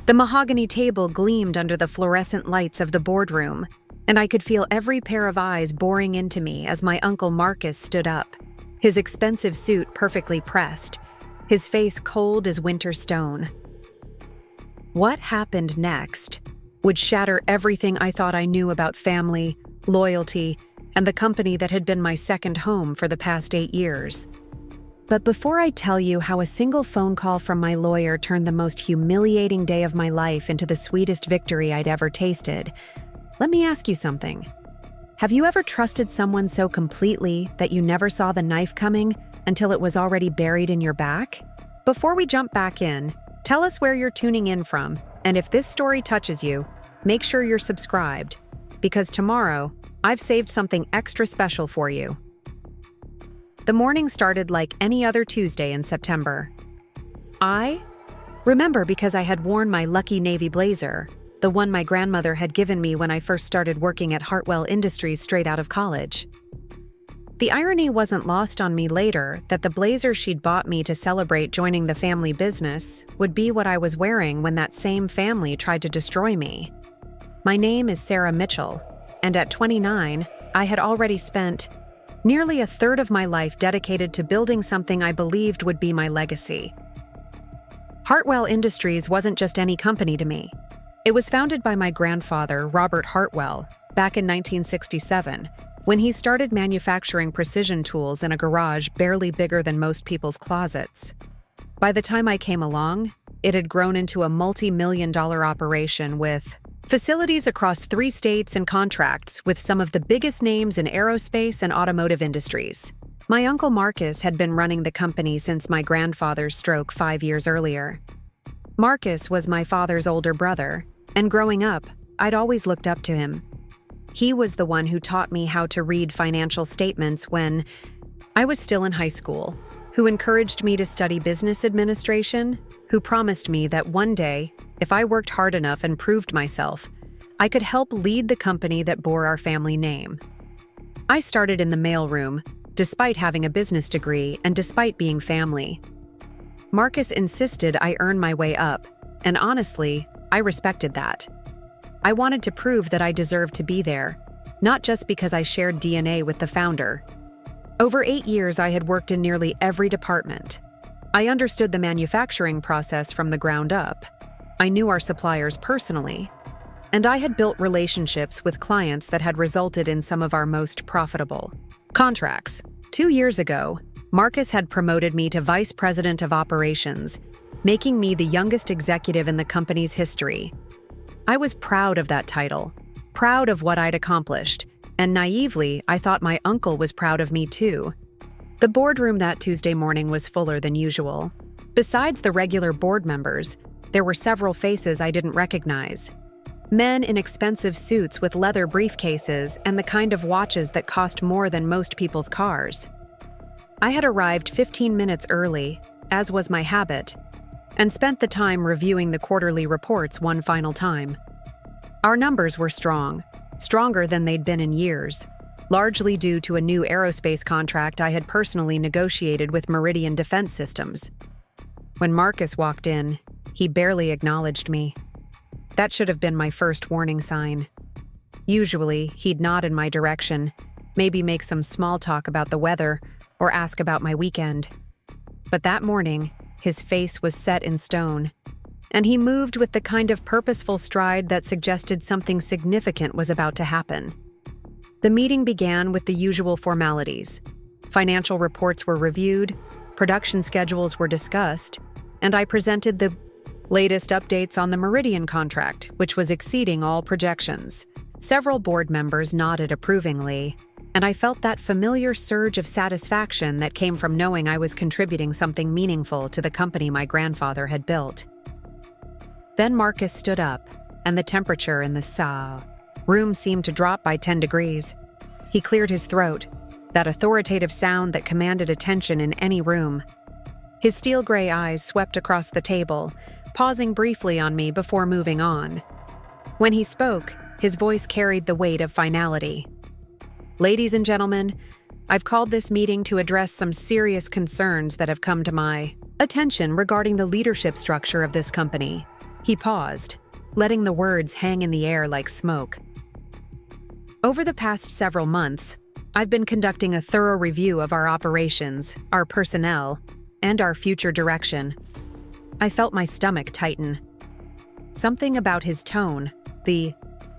The mahogany table gleamed under the fluorescent lights of the boardroom, and I could feel every pair of eyes boring into me as my Uncle Marcus stood up, his expensive suit perfectly pressed, his face cold as winter stone. What happened next would shatter everything I thought I knew about family, loyalty, and the company that had been my second home for the past 8 years. But before I tell you how a single phone call from my lawyer turned the most humiliating day of my life into the sweetest victory I'd ever tasted, let me ask you something. Have you ever trusted someone so completely that you never saw the knife coming until it was already buried in your back? Before we jump back in, tell us where you're tuning in from, and if this story touches you, make sure you're subscribed, because tomorrow, I've saved something extra special for you. The morning started like any other Tuesday in September. I remember because I had worn my lucky navy blazer, the one my grandmother had given me when I first started working at Hartwell Industries straight out of college. The irony wasn't lost on me later that the blazer she'd bought me to celebrate joining the family business would be what I was wearing when that same family tried to destroy me. My name is Sarah Mitchell, and at 29, I had already spent nearly a third of my life dedicated to building something I believed would be my legacy. Hartwell Industries wasn't just any company to me. It was founded by my grandfather, Robert Hartwell, back in 1967, when he started manufacturing precision tools in a garage barely bigger than most people's closets. By the time I came along, it had grown into a multi-million-dollar operation with facilities across 3 states and contracts with some of the biggest names in aerospace and automotive industries. My Uncle Marcus had been running the company since my grandfather's stroke 5 years earlier. Marcus was my father's older brother, and growing up, I'd always looked up to him. He was the one who taught me how to read financial statements when I was still in high school, who encouraged me to study business administration, who promised me that one day, if I worked hard enough and proved myself, I could help lead the company that bore our family name. I started in the mailroom, despite having a business degree and despite being family. Marcus insisted I earn my way up, and honestly, I respected that. I wanted to prove that I deserved to be there, not just because I shared DNA with the founder. Over 8 years, I had worked in nearly every department. I understood the manufacturing process from the ground up. I knew our suppliers personally, and I had built relationships with clients that had resulted in some of our most profitable contracts. 2 years ago, Marcus had promoted me to Vice President of Operations, making me the youngest executive in the company's history. I was proud of that title, proud of what I'd accomplished, and naively, I thought my uncle was proud of me too. The boardroom that Tuesday morning was fuller than usual. Besides the regular board members, there were several faces I didn't recognize. Men in expensive suits with leather briefcases and the kind of watches that cost more than most people's cars. I had arrived 15 minutes early, as was my habit, and spent the time reviewing the quarterly reports one final time. Our numbers were strong, stronger than they'd been in years, largely due to a new aerospace contract I had personally negotiated with Meridian Defense Systems. When Marcus walked in, he barely acknowledged me. That should have been my first warning sign. Usually, he'd nod in my direction, maybe make some small talk about the weather, or ask about my weekend. But that morning, his face was set in stone, and he moved with the kind of purposeful stride that suggested something significant was about to happen. The meeting began with the usual formalities. Financial reports were reviewed, production schedules were discussed, and I presented the latest updates on the Meridian contract, which was exceeding all projections. Several board members nodded approvingly, and I felt that familiar surge of satisfaction that came from knowing I was contributing something meaningful to the company my grandfather had built. Then Marcus stood up, and the temperature in the room seemed to drop by 10 degrees. He cleared his throat, that authoritative sound that commanded attention in any room. His steel gray eyes swept across the table, pausing briefly on me before moving on. When he spoke, his voice carried the weight of finality. Ladies and gentlemen, I've called this meeting to address some serious concerns that have come to my attention regarding the leadership structure of this company. He paused, letting the words hang in the air like smoke. Over the past several months, I've been conducting a thorough review of our operations, our personnel, and our future direction. I felt my stomach tighten. Something about his tone, the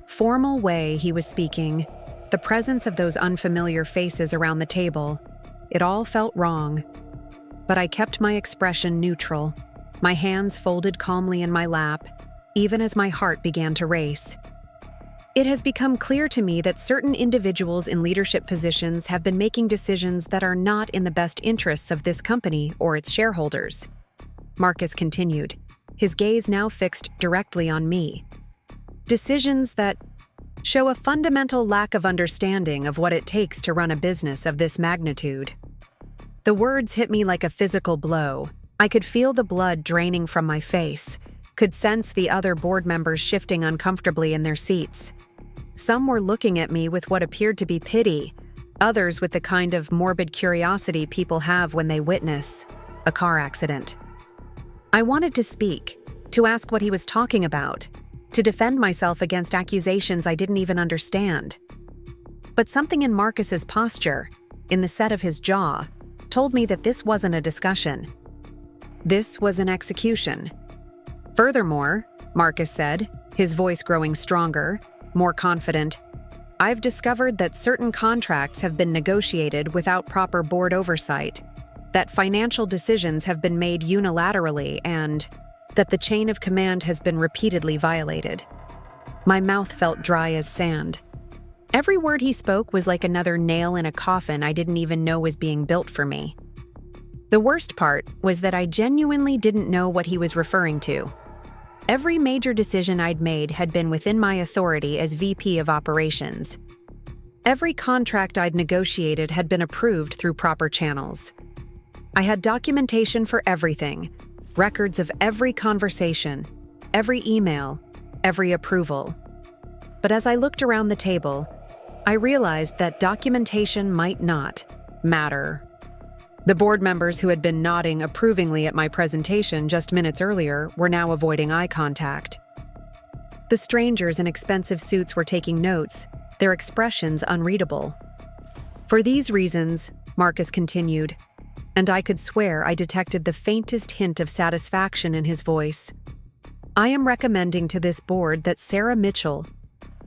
formal way he was speaking, the presence of those unfamiliar faces around the table, it all felt wrong. But I kept my expression neutral, my hands folded calmly in my lap, even as my heart began to race. It has become clear to me that certain individuals in leadership positions have been making decisions that are not in the best interests of this company or its shareholders. Marcus continued, his gaze now fixed directly on me. Decisions that show a fundamental lack of understanding of what it takes to run a business of this magnitude. The words hit me like a physical blow. I could feel the blood draining from my face, could sense the other board members shifting uncomfortably in their seats. Some were looking at me with what appeared to be pity, others with the kind of morbid curiosity people have when they witness a car accident. I wanted to speak, to ask what he was talking about, to defend myself against accusations I didn't even understand. But something in Marcus's posture, in the set of his jaw, told me that this wasn't a discussion. This was an execution. Furthermore, Marcus said, his voice growing stronger, more confident, I've discovered that certain contracts have been negotiated without proper board oversight, that financial decisions have been made unilaterally, and that the chain of command has been repeatedly violated. My mouth felt dry as sand. Every word he spoke was like another nail in a coffin I didn't even know was being built for me. The worst part was that I genuinely didn't know what he was referring to. Every major decision I'd made had been within my authority as VP of operations. Every contract I'd negotiated had been approved through proper channels. I had documentation for everything, records of every conversation, every email, every approval. But as I looked around the table, I realized that documentation might not matter. The board members who had been nodding approvingly at my presentation just minutes earlier were now avoiding eye contact. The strangers in expensive suits were taking notes, their expressions unreadable. For these reasons, Marcus continued, and I could swear I detected the faintest hint of satisfaction in his voice, I am recommending to this board that Sarah Mitchell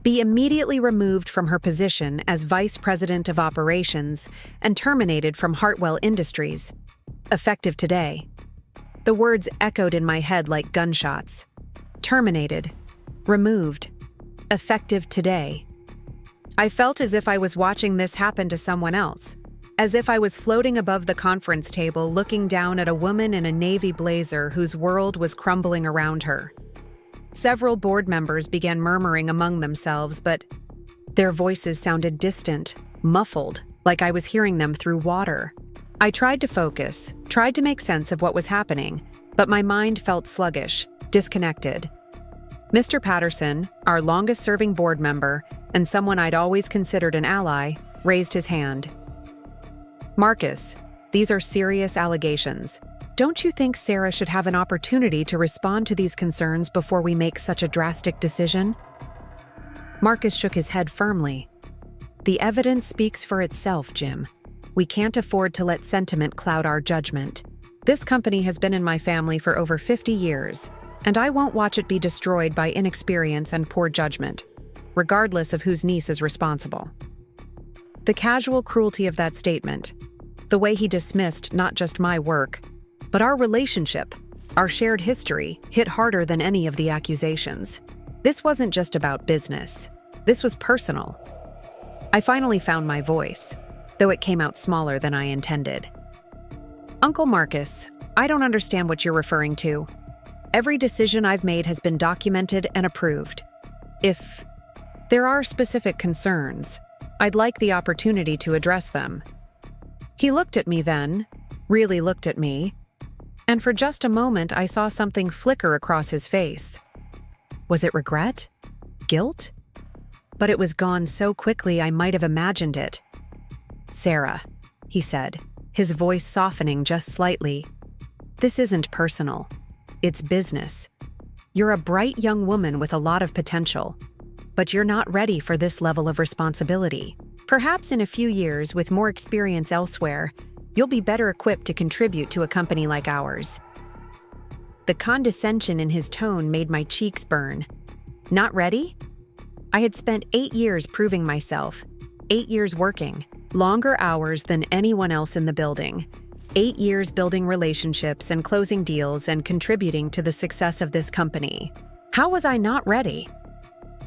be immediately removed from her position as Vice President of Operations and terminated from Hartwell Industries, effective today. The words echoed in my head like gunshots. Terminated. Removed. Effective today. I felt as if I was watching this happen to someone else, as if I was floating above the conference table looking down at a woman in a navy blazer whose world was crumbling around her. Several board members began murmuring among themselves, but their voices sounded distant, muffled, like I was hearing them through water. I tried to focus, tried to make sense of what was happening, but my mind felt sluggish, disconnected. Mr. Patterson, our longest-serving board member, and someone I'd always considered an ally, raised his hand. Marcus, these are serious allegations. Don't you think Sarah should have an opportunity to respond to these concerns before we make such a drastic decision? Marcus shook his head firmly. The evidence speaks for itself, Jim. We can't afford to let sentiment cloud our judgment. This company has been in my family for over 50 years, and I won't watch it be destroyed by inexperience and poor judgment, regardless of whose niece is responsible. The casual cruelty of that statement, the way he dismissed not just my work, but our relationship, our shared history, hit harder than any of the accusations. This wasn't just about business. This was personal. I finally found my voice, though it came out smaller than I intended. Uncle Marcus, I don't understand what you're referring to. Every decision I've made has been documented and approved. If there are specific concerns, I'd like the opportunity to address them. He looked at me then, really looked at me, and for just a moment I saw something flicker across his face. Was it regret? Guilt? But it was gone so quickly I might have imagined it. Sarah, he said, his voice softening just slightly. This isn't personal. It's business. You're a bright young woman with a lot of potential, but you're not ready for this level of responsibility. Perhaps in a few years, with more experience elsewhere, you'll be better equipped to contribute to a company like ours." The condescension in his tone made my cheeks burn. Not ready? I had spent 8 years proving myself, 8 years working, longer hours than anyone else in the building, 8 years building relationships and closing deals and contributing to the success of this company. How was I not ready?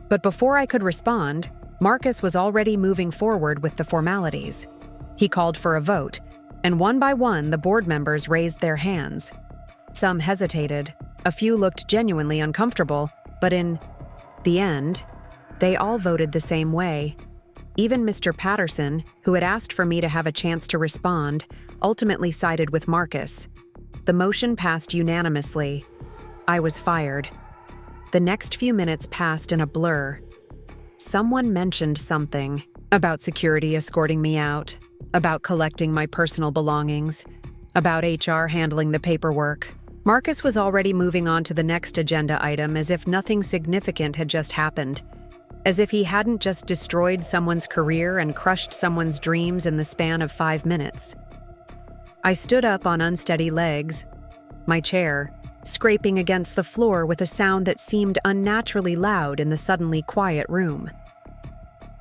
But before I could respond, Marcus was already moving forward with the formalities. He called for a vote, and one by one the board members raised their hands. Some hesitated, a few looked genuinely uncomfortable, but in the end, they all voted the same way. Even Mr. Patterson, who had asked for me to have a chance to respond, ultimately sided with Marcus. The motion passed unanimously. I was fired. The next few minutes passed in a blur. Someone mentioned something about security escorting me out, about collecting my personal belongings, about HR handling the paperwork. Marcus was already moving on to the next agenda item as if nothing significant had just happened, as if he hadn't just destroyed someone's career and crushed someone's dreams in the span of 5 minutes. I stood up on unsteady legs, my chair scraping against the floor with a sound that seemed unnaturally loud in the suddenly quiet room.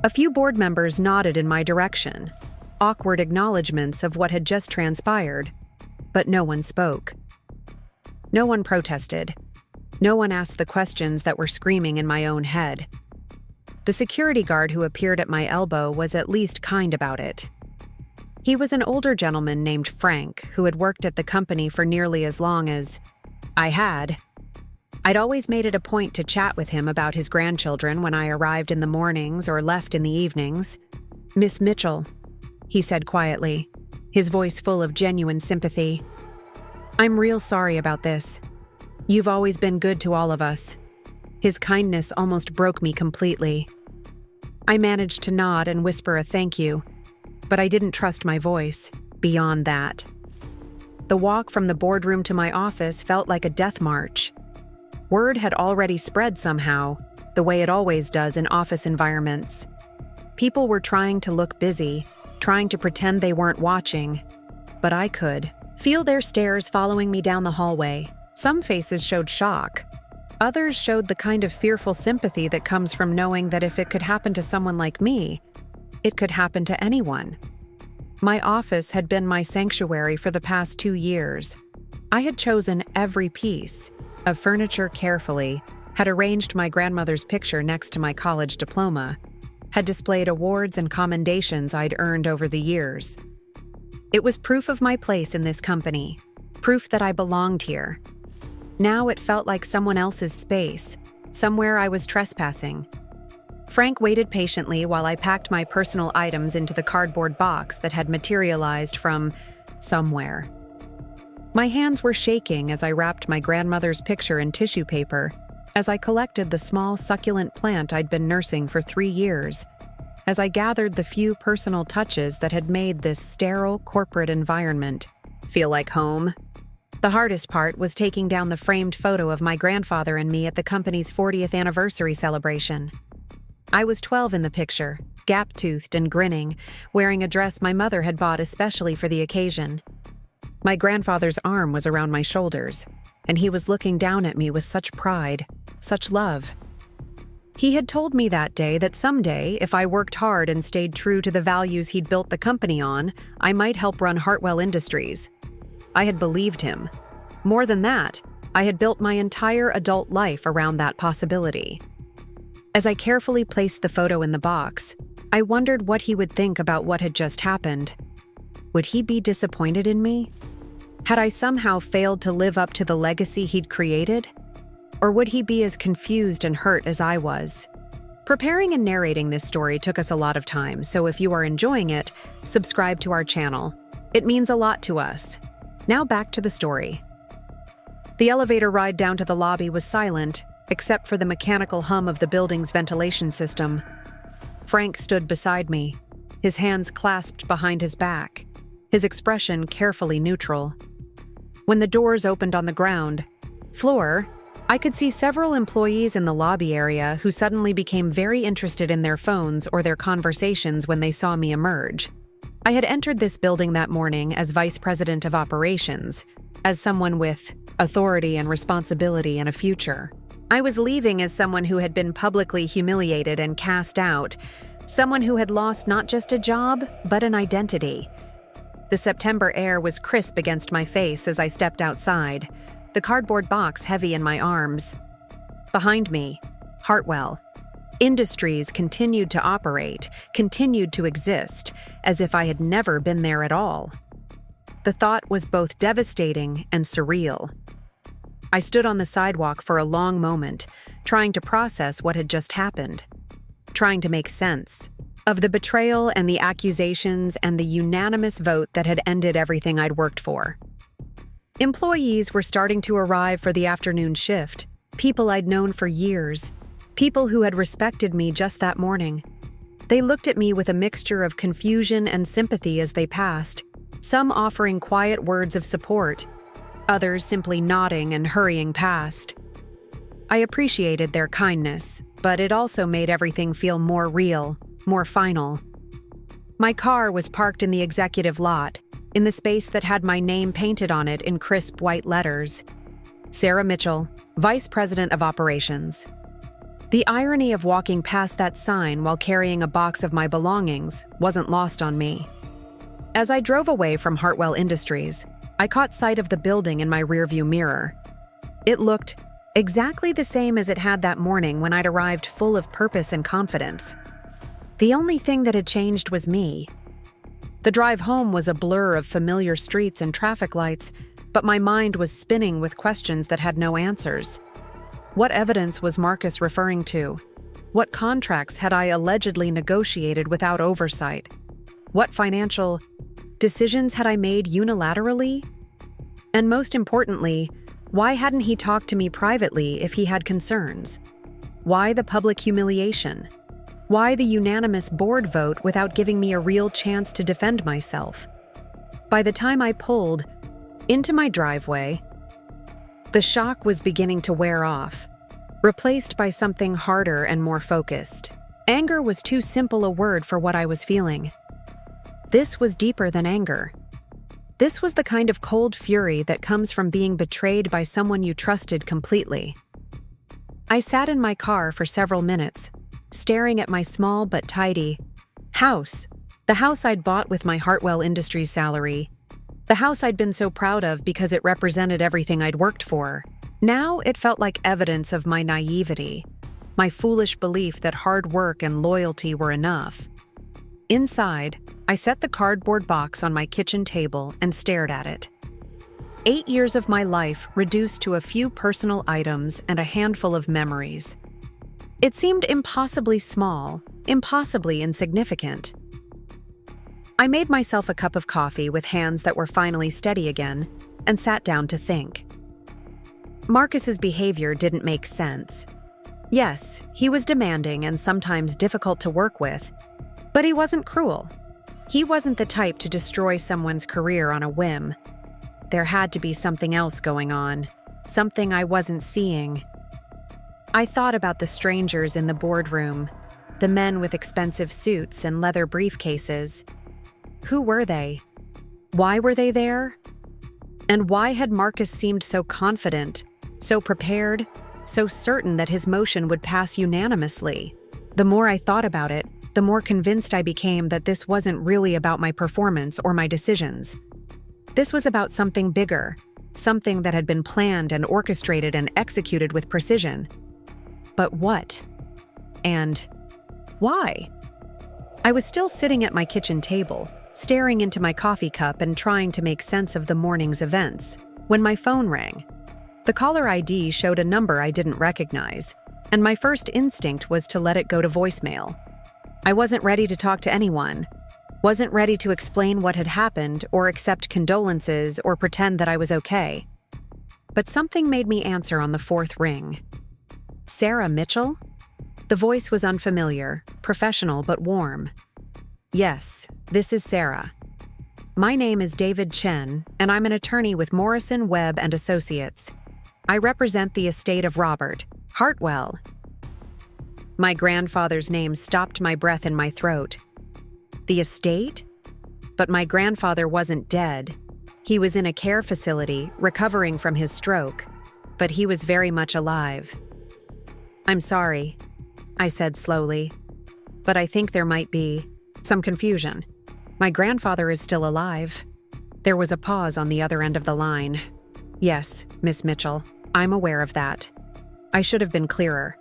A few board members nodded in my direction, awkward acknowledgments of what had just transpired, but no one spoke. No one protested. No one asked the questions that were screaming in my own head. The security guard who appeared at my elbow was at least kind about it. He was an older gentleman named Frank who had worked at the company for nearly as long as I had. I'd always made it a point to chat with him about his grandchildren when I arrived in the mornings or left in the evenings. "Miss Mitchell," he said quietly, his voice full of genuine sympathy. "I'm real sorry about this. You've always been good to all of us." His kindness almost broke me completely. I managed to nod and whisper a thank you, but I didn't trust my voice beyond that. The walk from the boardroom to my office felt like a death march. Word had already spread somehow, the way it always does in office environments. People were trying to look busy, trying to pretend they weren't watching, but I could feel their stares following me down the hallway. Some faces showed shock. Others showed the kind of fearful sympathy that comes from knowing that if it could happen to someone like me, it could happen to anyone. My office had been my sanctuary for the past 2 years. I had chosen every piece of furniture carefully, had arranged my grandmother's picture next to my college diploma, had displayed awards and commendations I'd earned over the years. It was proof of my place in this company, proof that I belonged here. Now it felt like someone else's space, somewhere I was trespassing. Frank waited patiently while I packed my personal items into the cardboard box that had materialized from somewhere. My hands were shaking as I wrapped my grandmother's picture in tissue paper, as I collected the small succulent plant I'd been nursing for 3 years, as I gathered the few personal touches that had made this sterile corporate environment feel like home. The hardest part was taking down the framed photo of my grandfather and me at the company's 40th anniversary celebration. I was 12 in the picture, gap-toothed and grinning, wearing a dress my mother had bought especially for the occasion. My grandfather's arm was around my shoulders, and he was looking down at me with such pride, such love. He had told me that day that someday, if I worked hard and stayed true to the values he'd built the company on, I might help run Hartwell Industries. I had believed him. More than that, I had built my entire adult life around that possibility. As I carefully placed the photo in the box, I wondered what he would think about what had just happened. Would he be disappointed in me? Had I somehow failed to live up to the legacy he'd created? Or would he be as confused and hurt as I was? Preparing and narrating this story took us a lot of time, so if you are enjoying it, subscribe to our channel. It means a lot to us. Now back to the story. The elevator ride down to the lobby was silent, except for the mechanical hum of the building's ventilation system. Frank stood beside me, his hands clasped behind his back, his expression carefully neutral. When the doors opened on the ground floor, I could see several employees in the lobby area who suddenly became very interested in their phones or their conversations when they saw me emerge. I had entered this building that morning as vice president of operations, as someone with authority and responsibility and a future. I was leaving as someone who had been publicly humiliated and cast out, someone who had lost not just a job, but an identity. The September air was crisp against my face as I stepped outside, the cardboard box heavy in my arms. Behind me, Hartwell Industries continued to operate, continued to exist, as if I had never been there at all. The thought was both devastating and surreal. I stood on the sidewalk for a long moment, trying to process what had just happened, trying to make sense of the betrayal and the accusations and the unanimous vote that had ended everything I'd worked for. Employees were starting to arrive for the afternoon shift, people I'd known for years, people who had respected me just that morning. They looked at me with a mixture of confusion and sympathy as they passed, some offering quiet words of support, others simply nodding and hurrying past. I appreciated their kindness, but it also made everything feel more real, more final. My car was parked in the executive lot, in the space that had my name painted on it in crisp white letters. Sarah Mitchell, Vice President of Operations. The irony of walking past that sign while carrying a box of my belongings wasn't lost on me. As I drove away from Hartwell Industries, I caught sight of the building in my rearview mirror. It looked exactly the same as it had that morning when I'd arrived full of purpose and confidence. The only thing that had changed was me. The drive home was a blur of familiar streets and traffic lights, but my mind was spinning with questions that had no answers. What evidence was Marcus referring to? What contracts had I allegedly negotiated without oversight? What financial decisions had I made unilaterally? And most importantly, why hadn't he talked to me privately if he had concerns? Why the public humiliation? Why the unanimous board vote without giving me a real chance to defend myself? By the time I pulled into my driveway, the shock was beginning to wear off, replaced by something harder and more focused. Anger was too simple a word for what I was feeling. This was deeper than anger. This was the kind of cold fury that comes from being betrayed by someone you trusted completely. I sat in my car for several minutes, staring at my small but tidy house, the house I'd bought with my Hartwell Industries salary, the house I'd been so proud of because it represented everything I'd worked for. Now it felt like evidence of my naivety, my foolish belief that hard work and loyalty were enough. Inside, I set the cardboard box on my kitchen table and stared at it. 8 years of my life reduced to a few personal items and a handful of memories. It seemed impossibly small, impossibly insignificant. I made myself a cup of coffee with hands that were finally steady again and sat down to think. Marcus's behavior didn't make sense. Yes, he was demanding and sometimes difficult to work with, but he wasn't cruel. He wasn't the type to destroy someone's career on a whim. There had to be something else going on, something I wasn't seeing. I thought about the strangers in the boardroom, the men with expensive suits and leather briefcases. Who were they? Why were they there? And why had Marcus seemed so confident, so prepared, so certain that his motion would pass unanimously? The more I thought about it, the more convinced I became that this wasn't really about my performance or my decisions. This was about something bigger, something that had been planned and orchestrated and executed with precision. But what? And why? I was still sitting at my kitchen table, staring into my coffee cup and trying to make sense of the morning's events, when my phone rang. The caller ID showed a number I didn't recognize, and my first instinct was to let it go to voicemail. I wasn't ready to talk to anyone, wasn't ready to explain what had happened or accept condolences or pretend that I was okay. But something made me answer on the fourth ring. Sarah Mitchell? The voice was unfamiliar, professional but warm. Yes, this is Sarah. My name is David Chen, and I'm an attorney with Morrison, Webb & Associates. I represent the estate of Robert Hartwell. My grandfather's name stopped my breath in my throat. The estate? But my grandfather wasn't dead. He was in a care facility, recovering from his stroke, but he was very much alive. "I'm sorry," I said slowly, "but I think there might be some confusion. My grandfather is still alive." There was a pause on the other end of the line. "Yes, Miss Mitchell, I'm aware of that. I should have been clearer.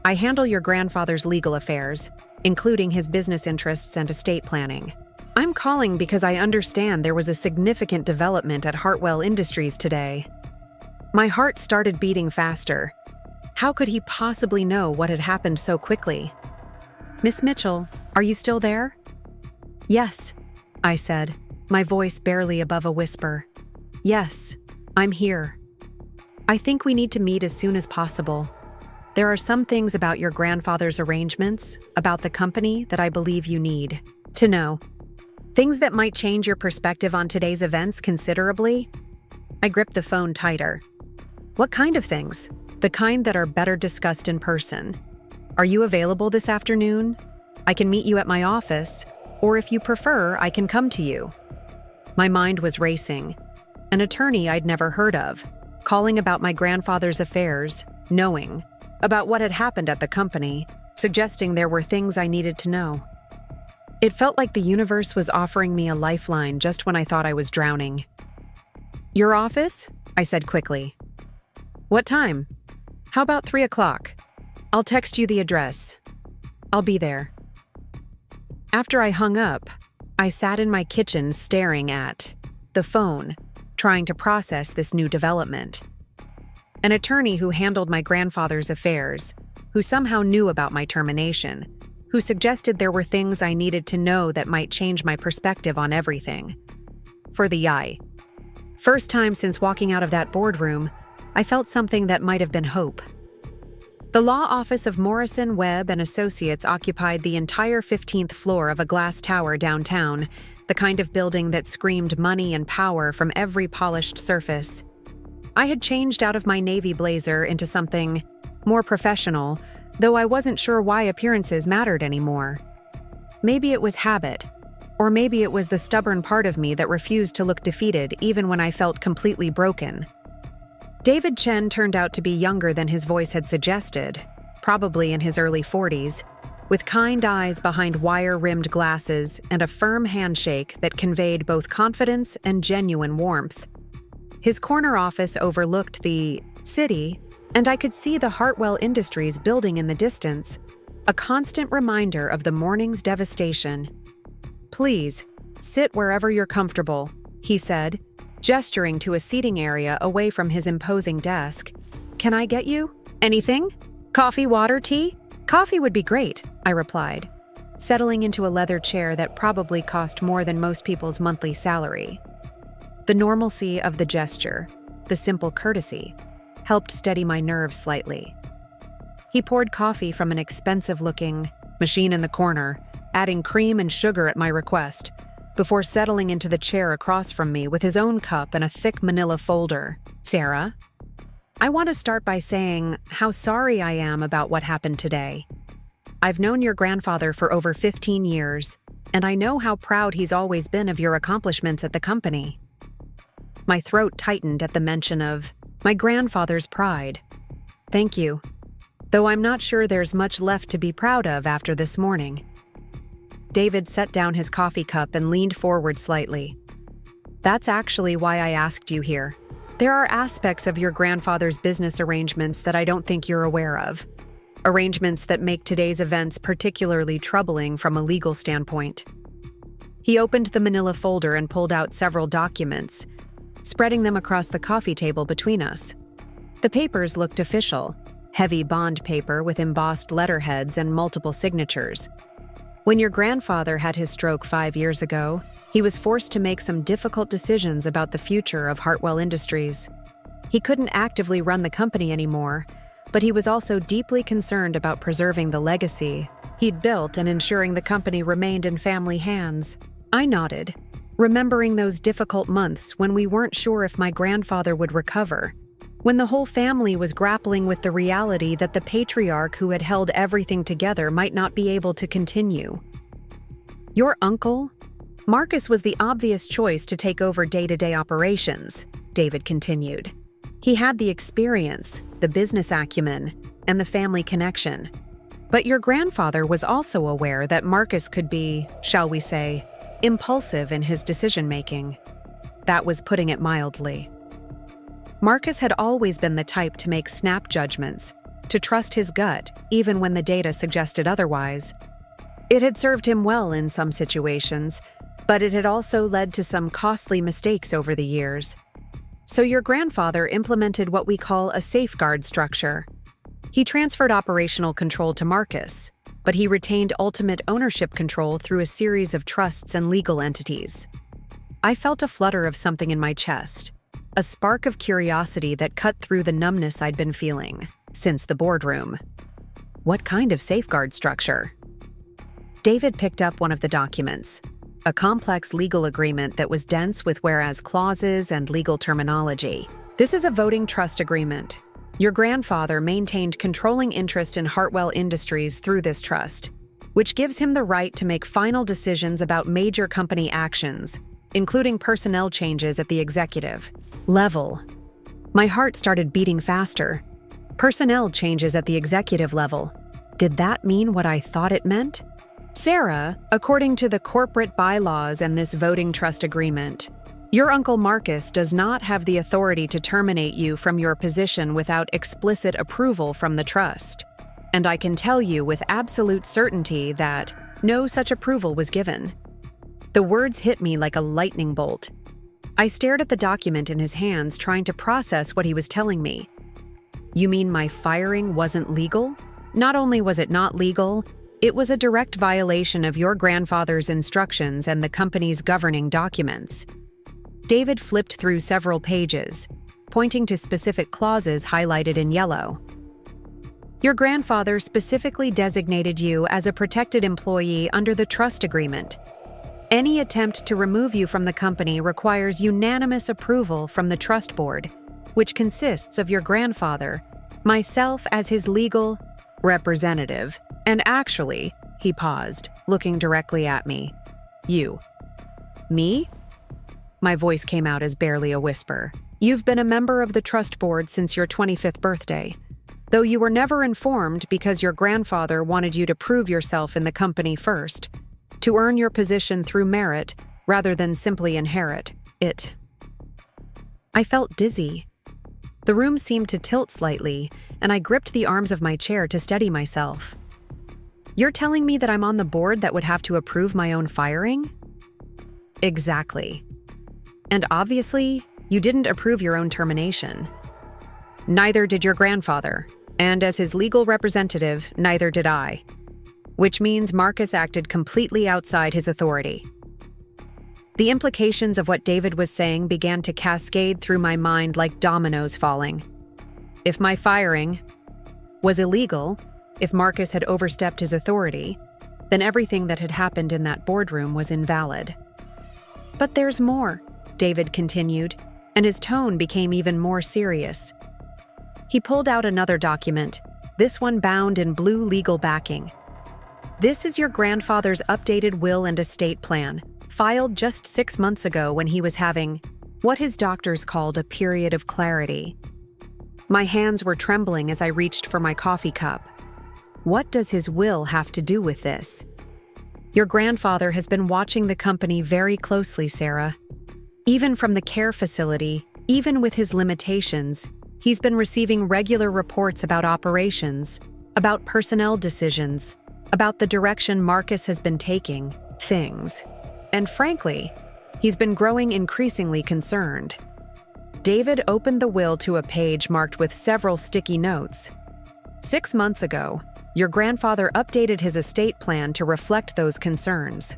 I handle your grandfather's legal affairs, including his business interests and estate planning. I'm calling because I understand there was a significant development at Hartwell Industries today." My heart started beating faster. How could he possibly know what had happened so quickly? "Miss Mitchell, are you still there?" "Yes," I said, my voice barely above a whisper. "Yes, I'm here. I think we need to meet as soon as possible. There are some things about your grandfather's arrangements, about the company, that I believe you need to know. Things that might change your perspective on today's events considerably." I gripped the phone tighter. "What kind of things?" "The kind that are better discussed in person. Are you available this afternoon? I can meet you at my office, or if you prefer, I can come to you." My mind was racing. An attorney I'd never heard of, calling about my grandfather's affairs, knowing about what had happened at the company, suggesting there were things I needed to know. It felt like the universe was offering me a lifeline just when I thought I was drowning. "Your office?" I said quickly. "What time?" "How about 3 o'clock? I'll text you the address. I'll be there." After I hung up, I sat in my kitchen staring at the phone, trying to process this new development. An attorney who handled my grandfather's affairs, who somehow knew about my termination, who suggested there were things I needed to know that might change my perspective on everything. For the eye. First time since walking out of that boardroom, I felt something that might have been hope. The law office of Morrison, Webb and Associates occupied the entire 15th floor of a glass tower downtown, the kind of building that screamed money and power from every polished surface. I had changed out of my navy blazer into something more professional, though I wasn't sure why appearances mattered anymore. Maybe it was habit, or maybe it was the stubborn part of me that refused to look defeated even when I felt completely broken. David Chen turned out to be younger than his voice had suggested, probably in his early 40s, with kind eyes behind wire-rimmed glasses and a firm handshake that conveyed both confidence and genuine warmth. His corner office overlooked the city, and I could see the Hartwell Industries building in the distance, a constant reminder of the morning's devastation. "Please, sit wherever you're comfortable," he said, gesturing to a seating area away from his imposing desk. "Can I get you anything? Coffee, water, tea?" "Coffee would be great," I replied, settling into a leather chair that probably cost more than most people's monthly salary. The normalcy of the gesture, the simple courtesy, helped steady my nerves slightly. He poured coffee from an expensive-looking machine in the corner, adding cream and sugar at my request, before settling into the chair across from me with his own cup and a thick manila folder. "Sarah, I want to start by saying how sorry I am about what happened today. I've known your grandfather for over 15 years, and I know how proud he's always been of your accomplishments at the company." My throat tightened at the mention of my grandfather's pride. "Thank you, though I'm not sure there's much left to be proud of after this morning." David set down his coffee cup and leaned forward slightly. "That's actually why I asked you here. There are aspects of your grandfather's business arrangements that I don't think you're aware of. Arrangements that make today's events particularly troubling from a legal standpoint." He opened the manila folder and pulled out several documents, spreading them across the coffee table between us. The papers looked official, heavy bond paper with embossed letterheads and multiple signatures. When your grandfather had his stroke 5 years ago, he was forced to make some difficult decisions about the future of Hartwell Industries. He couldn't actively run the company anymore, but he was also deeply concerned about preserving the legacy he'd built and ensuring the company remained in family hands. I nodded, remembering those difficult months when we weren't sure if my grandfather would recover. when the whole family was grappling with the reality that the patriarch who had held everything together might not be able to continue. Your uncle? Marcus was the obvious choice to take over day-to-day operations, David continued. He had the experience, the business acumen, and the family connection. But your grandfather was also aware that Marcus could be, shall we say, impulsive in his decision-making. That was putting it mildly. Marcus had always been the type to make snap judgments, to trust his gut even when the data suggested otherwise. It had served him well in some situations, but it had also led to some costly mistakes over the years. So your grandfather implemented what we call a safeguard structure. He transferred operational control to Marcus, but he retained ultimate ownership control through a series of trusts and legal entities. I felt a flutter of something in my chest, a spark of curiosity that cut through the numbness I'd been feeling since the boardroom. What kind of safeguard structure? David picked up one of the documents, a complex legal agreement that was dense with whereas clauses and legal terminology. This is a voting trust agreement. Your grandfather maintained controlling interest in Hartwell Industries through this trust, which gives him the right to make final decisions about major company actions, including personnel changes at the executive level. My heart started beating faster. Personnel changes at the executive level. Did that mean what I thought it meant? Sarah, according to the corporate bylaws and this voting trust agreement, your Uncle Marcus does not have the authority to terminate you from your position without explicit approval from the trust. And I can tell you with absolute certainty that no such approval was given. The words hit me like a lightning bolt. I stared at the document in his hands, trying to process what he was telling me. You mean my firing wasn't legal? Not only was it not legal, it was a direct violation of your grandfather's instructions and the company's governing documents. David flipped through several pages, pointing to specific clauses highlighted in yellow. Your grandfather specifically designated you as a protected employee under the trust agreement. Any attempt to remove you from the company requires unanimous approval from the trust board, which consists of your grandfather, myself as his legal representative, and actually, he paused, looking directly at me. You. Me? My voice came out as barely a whisper. You've been a member of the trust board since your 25th birthday, though you were never informed because your grandfather wanted you to prove yourself in the company first, to earn your position through merit rather than simply inherit it. I felt dizzy. The room seemed to tilt slightly, and I gripped the arms of my chair to steady myself. You're telling me that I'm on the board that would have to approve my own firing? Exactly. And obviously, you didn't approve your own termination. Neither did your grandfather, and as his legal representative, neither did I. Which means Marcus acted completely outside his authority. The implications of what David was saying began to cascade through my mind like dominoes falling. If my firing was illegal, if Marcus had overstepped his authority, then everything that had happened in that boardroom was invalid. But there's more, David continued, and his tone became even more serious. He pulled out another document, this one bound in blue legal backing. This is your grandfather's updated will and estate plan, filed just 6 months ago when he was having what his doctors called a period of clarity. My hands were trembling as I reached for my coffee cup. What does his will have to do with this? Your grandfather has been watching the company very closely, Sarah. Even from the care facility, even with his limitations, he's been receiving regular reports about operations, about personnel decisions, about the direction Marcus has been taking, things. And frankly, he's been growing increasingly concerned. David opened the will to a page marked with several sticky notes. 6 months ago, your grandfather updated his estate plan to reflect those concerns.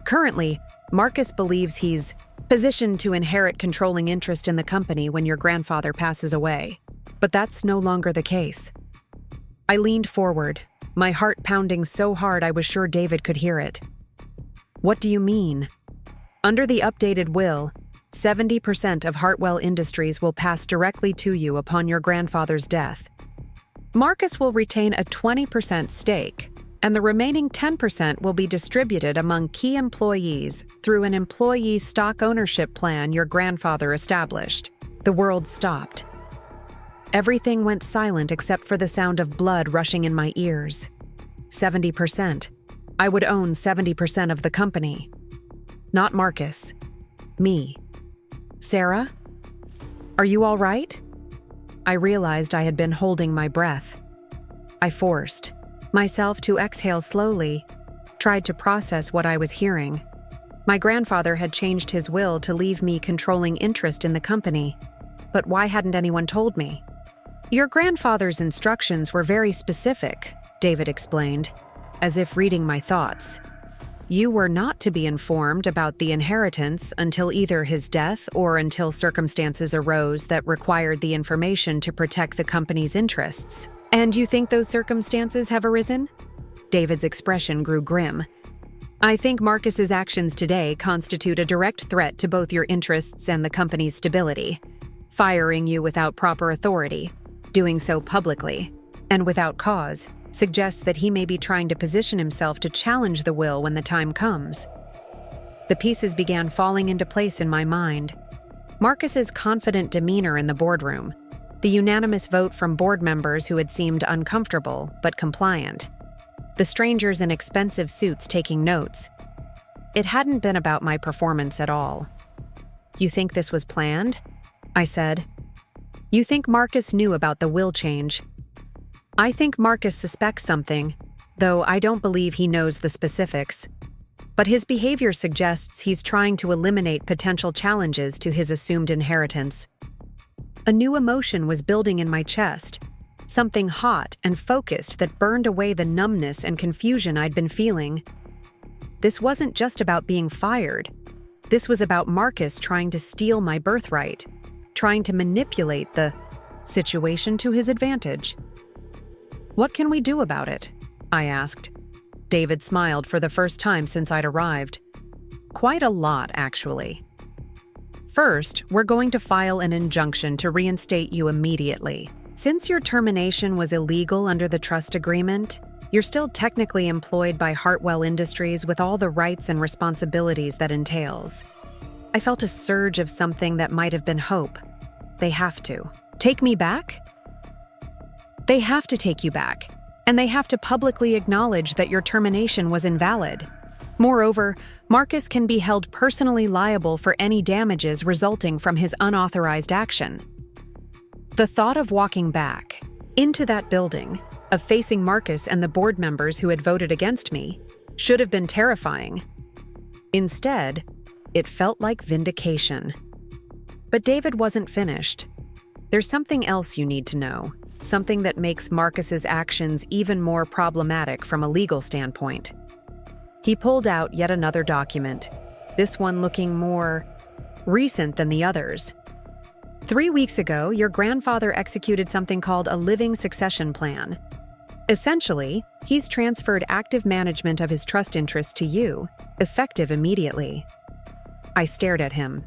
Currently, Marcus believes he's positioned to inherit controlling interest in the company when your grandfather passes away. But that's no longer the case. I leaned forward, my heart pounding so hard I was sure David could hear it. What do you mean? Under the updated will, 70% of Hartwell Industries will pass directly to you upon your grandfather's death. Marcus will retain a 20% stake, and the remaining 10% will be distributed among key employees through an employee stock ownership plan your grandfather established. The world stopped. Everything went silent except for the sound of blood rushing in my ears. 70%. I would own 70% of the company. Not Marcus. Me. Sarah? Are you all right? I realized I had been holding my breath. I forced myself to exhale slowly, tried to process what I was hearing. My grandfather had changed his will to leave me controlling interest in the company, but why hadn't anyone told me? Your grandfather's instructions were very specific, David explained, as if reading my thoughts. You were not to be informed about the inheritance until either his death or until circumstances arose that required the information to protect the company's interests. And you think those circumstances have arisen? David's expression grew grim. I think Marcus's actions today constitute a direct threat to both your interests and the company's stability. Firing you without proper authority, doing so publicly, and without cause, suggests that he may be trying to position himself to challenge the will when the time comes. The pieces began falling into place in my mind. Marcus's confident demeanor in the boardroom, the unanimous vote from board members who had seemed uncomfortable but compliant, the strangers in expensive suits taking notes. It hadn't been about my performance at all. You think this was planned? I said. You think Marcus knew about the will change? I think Marcus suspects something, though I don't believe he knows the specifics. But his behavior suggests he's trying to eliminate potential challenges to his assumed inheritance. A new emotion was building in my chest, something hot and focused that burned away the numbness and confusion I'd been feeling. This wasn't just about being fired. This was about Marcus trying to steal my birthright, trying to manipulate the situation to his advantage. What can we do about it? I asked. David smiled for the first time since I'd arrived. Quite a lot, actually. First, we're going to file an injunction to reinstate you immediately. Since your termination was illegal under the trust agreement, you're still technically employed by Hartwell Industries with all the rights and responsibilities that entails. I felt a surge of something that might have been hope. They have to. Take me back? They have to take you back, and they have to publicly acknowledge that your termination was invalid. Moreover, Marcus can be held personally liable for any damages resulting from his unauthorized action. The thought of walking back into that building, of facing Marcus and the board members who had voted against me, should have been terrifying. Instead, it felt like vindication. But David wasn't finished. There's something else you need to know, something that makes Marcus's actions even more problematic from a legal standpoint. He pulled out yet another document, this one looking more recent than the others. 3 weeks ago, your grandfather executed something called a living succession plan. Essentially, he's transferred active management of his trust interests to you, effective immediately. I stared at him.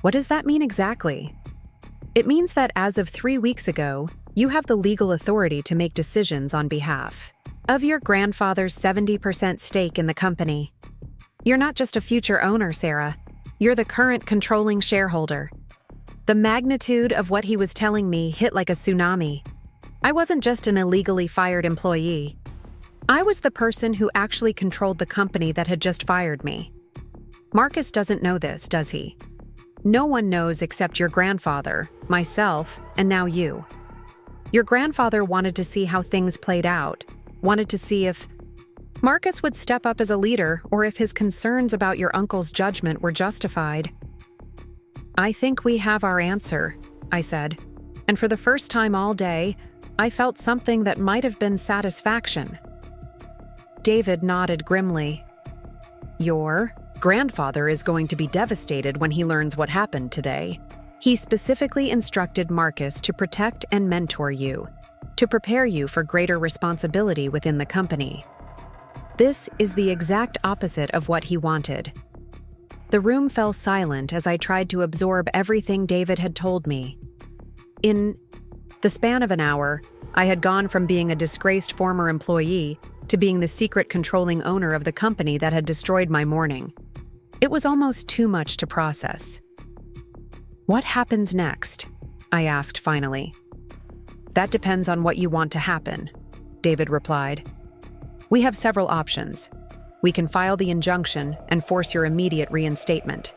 What does that mean exactly? It means that as of 3 weeks ago, you have the legal authority to make decisions on behalf of your grandfather's 70% stake in the company. You're not just a future owner, Sarah. You're the current controlling shareholder. The magnitude of what he was telling me hit like a tsunami. I wasn't just an illegally fired employee. I was the person who actually controlled the company that had just fired me. Marcus doesn't know this, does he? No one knows except your grandfather, myself, and now you. Your grandfather wanted to see how things played out, wanted to see if Marcus would step up as a leader or if his concerns about your uncle's judgment were justified. I think we have our answer, I said, and for the first time all day, I felt something that might have been satisfaction. David nodded grimly. Your grandfather is going to be devastated when he learns what happened today. He specifically instructed Marcus to protect and mentor you, to prepare you for greater responsibility within the company. This is the exact opposite of what he wanted. The room fell silent as I tried to absorb everything David had told me. In the span of an hour, I had gone from being a disgraced former employee to being the secret controlling owner of the company that had destroyed my morning. It was almost too much to process. "What happens next?" I asked finally. "That depends on what you want to happen," David replied. "We have several options. We can file the injunction and force your immediate reinstatement.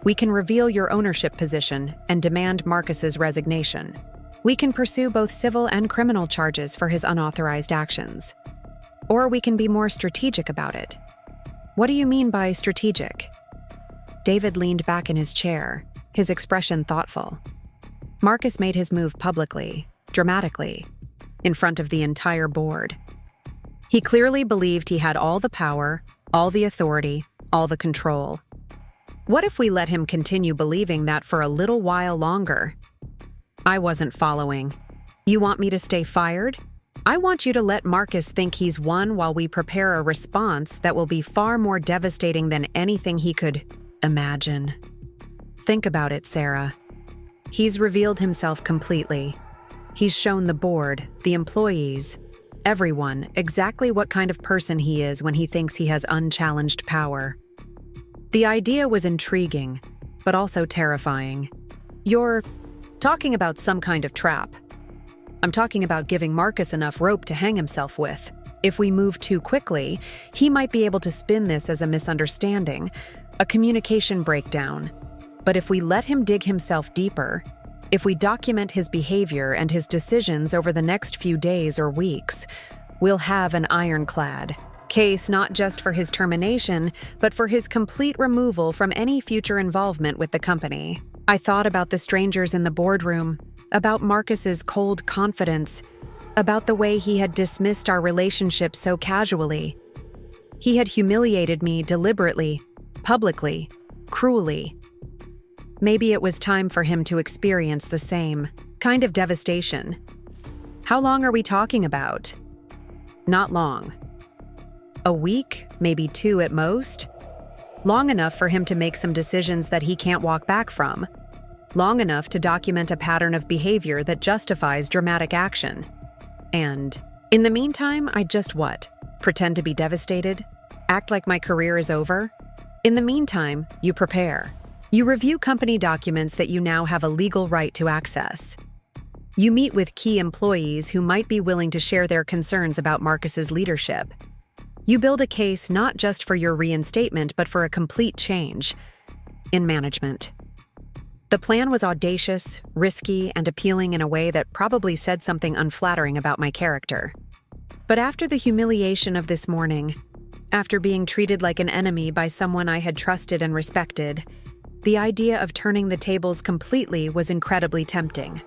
We can reveal your ownership position and demand Marcus's resignation. We can pursue both civil and criminal charges for his unauthorized actions. Or we can be more strategic about it." "What do you mean by strategic?" David leaned back in his chair, his expression thoughtful. "Marcus made his move publicly, dramatically, in front of the entire board. He clearly believed he had all the power, all the authority, all the control. What if we let him continue believing that for a little while longer?" I wasn't following. "You want me to stay fired? I want you to let Marcus think he's won while we prepare a response that will be far more devastating than anything he could imagine." Think about it, Sarah. He's revealed himself completely. He's shown the board, the employees, everyone exactly what kind of person he is when he thinks he has unchallenged power. The idea was intriguing, but also terrifying. "You're talking about some kind of trap." "I'm talking about giving Marcus enough rope to hang himself with. If we move too quickly, he might be able to spin this as a misunderstanding, a communication breakdown. But if we let him dig himself deeper, if we document his behavior and his decisions over the next few days or weeks, we'll have an ironclad case not just for his termination, but for his complete removal from any future involvement with the company." I thought about the strangers in the boardroom, about Marcus's cold confidence, about the way he had dismissed our relationship so casually. He had humiliated me deliberately, publicly, cruelly. Maybe it was time for him to experience the same kind of devastation. "How long are we talking about?" "Not long. A week, maybe 2 at most. Long enough for him to make some decisions that he can't walk back from. Long enough to document a pattern of behavior that justifies dramatic action. And in the meantime, I just what? Pretend to be devastated? Act like my career is over? In the meantime, you prepare. You review company documents that you now have a legal right to access. You meet with key employees who might be willing to share their concerns about Marcus's leadership. You build a case not just for your reinstatement, but for a complete change in management." The plan was audacious, risky, and appealing in a way that probably said something unflattering about my character. But after the humiliation of this morning, after being treated like an enemy by someone I had trusted and respected, the idea of turning the tables completely was incredibly tempting.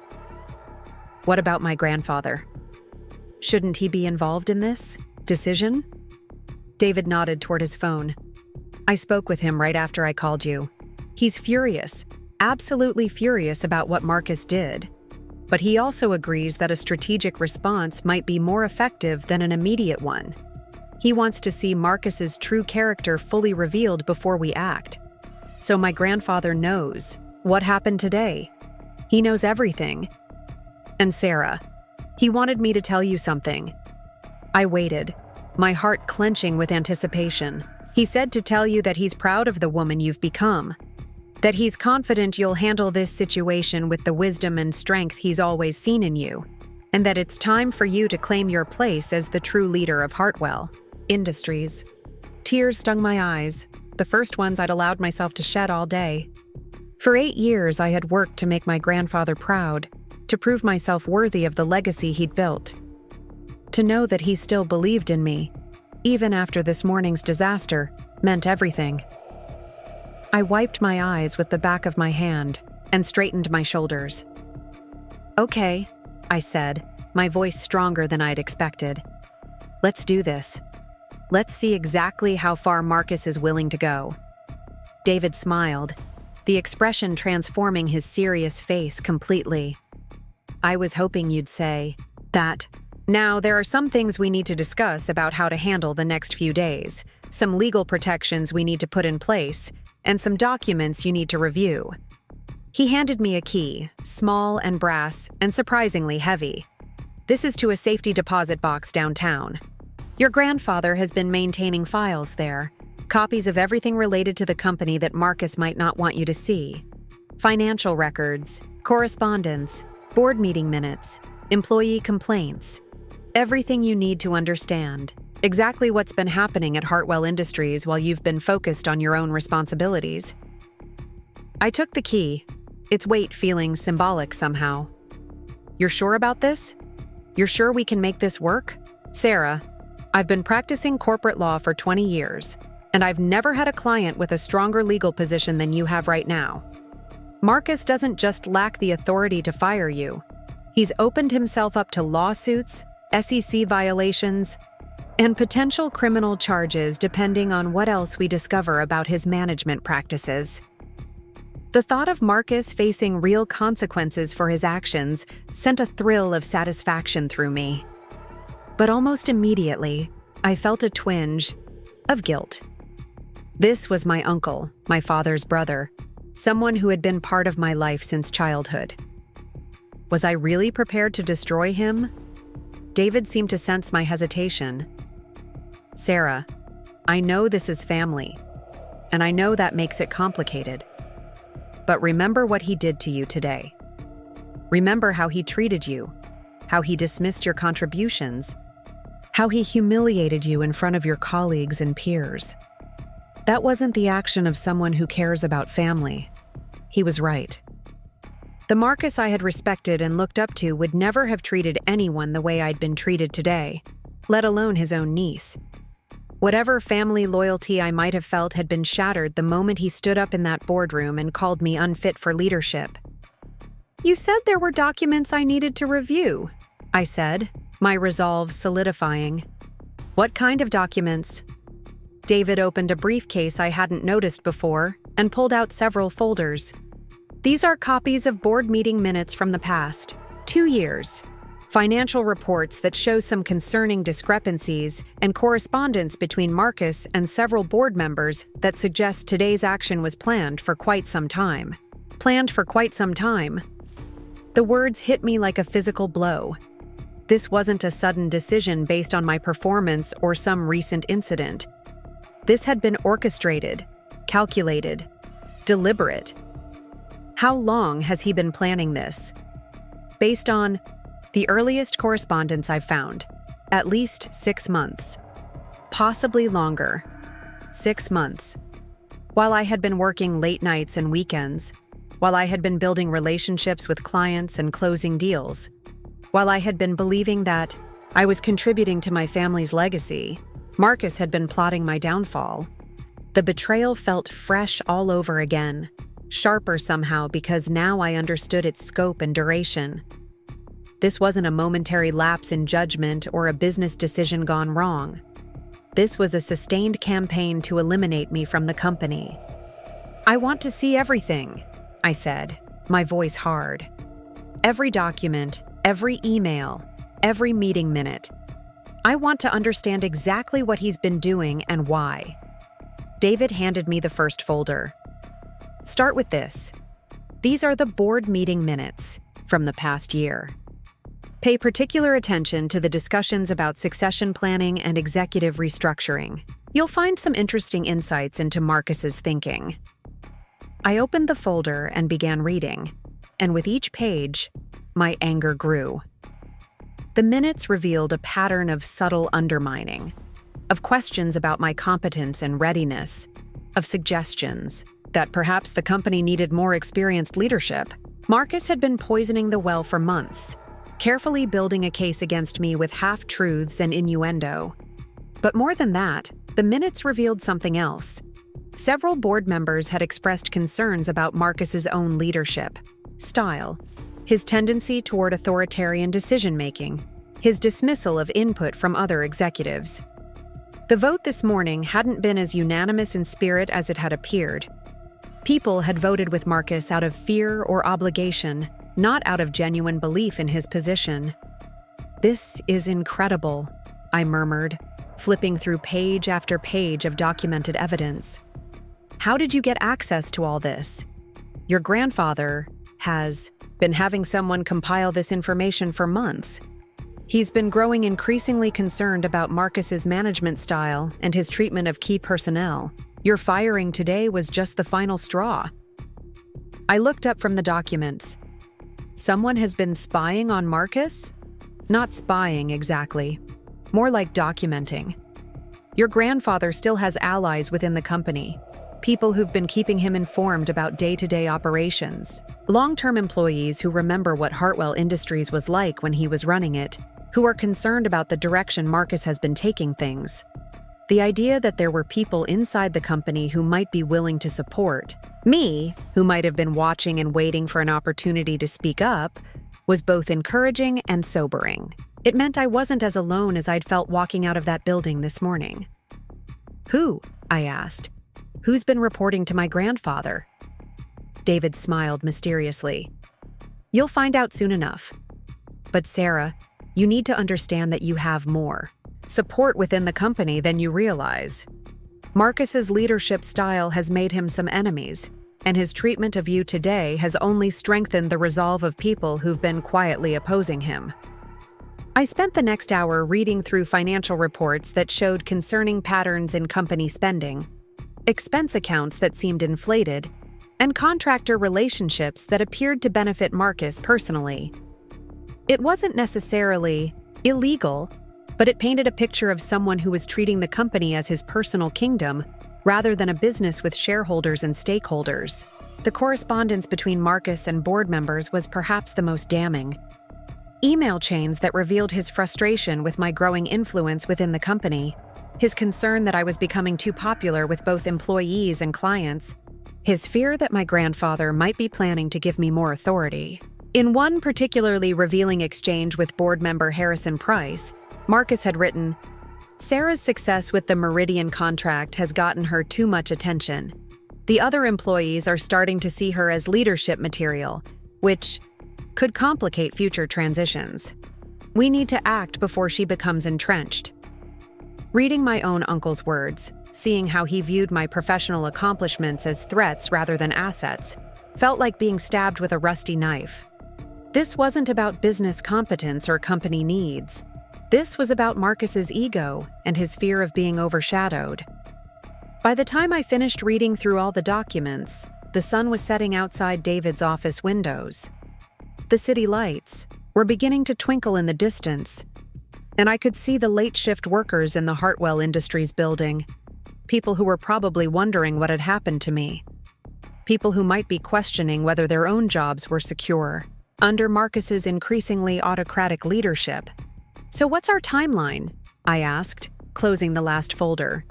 "What about my grandfather? Shouldn't he be involved in this decision?" David nodded toward his phone. "I spoke with him right after I called you. He's furious, absolutely furious about what Marcus did. But he also agrees that a strategic response might be more effective than an immediate one. He wants to see Marcus's true character fully revealed before we act. So my grandfather knows what happened today. He knows everything. And Sarah, he wanted me to tell you something." I waited, my heart clenching with anticipation. "He said to tell you that he's proud of the woman you've become, that he's confident you'll handle this situation with the wisdom and strength he's always seen in you, and that it's time for you to claim your place as the true leader of Hartwell Industries." Tears stung my eyes, the first ones I'd allowed myself to shed all day. For 8 years, I had worked to make my grandfather proud, to prove myself worthy of the legacy he'd built. To know that he still believed in me, even after this morning's disaster, meant everything. I wiped my eyes with the back of my hand and straightened my shoulders. "Okay," I said, my voice stronger than I'd expected. "Let's do this. Let's see exactly how far Marcus is willing to go." David smiled, the expression transforming his serious face completely. "I was hoping you'd say that. Now, there are some things we need to discuss about how to handle the next few days, some legal protections we need to put in place, and some documents you need to review. He handed me a key, small and brass and surprisingly heavy. This is to a safety deposit box downtown. Your grandfather has been maintaining files there, copies of everything related to the company that Marcus might not want you to see. Financial records, correspondence, board meeting minutes, employee complaints. Everything you need to understand. Exactly what's been happening at Hartwell Industries while you've been focused on your own responsibilities. I took the key, its weight feeling symbolic somehow. You're sure about this? You're sure we can make this work? Sarah, I've been practicing corporate law for 20 years, and I've never had a client with a stronger legal position than you have right now. Marcus doesn't just lack the authority to fire you. He's opened himself up to lawsuits, SEC violations, and potential criminal charges depending on what else we discover about his management practices. The thought of Marcus facing real consequences for his actions sent a thrill of satisfaction through me. But almost immediately, I felt a twinge of guilt. This was my uncle, my father's brother, someone who had been part of my life since childhood. Was I really prepared to destroy him? David seemed to sense my hesitation. Sarah, I know this is family, and I know that makes it complicated. But remember what he did to you today. Remember how he treated you, how he dismissed your contributions, how he humiliated you in front of your colleagues and peers. That wasn't the action of someone who cares about family. He was right. The Marcus I had respected and looked up to would never have treated anyone the way I'd been treated today, let alone his own niece. Whatever family loyalty I might have felt had been shattered the moment he stood up in that boardroom and called me unfit for leadership. You said there were documents I needed to review, I said, my resolve solidifying. What kind of documents? David opened a briefcase I hadn't noticed before and pulled out several folders. These are copies of board meeting minutes from the past 2 years. Financial reports that show some concerning discrepancies and correspondence between Marcus and several board members that suggest today's action was planned for quite some time. Planned for quite some time. The words hit me like a physical blow. This wasn't a sudden decision based on my performance or some recent incident. This had been orchestrated, calculated, deliberate. How long has he been planning this? Based on the earliest correspondence I've found, at least 6 months. Possibly longer. 6 months. While I had been working late nights and weekends, while I had been building relationships with clients and closing deals, while I had been believing that I was contributing to my family's legacy, Marcus had been plotting my downfall. The betrayal felt fresh all over again, sharper somehow because now I understood its scope and duration. This wasn't a momentary lapse in judgment or a business decision gone wrong. This was a sustained campaign to eliminate me from the company. I want to see everything, I said, my voice hard. Every document, every email, every meeting minute. I want to understand exactly what he's been doing and why. David handed me the first folder. Start with this. These are the board meeting minutes from the past year. Pay particular attention to the discussions about succession planning and executive restructuring. You'll find some interesting insights into Marcus's thinking. I opened the folder and began reading, and with each page, my anger grew. The minutes revealed a pattern of subtle undermining, of questions about my competence and readiness, of suggestions that perhaps the company needed more experienced leadership. Marcus had been poisoning the well for months, carefully building a case against me with half-truths and innuendo. But more than that, the minutes revealed something else. Several board members had expressed concerns about Marcus's own leadership, style, his tendency toward authoritarian decision-making, his dismissal of input from other executives. The vote this morning hadn't been as unanimous in spirit as it had appeared. People had voted with Marcus out of fear or obligation, not out of genuine belief in his position. This is incredible, I murmured, flipping through page after page of documented evidence. How did you get access to all this? Your grandfather has been having someone compile this information for months. He's been growing increasingly concerned about Marcus's management style and his treatment of key personnel. Your firing today was just the final straw. I looked up from the documents. Someone has been spying on Marcus? Not spying exactly. More like documenting. Your grandfather still has allies within the company. People who've been keeping him informed about day-to-day operations. Long-term employees who remember what Hartwell Industries was like when he was running it, who are concerned about the direction Marcus has been taking things. The idea that there were people inside the company who might be willing to support me, who might have been watching and waiting for an opportunity to speak up, was both encouraging and sobering. It meant I wasn't as alone as I'd felt walking out of that building this morning. Who? I asked. Who's been reporting to my grandfather? David smiled mysteriously. You'll find out soon enough. But Sarah, you need to understand that you have more support within the company than you realize. Marcus's leadership style has made him some enemies, and his treatment of you today has only strengthened the resolve of people who've been quietly opposing him. I spent the next hour reading through financial reports that showed concerning patterns in company spending, expense accounts that seemed inflated, and contractor relationships that appeared to benefit Marcus personally. It wasn't necessarily illegal, but it painted a picture of someone who was treating the company as his personal kingdom rather than a business with shareholders and stakeholders. The correspondence between Marcus and board members was perhaps the most damning. Email chains that revealed his frustration with my growing influence within the company, his concern that I was becoming too popular with both employees and clients, his fear that my grandfather might be planning to give me more authority. In one particularly revealing exchange with board member Harrison Price, Marcus had written, Sarah's success with the Meridian contract has gotten her too much attention. The other employees are starting to see her as leadership material, which could complicate future transitions. We need to act before she becomes entrenched. Reading my own uncle's words, seeing how he viewed my professional accomplishments as threats rather than assets, felt like being stabbed with a rusty knife. This wasn't about business competence or company needs. This was about Marcus's ego and his fear of being overshadowed. By the time I finished reading through all the documents, the sun was setting outside David's office windows. The city lights were beginning to twinkle in the distance, and I could see the late shift workers in the Hartwell Industries building, people who were probably wondering what had happened to me, people who might be questioning whether their own jobs were secure under Marcus's increasingly autocratic leadership. So what's our timeline? I asked, closing the last folder.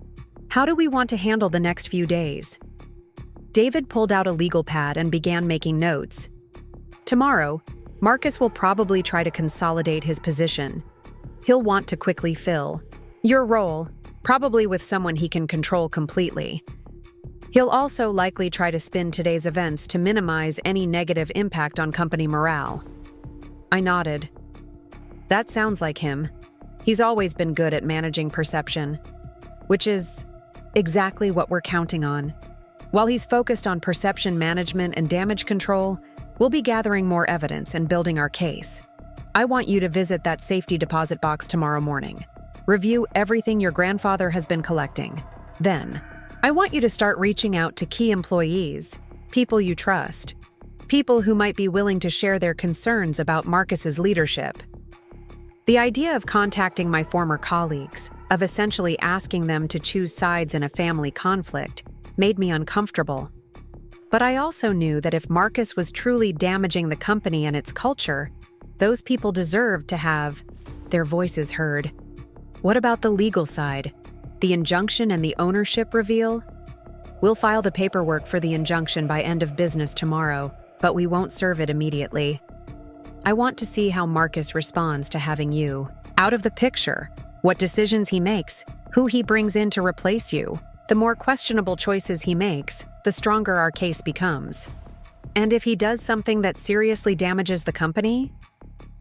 How do we want to handle the next few days? David pulled out a legal pad and began making notes. Tomorrow, Marcus will probably try to consolidate his position. He'll want to quickly fill your role, probably with someone he can control completely. He'll also likely try to spin today's events to minimize any negative impact on company morale. I nodded. That sounds like him. He's always been good at managing perception, which is exactly what we're counting on. While he's focused on perception management and damage control, we'll be gathering more evidence and building our case. I want you to visit that safety deposit box tomorrow morning. Review everything your grandfather has been collecting. Then, I want you to start reaching out to key employees, people you trust, people who might be willing to share their concerns about Marcus's leadership. The idea of contacting my former colleagues, of essentially asking them to choose sides in a family conflict, made me uncomfortable. But I also knew that if Marcus was truly damaging the company and its culture, those people deserved to have their voices heard. What about the legal side? The injunction and the ownership reveal? We'll file the paperwork for the injunction by end of business tomorrow, but we won't serve it immediately. I want to see how Marcus responds to having you out of the picture, what decisions he makes, who he brings in to replace you. The more questionable choices he makes, the stronger our case becomes. And if he does something that seriously damages the company,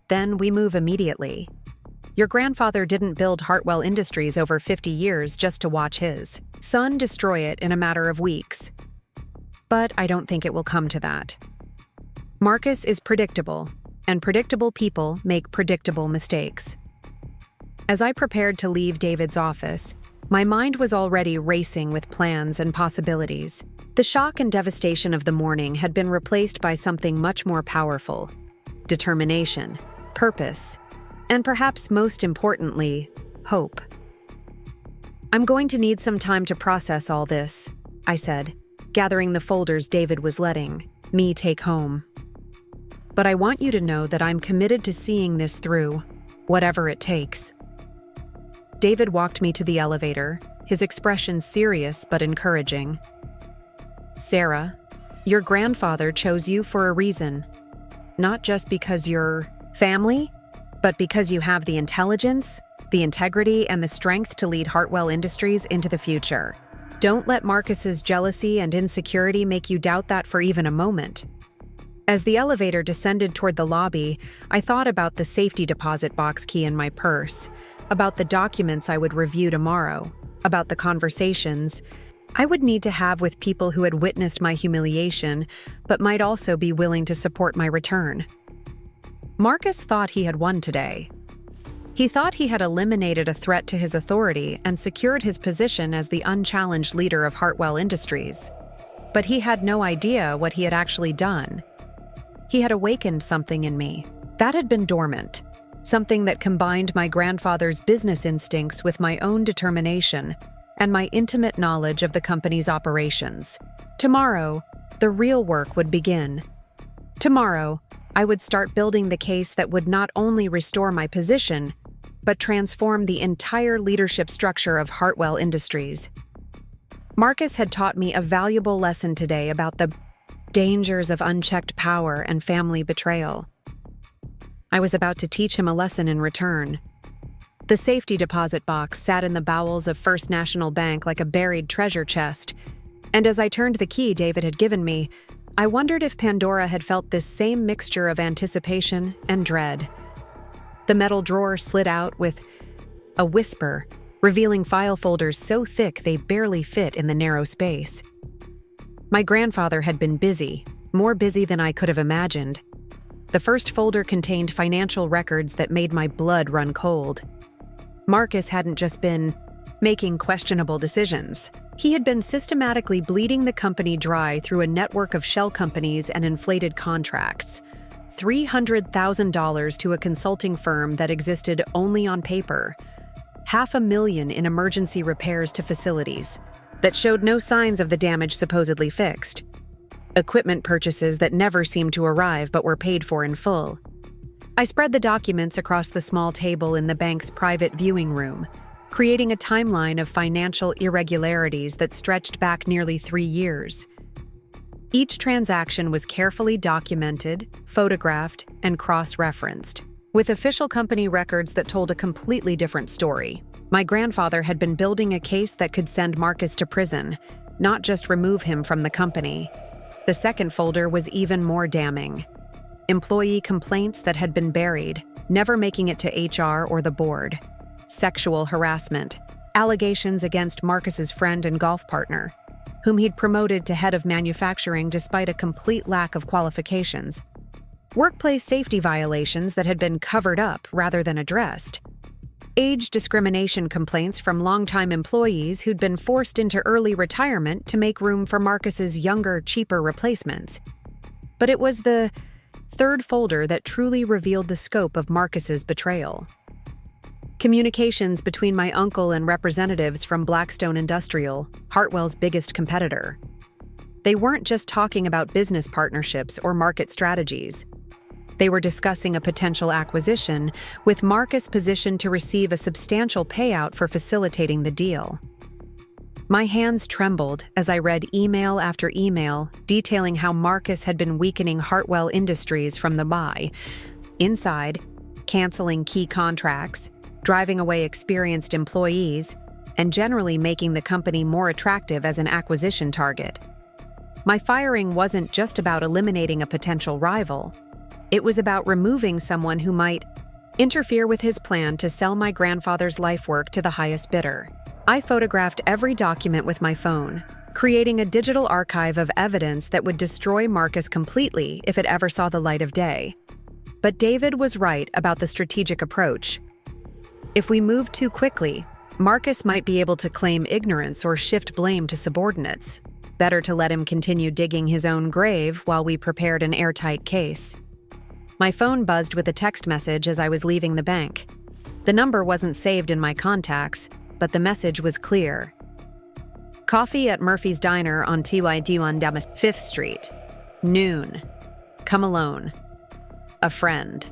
then we move immediately. Your grandfather didn't build Hartwell Industries over 50 years just to watch his son destroy it in a matter of weeks. But I don't think it will come to that. Marcus is predictable, and predictable people make predictable mistakes. As I prepared to leave David's office, my mind was already racing with plans and possibilities. The shock and devastation of the morning had been replaced by something much more powerful: determination, purpose, and perhaps most importantly, hope. "I'm going to need some time to process all this," I said, gathering the folders David was letting me take home. "But I want you to know that I'm committed to seeing this through, whatever it takes." David walked me to the elevator, his expression serious but encouraging. "Sarah, your grandfather chose you for a reason. Not just because you're family, but because you have the intelligence, the integrity, and the strength to lead Hartwell Industries into the future. Don't let Marcus's jealousy and insecurity make you doubt that for even a moment." As the elevator descended toward the lobby, I thought about the safety deposit box key in my purse, about the documents I would review tomorrow, about the conversations I would need to have with people who had witnessed my humiliation, but might also be willing to support my return. Marcus thought he had won today. He thought he had eliminated a threat to his authority and secured his position as the unchallenged leader of Hartwell Industries. But he had no idea what he had actually done. He had awakened something in me that had been dormant, something that combined my grandfather's business instincts with my own determination and my intimate knowledge of the company's operations. Tomorrow, the real work would begin. Tomorrow, I would start building the case that would not only restore my position, but transform the entire leadership structure of Hartwell Industries. Marcus had taught me a valuable lesson today about the dangers of unchecked power and family betrayal. I was about to teach him a lesson in return. The safety deposit box sat in the bowels of First National Bank like a buried treasure chest, and as I turned the key David had given me, I wondered if Pandora had felt this same mixture of anticipation and dread. The metal drawer slid out with a whisper, revealing file folders so thick they barely fit in the narrow space. My grandfather had been busy, more busy than I could have imagined. The first folder contained financial records that made my blood run cold. Marcus hadn't just been making questionable decisions. He had been systematically bleeding the company dry through a network of shell companies and inflated contracts. $300,000 to a consulting firm that existed only on paper. $500,000 in emergency repairs to facilities that showed no signs of the damage supposedly fixed. Equipment purchases that never seemed to arrive but were paid for in full. I spread the documents across the small table in the bank's private viewing room, creating a timeline of financial irregularities that stretched back nearly 3 years. Each transaction was carefully documented, photographed, and cross-referenced, with official company records that told a completely different story. My grandfather had been building a case that could send Marcus to prison, not just remove him from the company. The second folder was even more damning. Employee complaints that had been buried, never making it to HR or the board. Sexual harassment, allegations against Marcus's friend and golf partner, whom he'd promoted to head of manufacturing despite a complete lack of qualifications. Workplace safety violations that had been covered up rather than addressed. Age discrimination complaints from longtime employees who'd been forced into early retirement to make room for Marcus's younger, cheaper replacements. But it was the third folder that truly revealed the scope of Marcus's betrayal. Communications between my uncle and representatives from Blackstone Industrial, Hartwell's biggest competitor. They weren't just talking about business partnerships or market strategies. They were discussing a potential acquisition, with Marcus positioned to receive a substantial payout for facilitating the deal. My hands trembled as I read email after email detailing how Marcus had been weakening Hartwell Industries from the buy. Inside, canceling key contracts, driving away experienced employees, and generally making the company more attractive as an acquisition target. My firing wasn't just about eliminating a potential rival. It was about removing someone who might interfere with his plan to sell my grandfather's life work to the highest bidder. I photographed every document with my phone, creating a digital archive of evidence that would destroy Marcus completely if it ever saw the light of day. But David was right about the strategic approach. If we moved too quickly, Marcus might be able to claim ignorance or shift blame to subordinates. Better to let him continue digging his own grave while we prepared an airtight case. My phone buzzed with a text message as I was leaving the bank. The number wasn't saved in my contacts, but the message was clear. Coffee at Murphy's Diner on TYD1 5th Street. Noon. Come alone. A friend.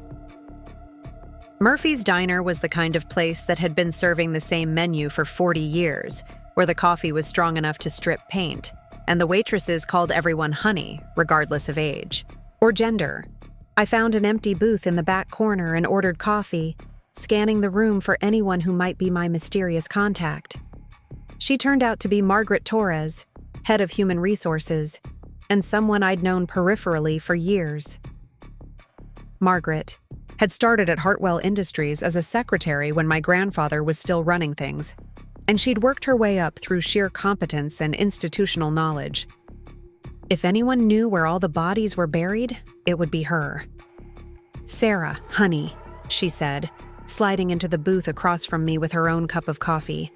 Murphy's Diner was the kind of place that had been serving the same menu for 40 years, where the coffee was strong enough to strip paint, and the waitresses called everyone honey, regardless of age or gender. I found an empty booth in the back corner and ordered coffee, scanning the room for anyone who might be my mysterious contact. She turned out to be Margaret Torres, head of human resources, and someone I'd known peripherally for years. Margaret had started at Hartwell Industries as a secretary when my grandfather was still running things, and she'd worked her way up through sheer competence and institutional knowledge. If anyone knew where all the bodies were buried, it would be her. "Sarah, honey," she said, sliding into the booth across from me with her own cup of coffee.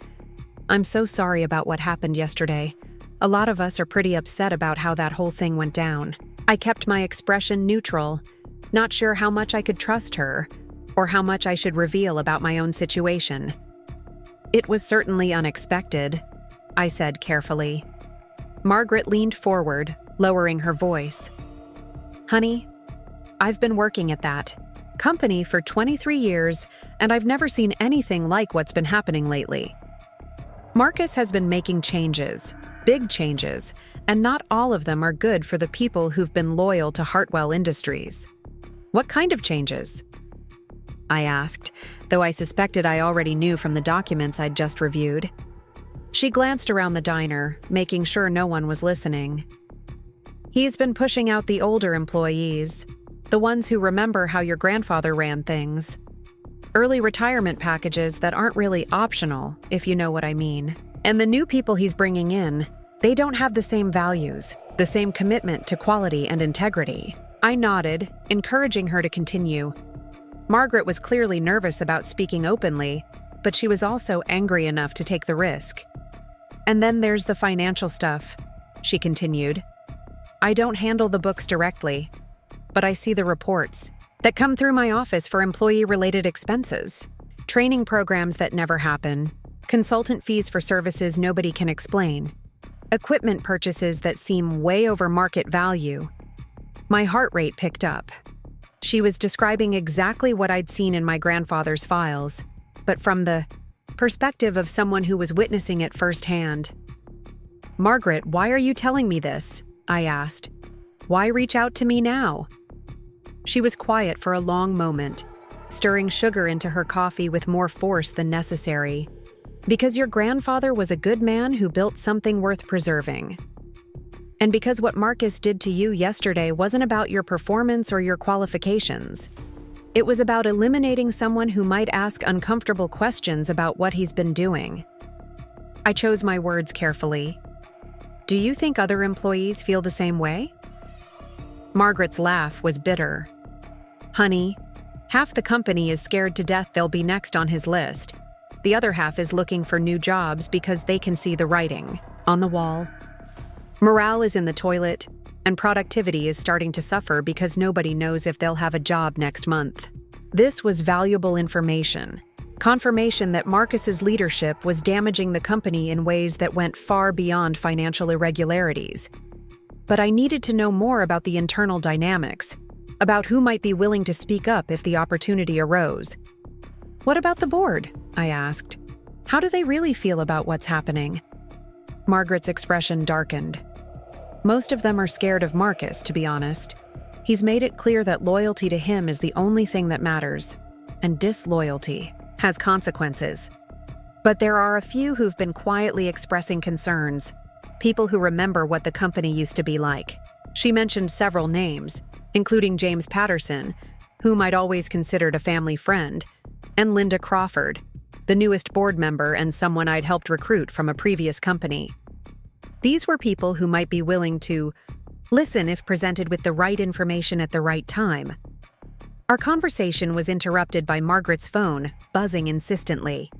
"I'm so sorry about what happened yesterday. A lot of us are pretty upset about how that whole thing went down." I kept my expression neutral, not sure how much I could trust her or how much I should reveal about my own situation. "It was certainly unexpected," I said carefully. Margaret leaned forward, lowering her voice. "Honey, I've been working at that company for 23 years, and I've never seen anything like what's been happening lately. Marcus has been making changes, big changes, and not all of them are good for the people who've been loyal to Hartwell Industries." "What kind of changes?" I asked, though I suspected I already knew from the documents I'd just reviewed. She glanced around the diner, making sure no one was listening. "He's been pushing out the older employees, the ones who remember how your grandfather ran things. Early retirement packages that aren't really optional, if you know what I mean. And the new people he's bringing in, they don't have the same values, the same commitment to quality and integrity." I nodded, encouraging her to continue. Margaret was clearly nervous about speaking openly, but she was also angry enough to take the risk. "And then there's the financial stuff," she continued. "I don't handle the books directly, but I see the reports that come through my office for employee-related expenses, training programs that never happen, consultant fees for services nobody can explain, equipment purchases that seem way over market value." My heart rate picked up. She was describing exactly what I'd seen in my grandfather's files, but from the perspective of someone who was witnessing it firsthand. "Margaret, why are you telling me this?" I asked. "Why reach out to me now?" She was quiet for a long moment, stirring sugar into her coffee with more force than necessary. "Because your grandfather was a good man who built something worth preserving. And because what Marcus did to you yesterday wasn't about your performance or your qualifications. It was about eliminating someone who might ask uncomfortable questions about what he's been doing." I chose my words carefully. "Do you think other employees feel the same way?" Margaret's laugh was bitter. "Honey, half the company is scared to death they'll be next on his list. The other half is looking for new jobs because they can see the writing on the wall. Morale is in the toilet, and productivity is starting to suffer because nobody knows if they'll have a job next month." This was valuable information, confirmation that Marcus's leadership was damaging the company in ways that went far beyond financial irregularities. But I needed to know more about the internal dynamics, about who might be willing to speak up if the opportunity arose. "What about the board?" I asked. "How do they really feel about what's happening?" Margaret's expression darkened. "Most of them are scared of Marcus, to be honest. He's made it clear that loyalty to him is the only thing that matters, and disloyalty has consequences. But there are a few who've been quietly expressing concerns, people who remember what the company used to be like." She mentioned several names, including James Patterson, whom I'd always considered a family friend, and Linda Crawford, the newest board member and someone I'd helped recruit from a previous company. These were people who might be willing to listen if presented with the right information at the right time. Our conversation was interrupted by Margaret's phone, buzzing insistently.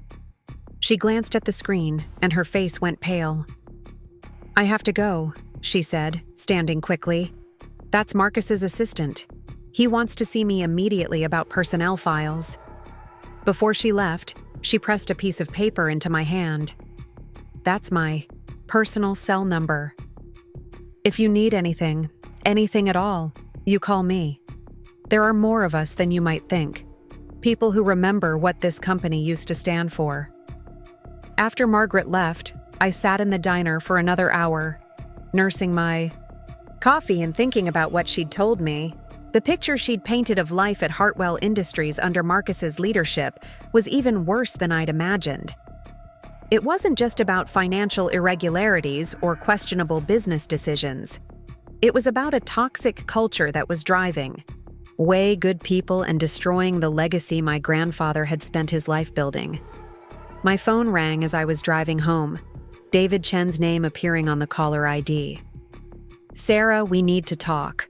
She glanced at the screen, and her face went pale. "I have to go," she said, standing quickly. "That's Marcus's assistant. He wants to see me immediately about personnel files." Before she left, she pressed a piece of paper into my hand. "That's my personal cell number. If you need anything at all, you call me. There are more of us than you might think. People who remember what this company used to stand for." After Margaret left, I sat in the diner for another hour, nursing my coffee and thinking about what she'd told me. The picture she'd painted of life at Hartwell Industries under Marcus's leadership was even worse than I'd imagined. It wasn't just about financial irregularities or questionable business decisions. It was about a toxic culture that was driving way good people and destroying the legacy my grandfather had spent his life building. My phone rang as I was driving home, David Chen's name appearing on the caller ID. "Sarah, we need to talk."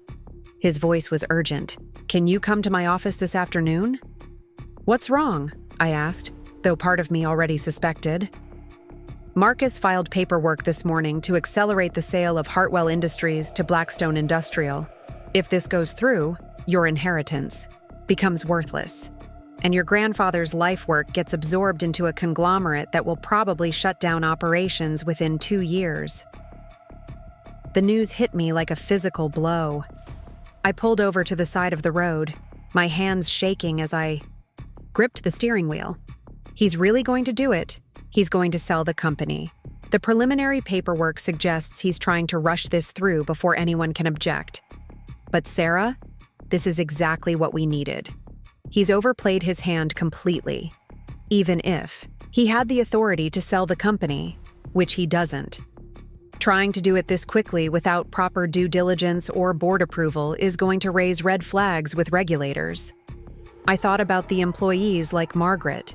His voice was urgent. "Can you come to my office this afternoon?" "What's wrong?" I asked, though part of me already suspected. "Marcus filed paperwork this morning to accelerate the sale of Hartwell Industries to Blackstone Industrial. If this goes through, your inheritance becomes worthless, and your grandfather's life work gets absorbed into a conglomerate that will probably shut down operations within 2 years. The news hit me like a physical blow. I pulled over to the side of the road, my hands shaking as I gripped the steering wheel. He's really going to do it. He's going to sell the company. The preliminary paperwork suggests he's trying to rush this through before anyone can object. But Sarah, this is exactly what we needed. He's overplayed his hand completely. Even if he had the authority to sell the company, which he doesn't. Trying to do it this quickly without proper due diligence or board approval is going to raise red flags with regulators. I thought about the employees like Margaret,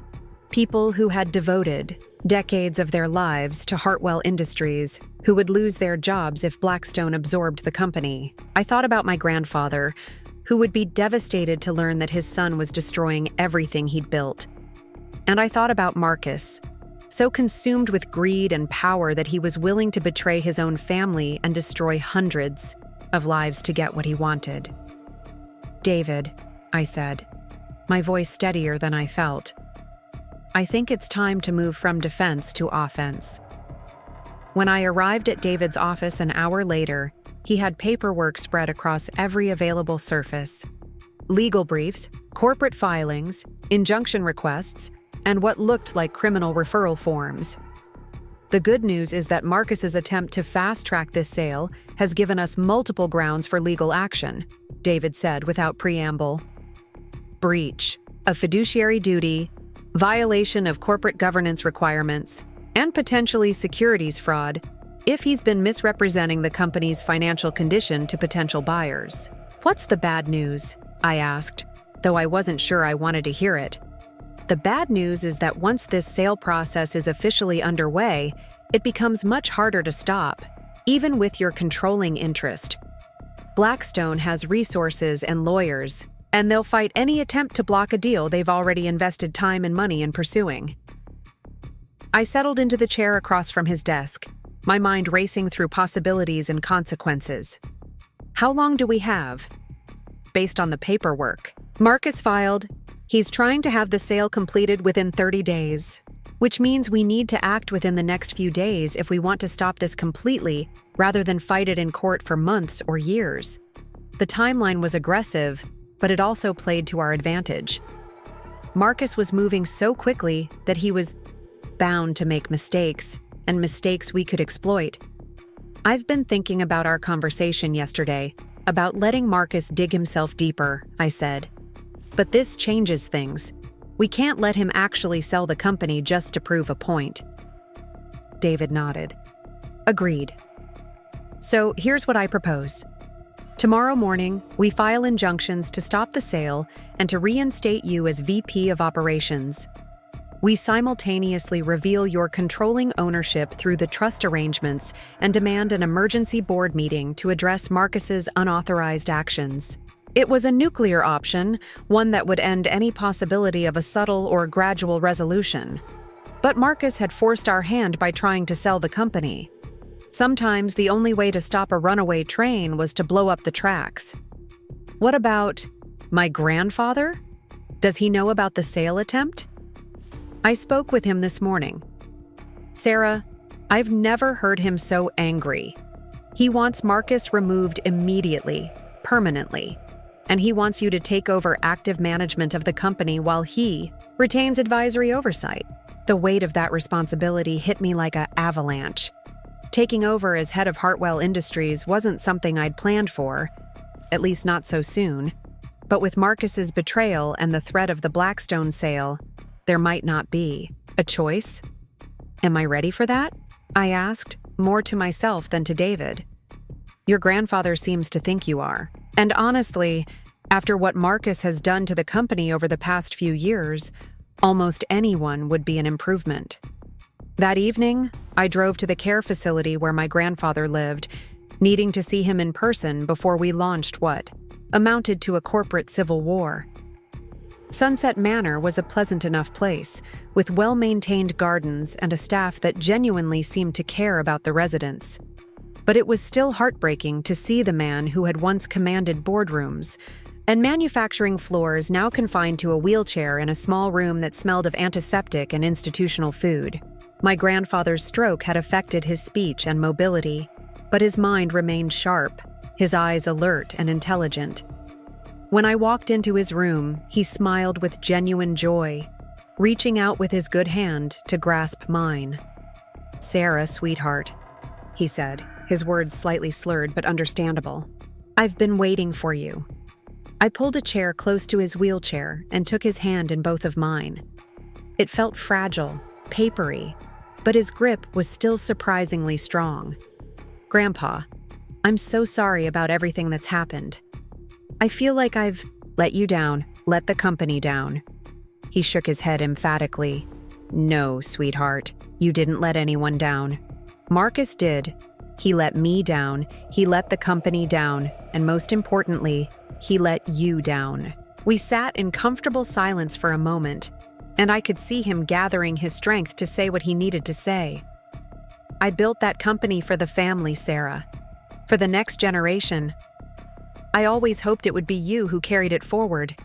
people who had devoted decades of their lives to Hartwell Industries, who would lose their jobs if Blackstone absorbed the company. I thought about my grandfather, who would be devastated to learn that his son was destroying everything he'd built. And I thought about Marcus, so consumed with greed and power that he was willing to betray his own family and destroy hundreds of lives to get what he wanted. "David," I said, my voice steadier than I felt, "I think it's time to move from defense to offense." When I arrived at David's office an hour later, he had paperwork spread across every available surface. Legal briefs, corporate filings, injunction requests, and what looked like criminal referral forms. The good news is that Marcus's attempt to fast-track this sale has given us multiple grounds for legal action, David said without preamble. Breach of fiduciary duty, violation of corporate governance requirements, and potentially securities fraud if he's been misrepresenting the company's financial condition to potential buyers. "What's the bad news?" I asked, though I wasn't sure I wanted to hear it. "The bad news is that once this sale process is officially underway, it becomes much harder to stop, even with your controlling interest. Blackstone has resources and lawyers, and they'll fight any attempt to block a deal they've already invested time and money in pursuing." I settled into the chair across from his desk, my mind racing through possibilities and consequences. "How long do we have?" Based on the paperwork Marcus filed, he's trying to have the sale completed within 30 days, which means we need to act within the next few days if we want to stop this completely rather than fight it in court for months or years. The timeline was aggressive, but it also played to our advantage. Marcus was moving so quickly that he was bound to make mistakes, and mistakes we could exploit. "I've been thinking about our conversation yesterday, about letting Marcus dig himself deeper," I said. "But this changes things. We can't let him actually sell the company just to prove a point." David nodded. "Agreed. So here's what I propose. Tomorrow morning, we file injunctions to stop the sale and to reinstate you as VP of Operations. We simultaneously reveal your controlling ownership through the trust arrangements and demand an emergency board meeting to address Marcus's unauthorized actions. It was a nuclear option, one that would end any possibility of a subtle or gradual resolution. But Marcus had forced our hand by trying to sell the company. Sometimes the only way to stop a runaway train was to blow up the tracks. What about my grandfather? Does he know about the sale attempt? I spoke with him this morning. Sarah, I've never heard him so angry. He wants Marcus removed immediately, permanently, and he wants you to take over active management of the company while he retains advisory oversight. The weight of that responsibility hit me like an avalanche. Taking over as head of Hartwell Industries wasn't something I'd planned for, at least not so soon. But with Marcus's betrayal and the threat of the Blackstone sale, there might not be a choice. Am I ready for that? I asked, more to myself than to David. Your grandfather seems to think you are. And honestly, after what Marcus has done to the company over the past few years, almost anyone would be an improvement. That evening, I drove to the care facility where my grandfather lived, needing to see him in person before we launched what amounted to a corporate civil war. Sunset Manor was a pleasant enough place, with well-maintained gardens and a staff that genuinely seemed to care about the residents. But it was still heartbreaking to see the man who had once commanded boardrooms and manufacturing floors now confined to a wheelchair in a small room that smelled of antiseptic and institutional food. My grandfather's stroke had affected his speech and mobility, but his mind remained sharp, his eyes alert and intelligent. When I walked into his room, he smiled with genuine joy, reaching out with his good hand to grasp mine. "Sarah, sweetheart," he said, his words slightly slurred but understandable. "I've been waiting for you." I pulled a chair close to his wheelchair and took his hand in both of mine. It felt fragile, papery, but his grip was still surprisingly strong. "Grandpa, I'm so sorry about everything that's happened. I feel like I've let you down, let the company down." He shook his head emphatically. "No, sweetheart, you didn't let anyone down. Marcus did. He let me down, he let the company down, and most importantly, he let you down." We sat in comfortable silence for a moment, and I could see him gathering his strength to say what he needed to say. "I built that company for the family, Sarah. For the next generation. I always hoped it would be you who carried it forward,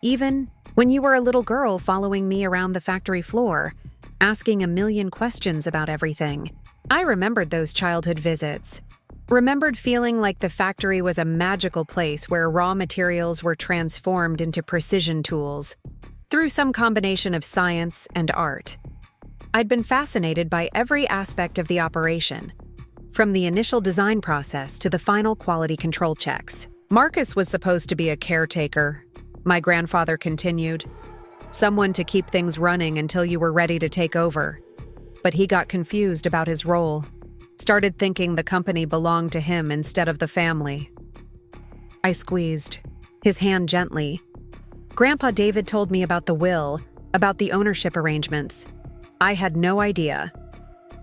even when you were a little girl following me around the factory floor, asking a million questions about everything. I remembered those childhood visits. Remembered feeling like the factory was a magical place where raw materials were transformed into precision tools through some combination of science and art. I'd been fascinated by every aspect of the operation, from the initial design process to the final quality control checks. Marcus was supposed to be a caretaker, my grandfather continued. Someone to keep things running until you were ready to take over. But he got confused about his role, started thinking the company belonged to him instead of the family. I squeezed his hand gently. Grandpa David told me about the will, about the ownership arrangements. I had no idea.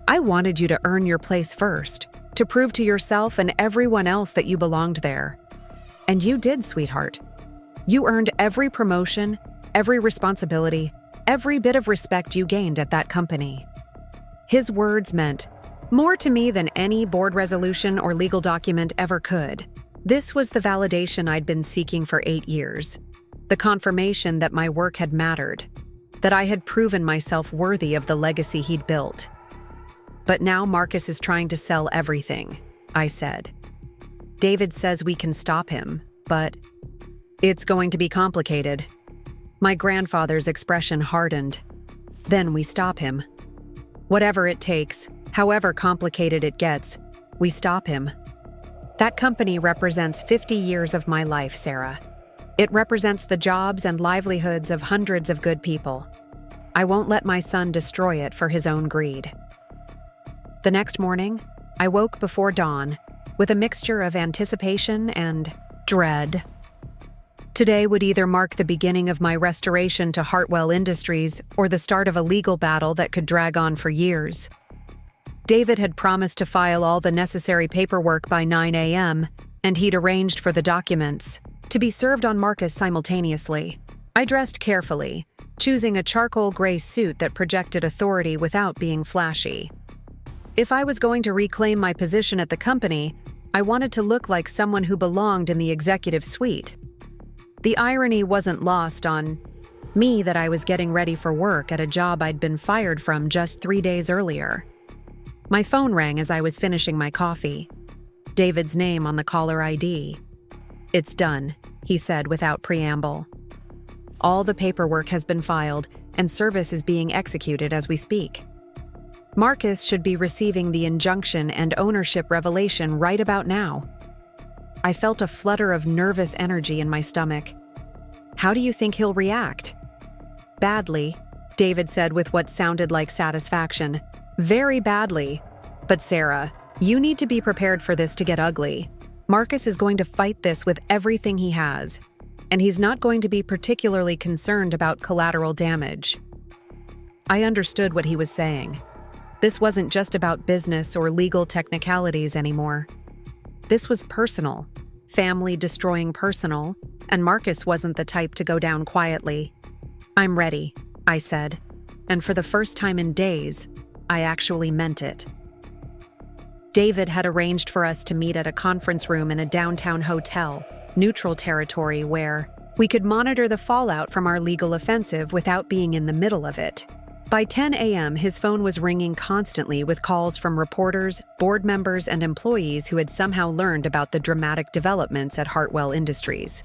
I wanted you to earn your place first, to prove to yourself and everyone else that you belonged there. And you did, sweetheart. You earned every promotion, every responsibility, every bit of respect you gained at that company. His words meant more to me than any board resolution or legal document ever could. This was the validation I'd been seeking for 8 years. The confirmation that my work had mattered, that I had proven myself worthy of the legacy he'd built. But now Marcus is trying to sell everything, I said. David says we can stop him, but it's going to be complicated. My grandfather's expression hardened. Then we stop him. Whatever it takes, however complicated it gets, we stop him. That company represents 50 years of my life, Sarah. It represents the jobs and livelihoods of hundreds of good people. I won't let my son destroy it for his own greed. The next morning, I woke before dawn with a mixture of anticipation and dread. Today would either mark the beginning of my restoration to Hartwell Industries or the start of a legal battle that could drag on for years. David had promised to file all the necessary paperwork by 9 a.m., and he'd arranged for the documents to be served on Marcus simultaneously. I dressed carefully, choosing a charcoal gray suit that projected authority without being flashy. If I was going to reclaim my position at the company, I wanted to look like someone who belonged in the executive suite. The irony wasn't lost on me that I was getting ready for work at a job I'd been fired from just 3 days earlier. My phone rang as I was finishing my coffee. David's name on the caller ID. "It's done," he said without preamble. "All the paperwork has been filed, and service is being executed as we speak. Marcus should be receiving the injunction and ownership revelation right about now." I felt a flutter of nervous energy in my stomach. "How do you think he'll react?" "Badly," David said with what sounded like satisfaction. "Very badly. But Sarah, you need to be prepared for this to get ugly. Marcus is going to fight this with everything he has, and he's not going to be particularly concerned about collateral damage." I understood what he was saying. This wasn't just about business or legal technicalities anymore. This was personal, family-destroying personal, and Marcus wasn't the type to go down quietly. "I'm ready," I said, and for the first time in days, I actually meant it. David had arranged for us to meet at a conference room in a downtown hotel, neutral territory where we could monitor the fallout from our legal offensive without being in the middle of it. By 10 a.m., his phone was ringing constantly with calls from reporters, board members, and employees who had somehow learned about the dramatic developments at Hartwell Industries.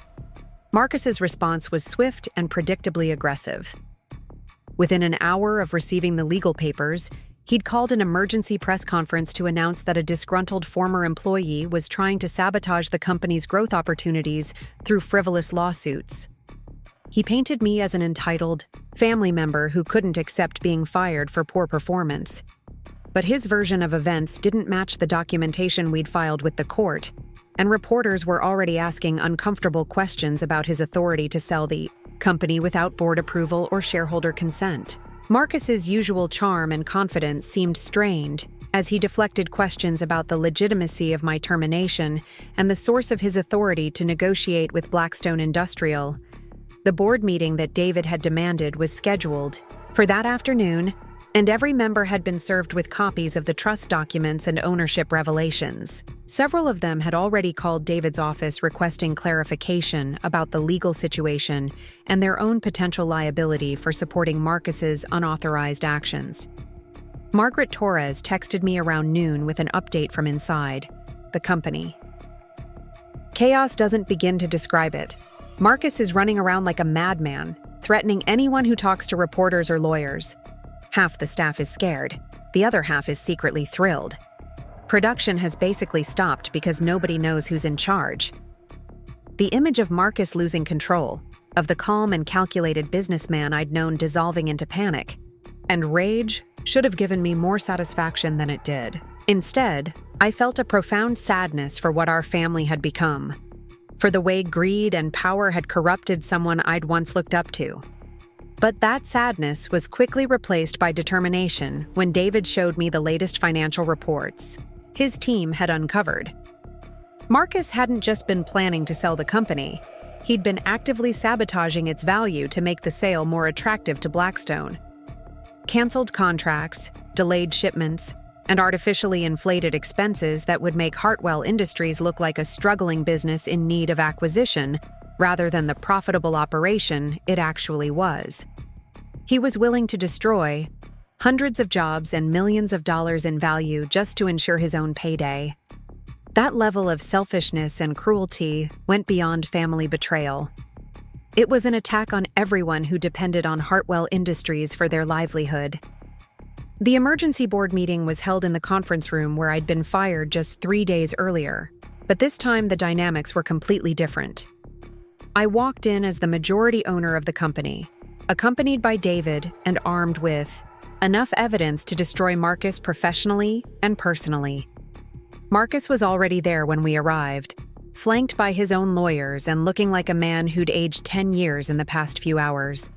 Marcus's response was swift and predictably aggressive. Within an hour of receiving the legal papers, he'd called an emergency press conference to announce that a disgruntled former employee was trying to sabotage the company's growth opportunities through frivolous lawsuits. He painted me as an entitled family member who couldn't accept being fired for poor performance. But his version of events didn't match the documentation we'd filed with the court, and reporters were already asking uncomfortable questions about his authority to sell the company without board approval or shareholder consent. Marcus's usual charm and confidence seemed strained as he deflected questions about the legitimacy of my termination and the source of his authority to negotiate with Blackstone Industrial. The board meeting that David had demanded was scheduled for that afternoon, and every member had been served with copies of the trust documents and ownership revelations. Several of them had already called David's office requesting clarification about the legal situation and their own potential liability for supporting Marcus's unauthorized actions. Margaret Torres texted me around noon with an update from inside the company. "Chaos doesn't begin to describe it. Marcus is running around like a madman, threatening anyone who talks to reporters or lawyers. Half the staff is scared. The other half is secretly thrilled. Production has basically stopped because nobody knows who's in charge." The image of Marcus losing control, of the calm and calculated businessman I'd known dissolving into panic and rage, should have given me more satisfaction than it did. Instead, I felt a profound sadness for what our family had become, for the way greed and power had corrupted someone I'd once looked up to. But that sadness was quickly replaced by determination when David showed me the latest financial reports his team had uncovered. Marcus hadn't just been planning to sell the company, he'd been actively sabotaging its value to make the sale more attractive to Blackstone. Canceled contracts, delayed shipments, and artificially inflated expenses that would make Hartwell Industries look like a struggling business in need of acquisition rather than the profitable operation it actually was. He was willing to destroy hundreds of jobs and millions of dollars in value just to ensure his own payday. That level of selfishness and cruelty went beyond family betrayal. It was an attack on everyone who depended on Hartwell Industries for their livelihood. The emergency board meeting was held in the conference room where I'd been fired just 3 days earlier, but this time the dynamics were completely different. I walked in as the majority owner of the company, accompanied by David and armed with enough evidence to destroy Marcus professionally and personally. Marcus was already there when we arrived, flanked by his own lawyers and looking like a man who'd aged 10 years in the past few hours.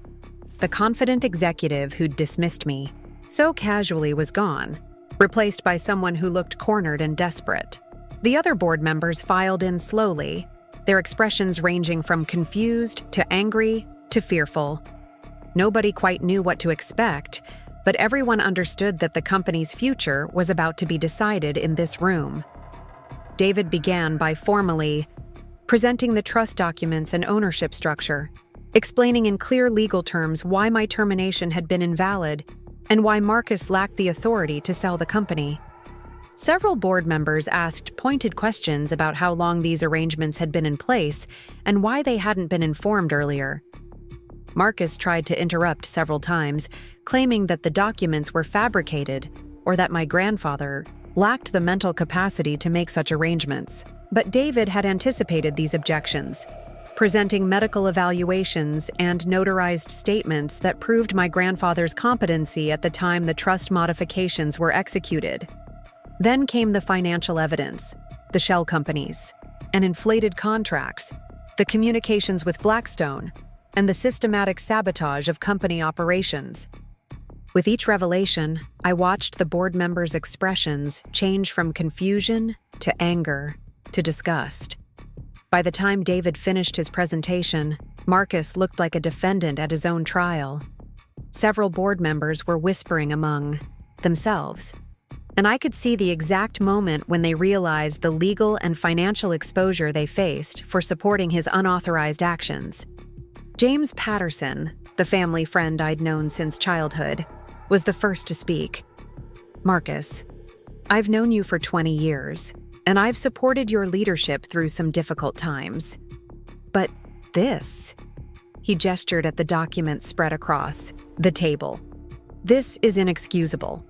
The confident executive who'd dismissed me so casually was gone, replaced by someone who looked cornered and desperate. The other board members filed in slowly, their expressions ranging from confused to angry to fearful. Nobody quite knew what to expect, but everyone understood that the company's future was about to be decided in this room. David began by formally presenting the trust documents and ownership structure, explaining in clear legal terms why my termination had been invalid and why Marcus lacked the authority to sell the company. Several board members asked pointed questions about how long these arrangements had been in place and why they hadn't been informed earlier. Marcus tried to interrupt several times, claiming that the documents were fabricated or that my grandfather lacked the mental capacity to make such arrangements. But David had anticipated these objections, presenting medical evaluations and notarized statements that proved my grandfather's competency at the time the trust modifications were executed. Then came the financial evidence, the shell companies, and inflated contracts, the communications with Blackstone, and the systematic sabotage of company operations. With each revelation, I watched the board members' expressions change from confusion to anger to disgust. By the time David finished his presentation, Marcus looked like a defendant at his own trial. Several board members were whispering among themselves, and I could see the exact moment when they realized the legal and financial exposure they faced for supporting his unauthorized actions. James Patterson, the family friend I'd known since childhood, was the first to speak. "Marcus, I've known you for 20 years, and I've supported your leadership through some difficult times. But this," he gestured at the document spread across the table, "this is inexcusable.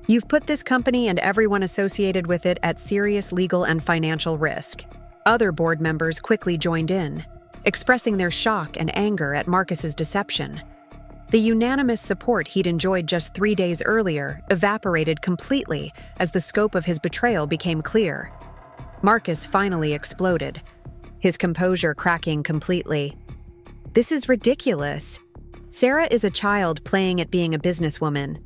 You've put this company and everyone associated with it at serious legal and financial risk." Other board members quickly joined in, expressing their shock and anger at Marcus's deception. The unanimous support he'd enjoyed just 3 days earlier evaporated completely as the scope of his betrayal became clear. Marcus finally exploded, his composure cracking completely. "This is ridiculous. Sarah is a child playing at being a businesswoman.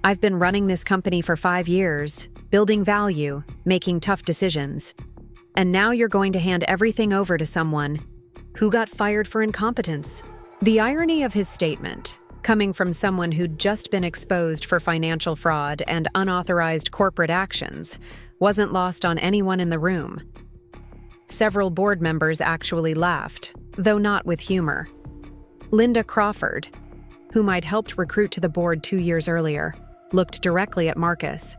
I've been running this company for 5 years, building value, making tough decisions. And now you're going to hand everything over to someone who got fired for incompetence." The irony of his statement, coming from someone who'd just been exposed for financial fraud and unauthorized corporate actions, wasn't lost on anyone in the room. Several board members actually laughed, though not with humor. Linda Crawford, whom I'd helped recruit to the board 2 years earlier, looked directly at Marcus.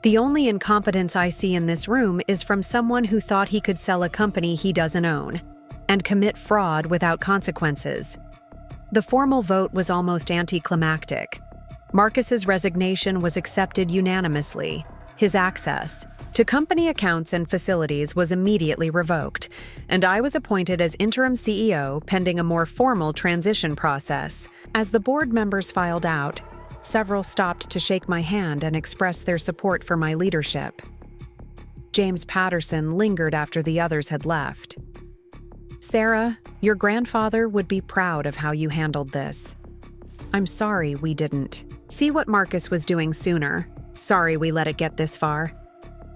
"The only incompetence I see in this room is from someone who thought he could sell a company he doesn't own and commit fraud without consequences." The formal vote was almost anticlimactic. Marcus's resignation was accepted unanimously. His access to company accounts and facilities was immediately revoked, and I was appointed as interim CEO pending a more formal transition process. As the board members filed out, several stopped to shake my hand and express their support for my leadership. James Patterson lingered after the others had left. "Sarah, your grandfather would be proud of how you handled this. I'm sorry we didn't see what Marcus was doing sooner. Sorry we let it get this far."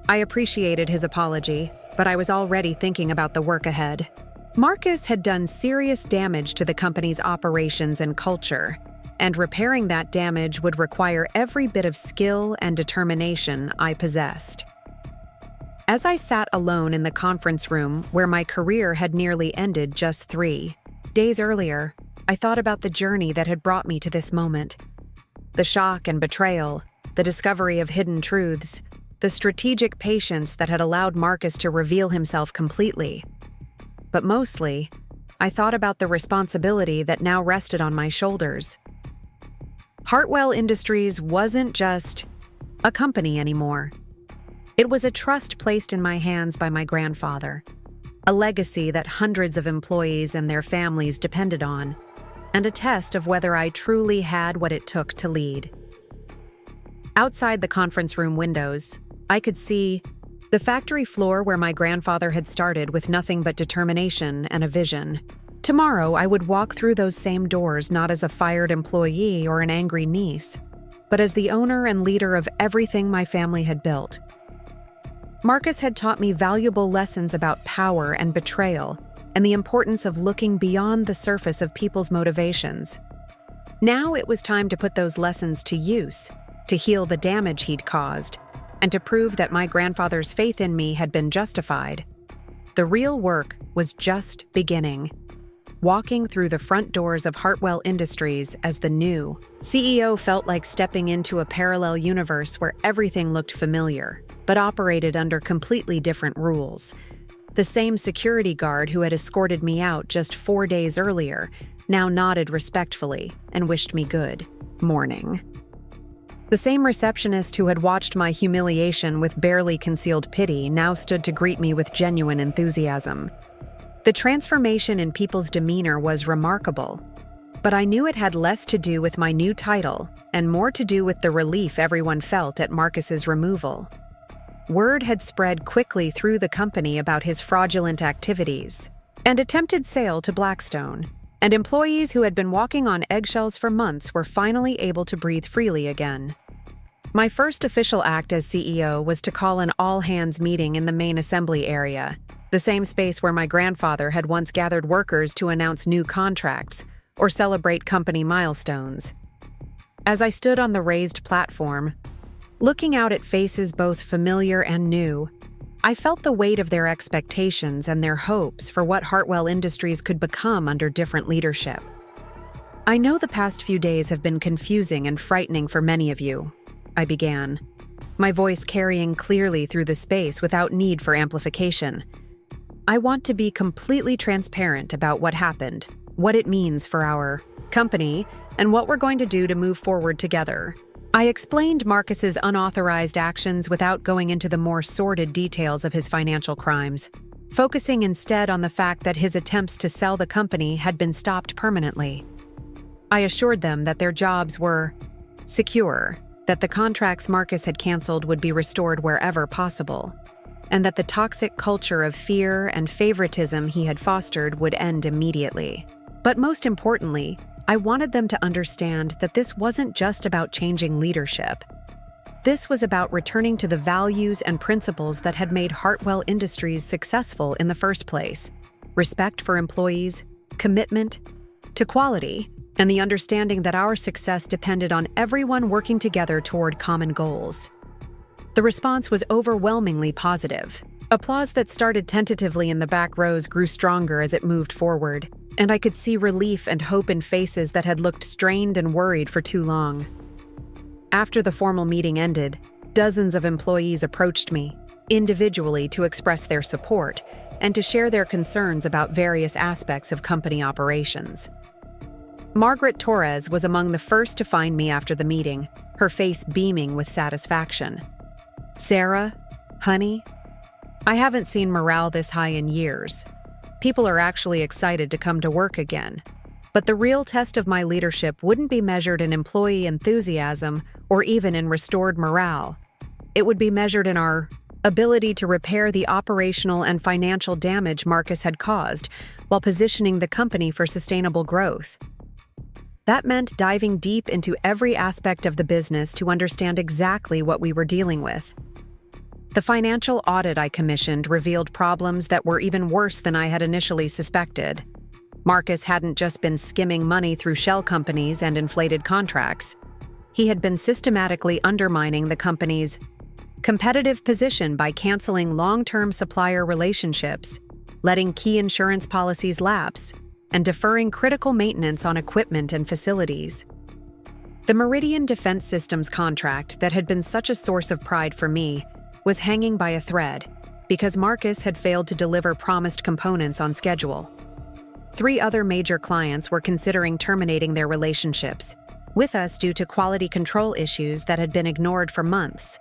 I appreciated his apology, but I was already thinking about the work ahead. Marcus had done serious damage to the company's operations and culture, and repairing that damage would require every bit of skill and determination I possessed. As I sat alone in the conference room where my career had nearly ended just 3 days earlier, I thought about the journey that had brought me to this moment. The shock and betrayal, the discovery of hidden truths, the strategic patience that had allowed Marcus to reveal himself completely. But mostly, I thought about the responsibility that now rested on my shoulders. Hartwell Industries wasn't just a company anymore. It was a trust placed in my hands by my grandfather, a legacy that hundreds of employees and their families depended on, and a test of whether I truly had what it took to lead. Outside the conference room windows, I could see The factory floor where my grandfather had started with nothing but determination and a vision. Tomorrow, I would walk through those same doors not as a fired employee or an angry niece, but as the owner and leader of everything my family had built. Marcus had taught me valuable lessons about power and betrayal, and the importance of looking beyond the surface of people's motivations. Now it was time to put those lessons to use, to heal the damage he'd caused, and to prove that my grandfather's faith in me had been justified. The real work was just beginning. Walking through the front doors of Hartwell Industries as the new CEO felt like stepping into a parallel universe where everything looked familiar, but operated under completely different rules. The same security guard who had escorted me out just 4 days earlier now nodded respectfully and wished me good morning. The same receptionist who had watched my humiliation with barely concealed pity now stood to greet me with genuine enthusiasm. The transformation in people's demeanor was remarkable, but I knew it had less to do with my new title and more to do with the relief everyone felt at Marcus's removal. Word had spread quickly through the company about his fraudulent activities and attempted sale to Blackstone, and employees who had been walking on eggshells for months were finally able to breathe freely again. My first official act as CEO was to call an all-hands meeting in the main assembly area, the same space where my grandfather had once gathered workers to announce new contracts or celebrate company milestones. As I stood on the raised platform, looking out at faces both familiar and new, I felt the weight of their expectations and their hopes for what Hartwell Industries could become under different leadership. I know the past few days have been confusing and frightening for many of you, I began, my voice carrying clearly through the space without need for amplification. I want to be completely transparent about what happened, what it means for our company, and what we're going to do to move forward together. I explained Marcus's unauthorized actions without going into the more sordid details of his financial crimes, focusing instead on the fact that his attempts to sell the company had been stopped permanently. I assured them that their jobs were secure, that the contracts Marcus had canceled would be restored wherever possible, and that the toxic culture of fear and favoritism he had fostered would end immediately. But most importantly, I wanted them to understand that this wasn't just about changing leadership. This was about returning to the values and principles that had made Hartwell Industries successful in the first place: respect for employees, commitment to quality, and the understanding that our success depended on everyone working together toward common goals. The response was overwhelmingly positive. Applause that started tentatively in the back rows grew stronger as it moved forward, and I could see relief and hope in faces that had looked strained and worried for too long. After the formal meeting ended, dozens of employees approached me, individually to express their support and to share their concerns about various aspects of company operations. Margaret Torres was among the first to find me after the meeting, her face beaming with satisfaction. "Sarah, honey, I haven't seen morale this high in years. People are actually excited to come to work again. But the real test of my leadership wouldn't be measured in employee enthusiasm or even in restored morale. It would be measured in our ability to repair the operational and financial damage Marcus had caused while positioning the company for sustainable growth. That meant diving deep into every aspect of the business to understand exactly what we were dealing with. The financial audit I commissioned revealed problems that were even worse than I had initially suspected. Marcus hadn't just been skimming money through shell companies and inflated contracts. He had been systematically undermining the company's competitive position by canceling long-term supplier relationships, letting key insurance policies lapse, and deferring critical maintenance on equipment and facilities. The Meridian Defense Systems contract that had been such a source of pride for me was hanging by a thread because Marcus had failed to deliver promised components on schedule. 3 other major clients were considering terminating their relationships with us due to quality control issues that had been ignored for months.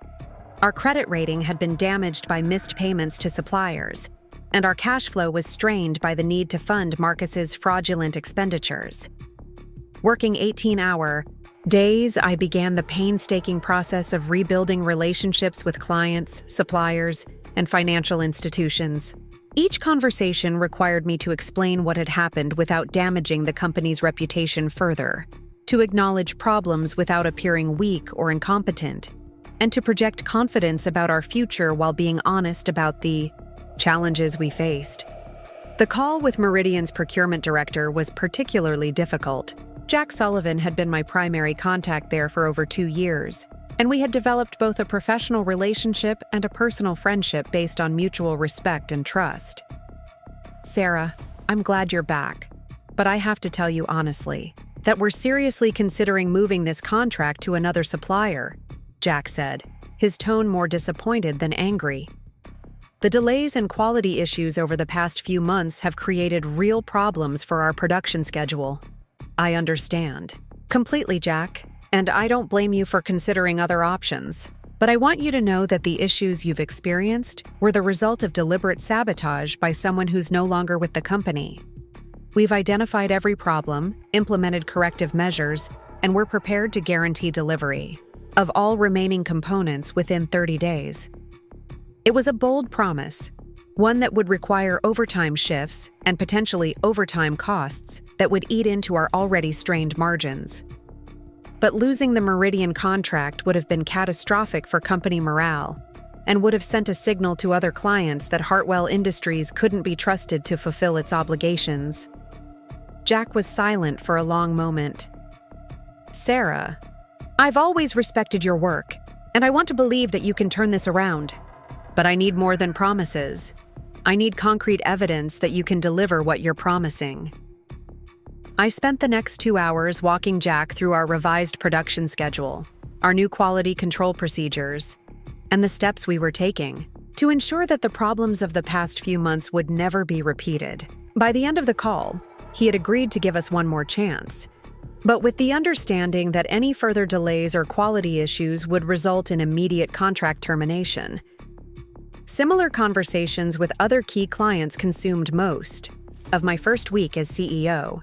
Our credit rating had been damaged by missed payments to suppliers, and our cash flow was strained by the need to fund Marcus's fraudulent expenditures. Working 18-hour days, I began the painstaking process of rebuilding relationships with clients, suppliers, and financial institutions. Each conversation required me to explain what had happened without damaging the company's reputation further, to acknowledge problems without appearing weak or incompetent, and to project confidence about our future while being honest about the challenges we faced. The call with Meridian's procurement director was particularly difficult. Jack Sullivan had been my primary contact there for over 2 years, and we had developed both a professional relationship and a personal friendship based on mutual respect and trust. "Sarah, I'm glad you're back, but I have to tell you honestly that we're seriously considering moving this contract to another supplier," Jack said, his tone more disappointed than angry. "The delays and quality issues over the past few months have created real problems for our production schedule." "I understand completely, Jack, and I don't blame you for considering other options. But I want you to know that the issues you've experienced were the result of deliberate sabotage by someone who's no longer with the company. We've identified every problem, implemented corrective measures, and we're prepared to guarantee delivery of all remaining components within 30 days. It was a bold promise, one that would require overtime shifts and potentially overtime costs that would eat into our already strained margins. But losing the Meridian contract would have been catastrophic for company morale and would have sent a signal to other clients that Hartwell Industries couldn't be trusted to fulfill its obligations." Jack was silent for a long moment. "Sarah, I've always respected your work, and I want to believe that you can turn this around. But I need more than promises. I need concrete evidence that you can deliver what you're promising." I spent the next 2 hours walking Jack through our revised production schedule, our new quality control procedures, and the steps we were taking to ensure that the problems of the past few months would never be repeated. By the end of the call, he had agreed to give us one more chance, but with the understanding that any further delays or quality issues would result in immediate contract termination. Similar conversations with other key clients consumed most of my first week as CEO.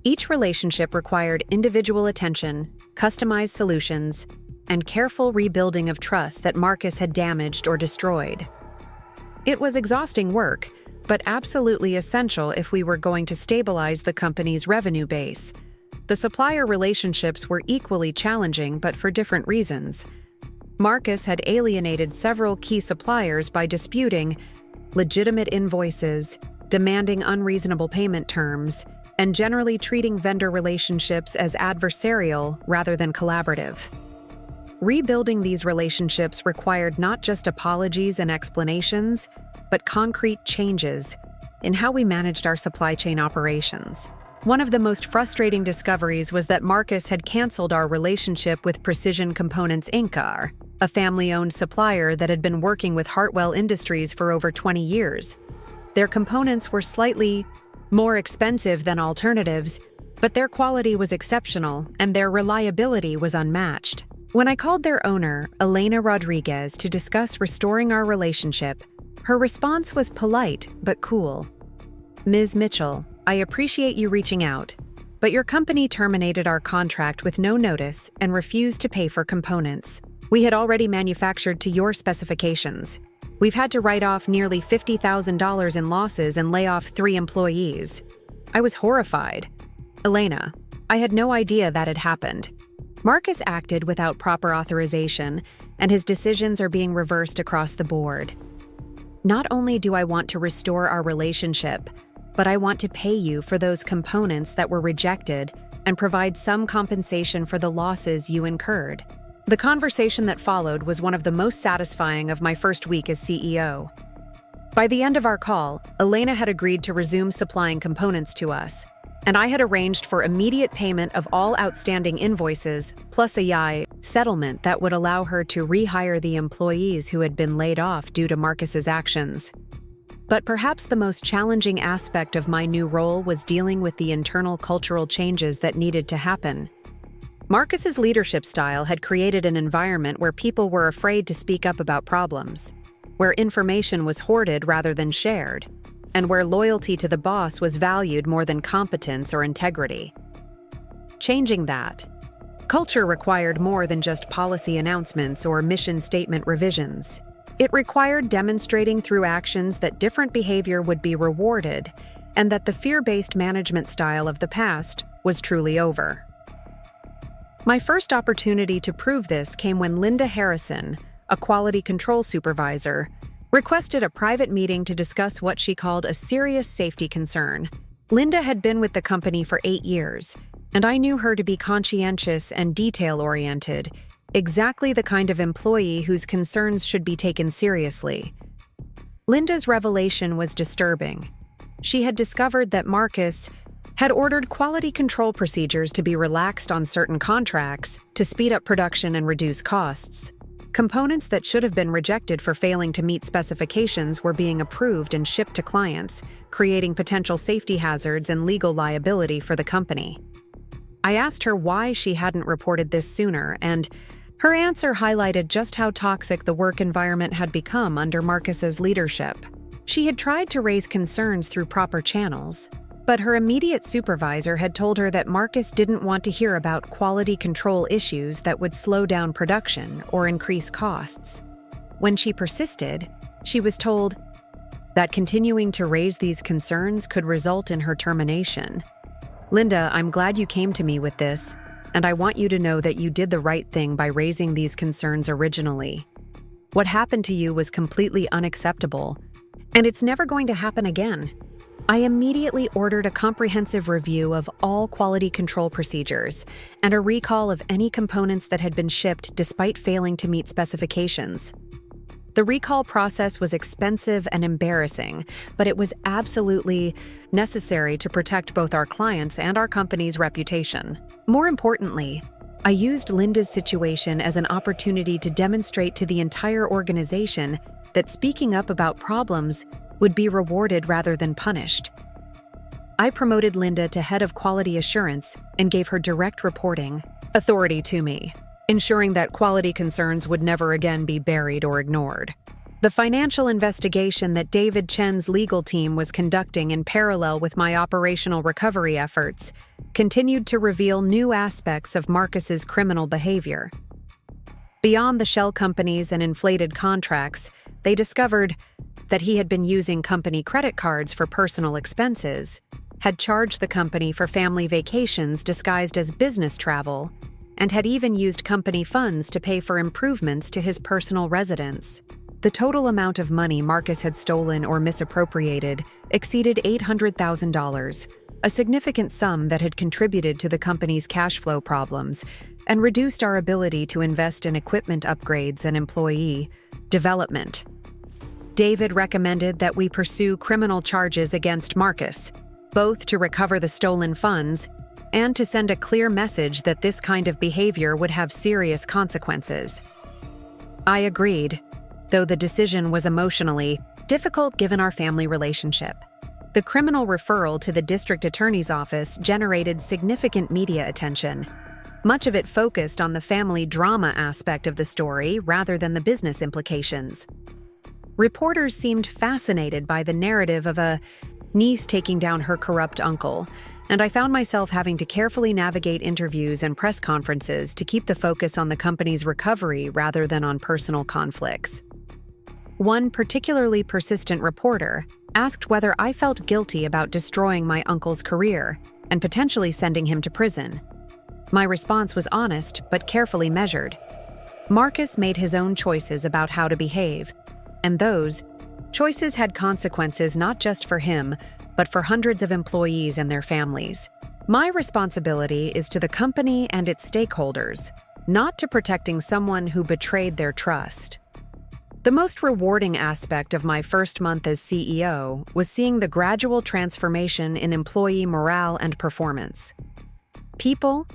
Each relationship required individual attention, customized solutions, and careful rebuilding of trust that Marcus had damaged or destroyed. It was exhausting work, but absolutely essential if we were going to stabilize the company's revenue base. The supplier relationships were equally challenging, but for different reasons. Marcus had alienated several key suppliers by disputing legitimate invoices, demanding unreasonable payment terms, and generally treating vendor relationships as adversarial rather than collaborative. Rebuilding these relationships required not just apologies and explanations, but concrete changes in how we managed our supply chain operations. One of the most frustrating discoveries was that Marcus had canceled our relationship with Precision Components Inc., a family-owned supplier that had been working with Hartwell Industries for over 20 years. Their components were slightly more expensive than alternatives, but their quality was exceptional and their reliability was unmatched. When I called their owner, Elena Rodriguez, to discuss restoring our relationship, her response was polite but cool. "Ms. Mitchell, I appreciate you reaching out, but your company terminated our contract with no notice and refused to pay for components. We had already manufactured to your specifications. We've had to write off nearly $50,000 in losses and lay off 3 employees." I was horrified. "Elena, I had no idea that had happened." Marcus acted without proper authorization, and his decisions are being reversed across the board. Not only do I want to restore our relationship, but I want to pay you for those components that were rejected and provide some compensation for the losses you incurred. The conversation that followed was one of the most satisfying of my first week as CEO. By the end of our call, Elena had agreed to resume supplying components to us, and I had arranged for immediate payment of all outstanding invoices, plus a settlement that would allow her to rehire the employees who had been laid off due to Marcus's actions. But perhaps the most challenging aspect of my new role was dealing with the internal cultural changes that needed to happen. Marcus's leadership style had created an environment where people were afraid to speak up about problems, where information was hoarded rather than shared, and where loyalty to the boss was valued more than competence or integrity. Changing that culture required more than just policy announcements or mission statement revisions. It required demonstrating through actions that different behavior would be rewarded and that the fear-based management style of the past was truly over. My first opportunity to prove this came when Linda Harrison, a quality control supervisor, requested a private meeting to discuss what she called a serious safety concern. Linda had been with the company for 8 years, and I knew her to be conscientious and detail-oriented, exactly the kind of employee whose concerns should be taken seriously. Linda's revelation was disturbing. She had discovered that Marcus had ordered quality control procedures to be relaxed on certain contracts to speed up production and reduce costs. Components that should have been rejected for failing to meet specifications were being approved and shipped to clients, creating potential safety hazards and legal liability for the company. I asked her why she hadn't reported this sooner, and her answer highlighted just how toxic the work environment had become under Marcus's leadership. She had tried to raise concerns through proper channels, but her immediate supervisor had told her that Marcus didn't want to hear about quality control issues that would slow down production or increase costs. When she persisted, she was told that continuing to raise these concerns could result in her termination. "Linda, I'm glad you came to me with this, and I want you to know that you did the right thing by raising these concerns originally. What happened to you was completely unacceptable, and it's never going to happen again." I immediately ordered a comprehensive review of all quality control procedures and a recall of any components that had been shipped despite failing to meet specifications. The recall process was expensive and embarrassing, but it was absolutely necessary to protect both our clients and our company's reputation. More importantly, I used Linda's situation as an opportunity to demonstrate to the entire organization that speaking up about problems would be rewarded rather than punished. I promoted Linda to head of quality assurance and gave her direct reporting authority to me, ensuring that quality concerns would never again be buried or ignored. The financial investigation that David Chen's legal team was conducting in parallel with my operational recovery efforts continued to reveal new aspects of Marcus's criminal behavior. Beyond the shell companies and inflated contracts, they discovered that he had been using company credit cards for personal expenses, had charged the company for family vacations disguised as business travel, and had even used company funds to pay for improvements to his personal residence. The total amount of money Marcus had stolen or misappropriated exceeded $800,000, a significant sum that had contributed to the company's cash flow problems and reduced our ability to invest in equipment upgrades and employee development. David recommended that we pursue criminal charges against Marcus, both to recover the stolen funds and to send a clear message that this kind of behavior would have serious consequences. I agreed, though the decision was emotionally difficult given our family relationship. The criminal referral to the district attorney's office generated significant media attention. Much of it focused on the family drama aspect of the story rather than the business implications. Reporters seemed fascinated by the narrative of a niece taking down her corrupt uncle, and I found myself having to carefully navigate interviews and press conferences to keep the focus on the company's recovery rather than on personal conflicts. One particularly persistent reporter asked whether I felt guilty about destroying my uncle's career and potentially sending him to prison. My response was honest but carefully measured. Marcus made his own choices about how to behave, and those choices had consequences not just for him, but for hundreds of employees and their families. My responsibility is to the company and its stakeholders, not to protecting someone who betrayed their trust. The most rewarding aspect of my first month as CEO was seeing the gradual transformation in employee morale and performance. People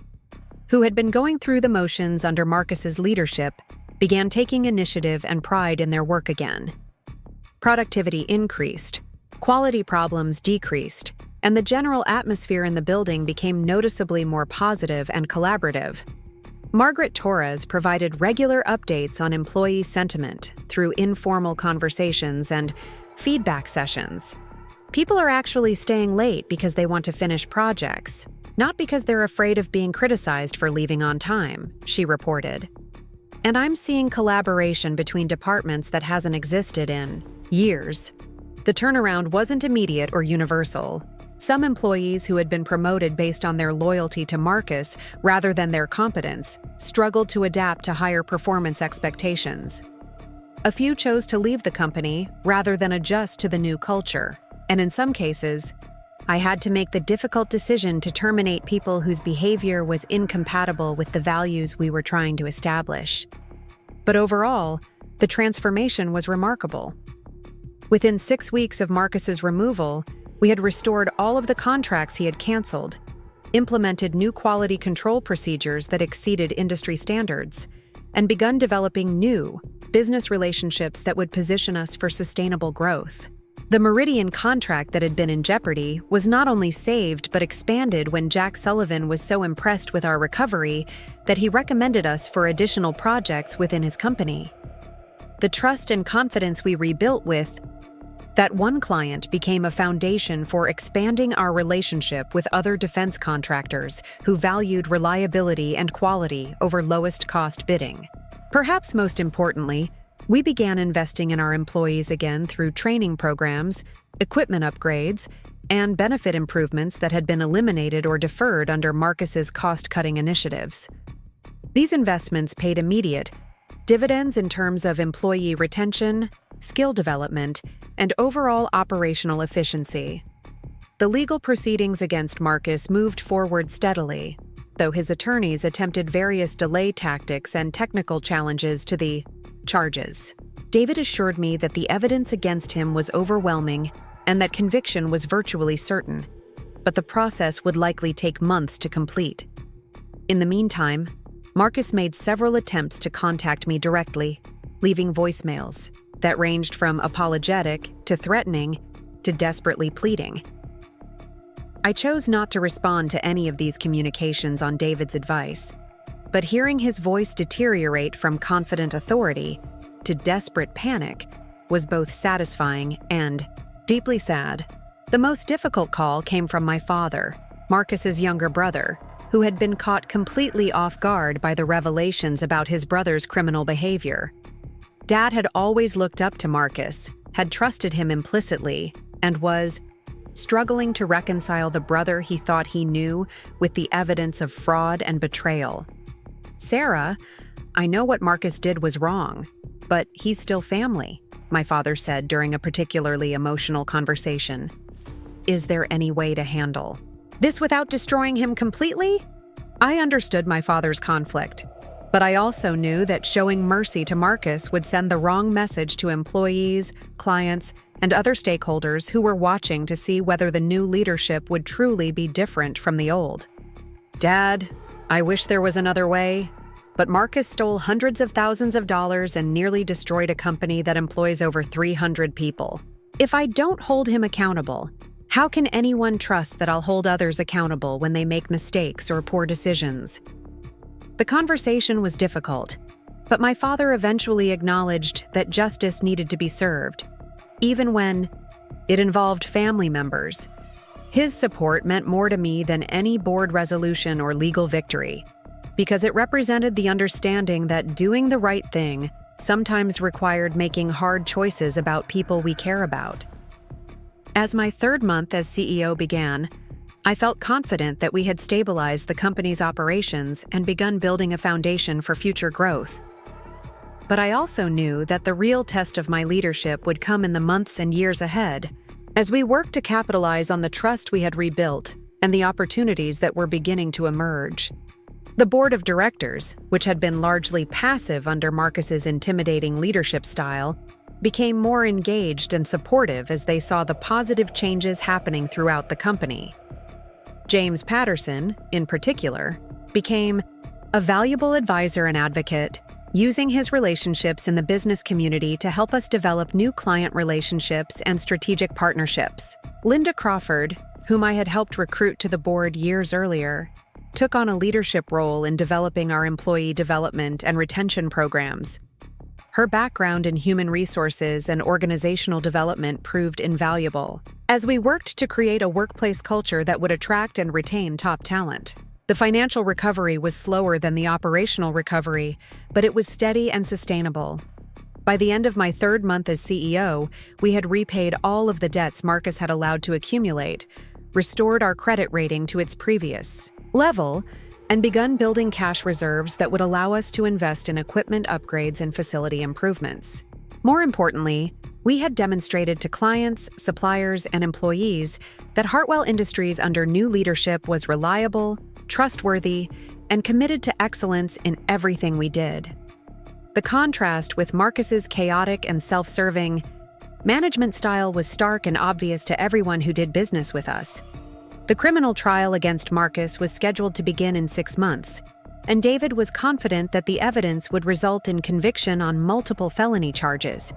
who had been going through the motions under Marcus's leadership began taking initiative and pride in their work again. Productivity increased, quality problems decreased, and the general atmosphere in the building became noticeably more positive and collaborative. Margaret Torres provided regular updates on employee sentiment through informal conversations and feedback sessions. People are actually staying late because they want to finish projects, not because they're afraid of being criticized for leaving on time, she reported. And I'm seeing collaboration between departments that hasn't existed in years. The turnaround wasn't immediate or universal. Some employees who had been promoted based on their loyalty to Marcus rather than their competence struggled to adapt to higher performance expectations. A few chose to leave the company rather than adjust to the new culture, and in some cases, I had to make the difficult decision to terminate people whose behavior was incompatible with the values we were trying to establish. But overall, the transformation was remarkable. Within 6 weeks of Marcus's removal, we had restored all of the contracts he had canceled, implemented new quality control procedures that exceeded industry standards, and begun developing new business relationships that would position us for sustainable growth. The Meridian contract that had been in jeopardy was not only saved but expanded when Jack Sullivan was so impressed with our recovery that he recommended us for additional projects within his company. The trust and confidence we rebuilt with that one client became a foundation for expanding our relationship with other defense contractors who valued reliability and quality over lowest cost bidding. Perhaps most importantly, we began investing in our employees again through training programs, equipment upgrades, and benefit improvements that had been eliminated or deferred under Marcus's cost-cutting initiatives. These investments paid immediate dividends in terms of employee retention, skill development, and overall operational efficiency. The legal proceedings against Marcus moved forward steadily, though his attorneys attempted various delay tactics and technical challenges to the charges. David assured me that the evidence against him was overwhelming and that conviction was virtually certain, but the process would likely take months to complete. In the meantime, Marcus made several attempts to contact me directly, leaving voicemails that ranged from apologetic to threatening to desperately pleading. I chose not to respond to any of these communications on David's advice, but hearing his voice deteriorate from confident authority to desperate panic was both satisfying and deeply sad. The most difficult call came from my father, Marcus's younger brother, who had been caught completely off guard by the revelations about his brother's criminal behavior. Dad had always looked up to Marcus, had trusted him implicitly, and was struggling to reconcile the brother he thought he knew with the evidence of fraud and betrayal. "Sarah, I know what Marcus did was wrong, but he's still family," my father said during a particularly emotional conversation. "Is there any way to handle this without destroying him completely?" I understood my father's conflict, but I also knew that showing mercy to Marcus would send the wrong message to employees, clients, and other stakeholders who were watching to see whether the new leadership would truly be different from the old. "Dad, I wish there was another way, but Marcus stole hundreds of thousands of dollars and nearly destroyed a company that employs over 300 people. If I don't hold him accountable, how can anyone trust that I'll hold others accountable when they make mistakes or poor decisions?" The conversation was difficult, but my father eventually acknowledged that justice needed to be served, even when it involved family members. His support meant more to me than any board resolution or legal victory, because it represented the understanding that doing the right thing sometimes required making hard choices about people we care about. As my third month as CEO began, I felt confident that we had stabilized the company's operations and begun building a foundation for future growth. But I also knew that the real test of my leadership would come in the months and years ahead, as we worked to capitalize on the trust we had rebuilt and the opportunities that were beginning to emerge. The board of directors, which had been largely passive under Marcus's intimidating leadership style, became more engaged and supportive as they saw the positive changes happening throughout the company. James Patterson, in particular, became a valuable advisor and advocate, using his relationships in the business community to help us develop new client relationships and strategic partnerships. Linda Crawford, whom I had helped recruit to the board years earlier, took on a leadership role in developing our employee development and retention programs. Her background in human resources and organizational development proved invaluable as we worked to create a workplace culture that would attract and retain top talent. The financial recovery was slower than the operational recovery, but it was steady and sustainable. By the end of my third month as CEO, we had repaid all of the debts Marcus had allowed to accumulate, restored our credit rating to its previous level, and begun building cash reserves that would allow us to invest in equipment upgrades and facility improvements. More importantly, we had demonstrated to clients, suppliers, and employees that Hartwell Industries under new leadership was reliable, trustworthy, and committed to excellence in everything we did. The contrast with Marcus's chaotic and self-serving management style was stark and obvious to everyone who did business with us. The criminal trial against Marcus was scheduled to begin in 6 months, and David was confident that the evidence would result in conviction on multiple felony charges.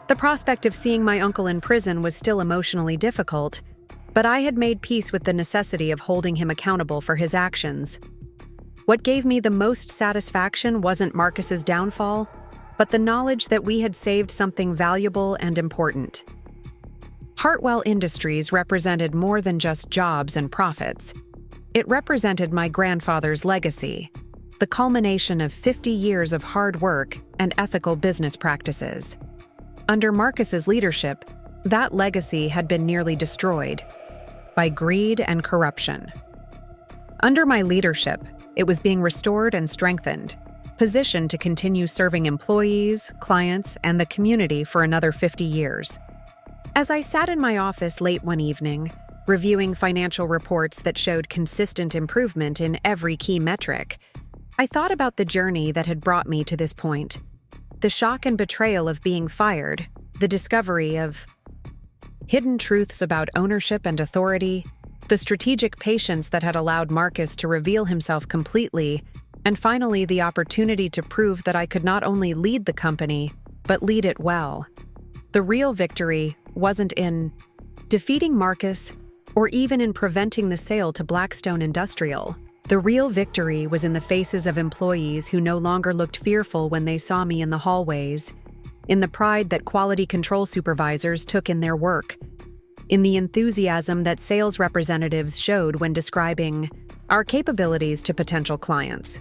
The prospect of seeing my uncle in prison was still emotionally difficult, but I had made peace with the necessity of holding him accountable for his actions. What gave me the most satisfaction wasn't Marcus's downfall, but the knowledge that we had saved something valuable and important. Hartwell Industries represented more than just jobs and profits. It represented my grandfather's legacy, the culmination of 50 years of hard work and ethical business practices. Under Marcus's leadership, that legacy had been nearly destroyed by greed and corruption. Under my leadership, it was being restored and strengthened, positioned to continue serving employees, clients, and the community for another 50 years. As I sat in my office late one evening, reviewing financial reports that showed consistent improvement in every key metric, I thought about the journey that had brought me to this point. The shock and betrayal of being fired, the discovery of hidden truths about ownership and authority, the strategic patience that had allowed Marcus to reveal himself completely, and finally the opportunity to prove that I could not only lead the company, but lead it well. The real victory wasn't in defeating Marcus or even in preventing the sale to Blackstone Industrial. The real victory was in the faces of employees who no longer looked fearful when they saw me in the hallways, in the pride that quality control supervisors took in their work, in the enthusiasm that sales representatives showed when describing our capabilities to potential clients.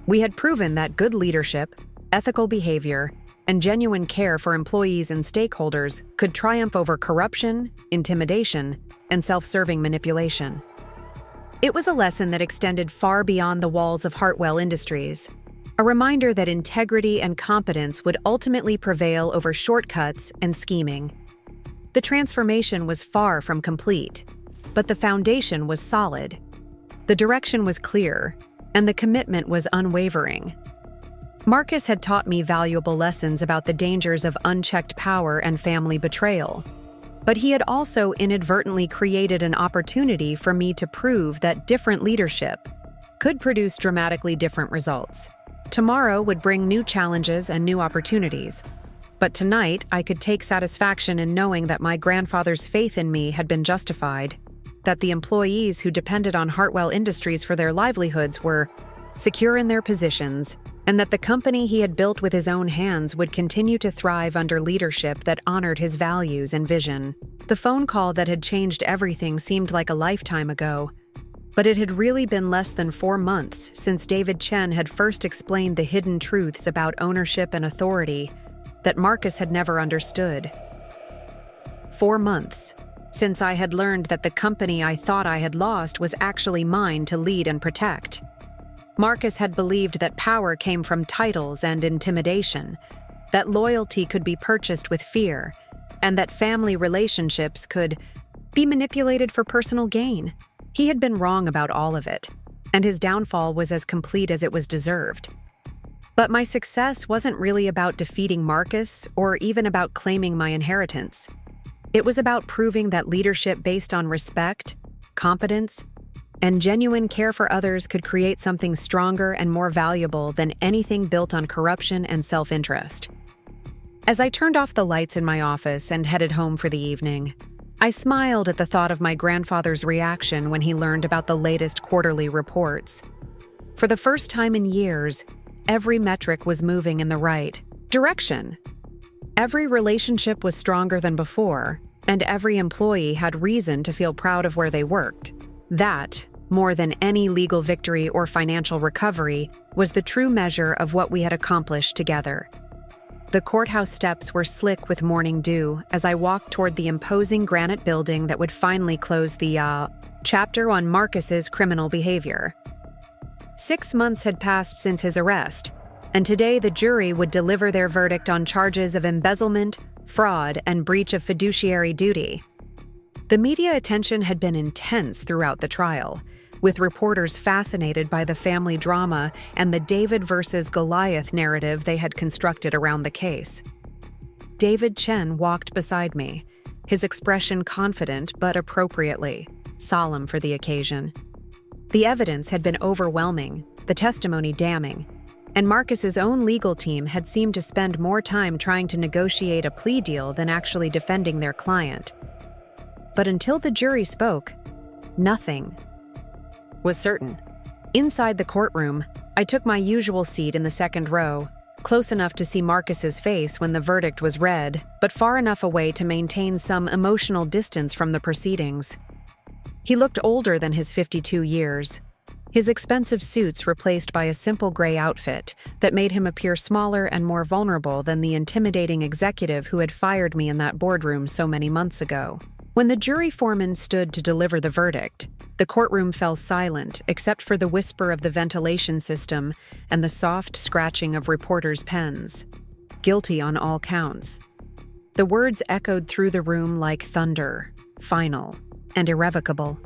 We had proven that good leadership, ethical behavior, and genuine care for employees and stakeholders could triumph over corruption, intimidation, and self-serving manipulation. It was a lesson that extended far beyond the walls of Hartwell Industries, a reminder that integrity and competence would ultimately prevail over shortcuts and scheming. The transformation was far from complete, but the foundation was solid. The direction was clear, and the commitment was unwavering. Marcus had taught me valuable lessons about the dangers of unchecked power and family betrayal, but he had also inadvertently created an opportunity for me to prove that different leadership could produce dramatically different results. Tomorrow would bring new challenges and new opportunities, but tonight I could take satisfaction in knowing that my grandfather's faith in me had been justified, that the employees who depended on Hartwell Industries for their livelihoods were secure in their positions, and that the company he had built with his own hands would continue to thrive under leadership that honored his values and vision. The phone call that had changed everything seemed like a lifetime ago, but it had really been less than 4 months since David Chen had first explained the hidden truths about ownership and authority that Marcus had never understood. 4 months since I had learned that the company I thought I had lost was actually mine to lead and protect. Marcus had believed that power came from titles and intimidation, that loyalty could be purchased with fear, and that family relationships could be manipulated for personal gain. He had been wrong about all of it, and his downfall was as complete as it was deserved. But my success wasn't really about defeating Marcus or even about claiming my inheritance. It was about proving that leadership based on respect, competence, and genuine care for others could create something stronger and more valuable than anything built on corruption and self-interest. As I turned off the lights in my office and headed home for the evening, I smiled at the thought of my grandfather's reaction when he learned about the latest quarterly reports. For the first time in years, every metric was moving in the right direction. Every relationship was stronger than before, and every employee had reason to feel proud of where they worked. That more than any legal victory or financial recovery, was the true measure of what we had accomplished together. The courthouse steps were slick with morning dew as I walked toward the imposing granite building that would finally close the chapter on Marcus's criminal behavior. 6 months had passed since his arrest, and today the jury would deliver their verdict on charges of embezzlement, fraud, and breach of fiduciary duty. The media attention had been intense throughout the trial, with reporters fascinated by the family drama and the David versus Goliath narrative they had constructed around the case. David Chen walked beside me, his expression confident but appropriately solemn for the occasion. The evidence had been overwhelming, the testimony damning, and Marcus's own legal team had seemed to spend more time trying to negotiate a plea deal than actually defending their client. But until the jury spoke, nothing was certain. Inside the courtroom, I took my usual seat in the second row, close enough to see Marcus's face when the verdict was read, but far enough away to maintain some emotional distance from the proceedings. He looked older than his 52 years, his expensive suits replaced by a simple gray outfit that made him appear smaller and more vulnerable than the intimidating executive who had fired me in that boardroom so many months ago. When the jury foreman stood to deliver the verdict, the courtroom fell silent except for the whisper of the ventilation system and the soft scratching of reporters' pens. Guilty on all counts. The words echoed through the room like thunder, final and irrevocable.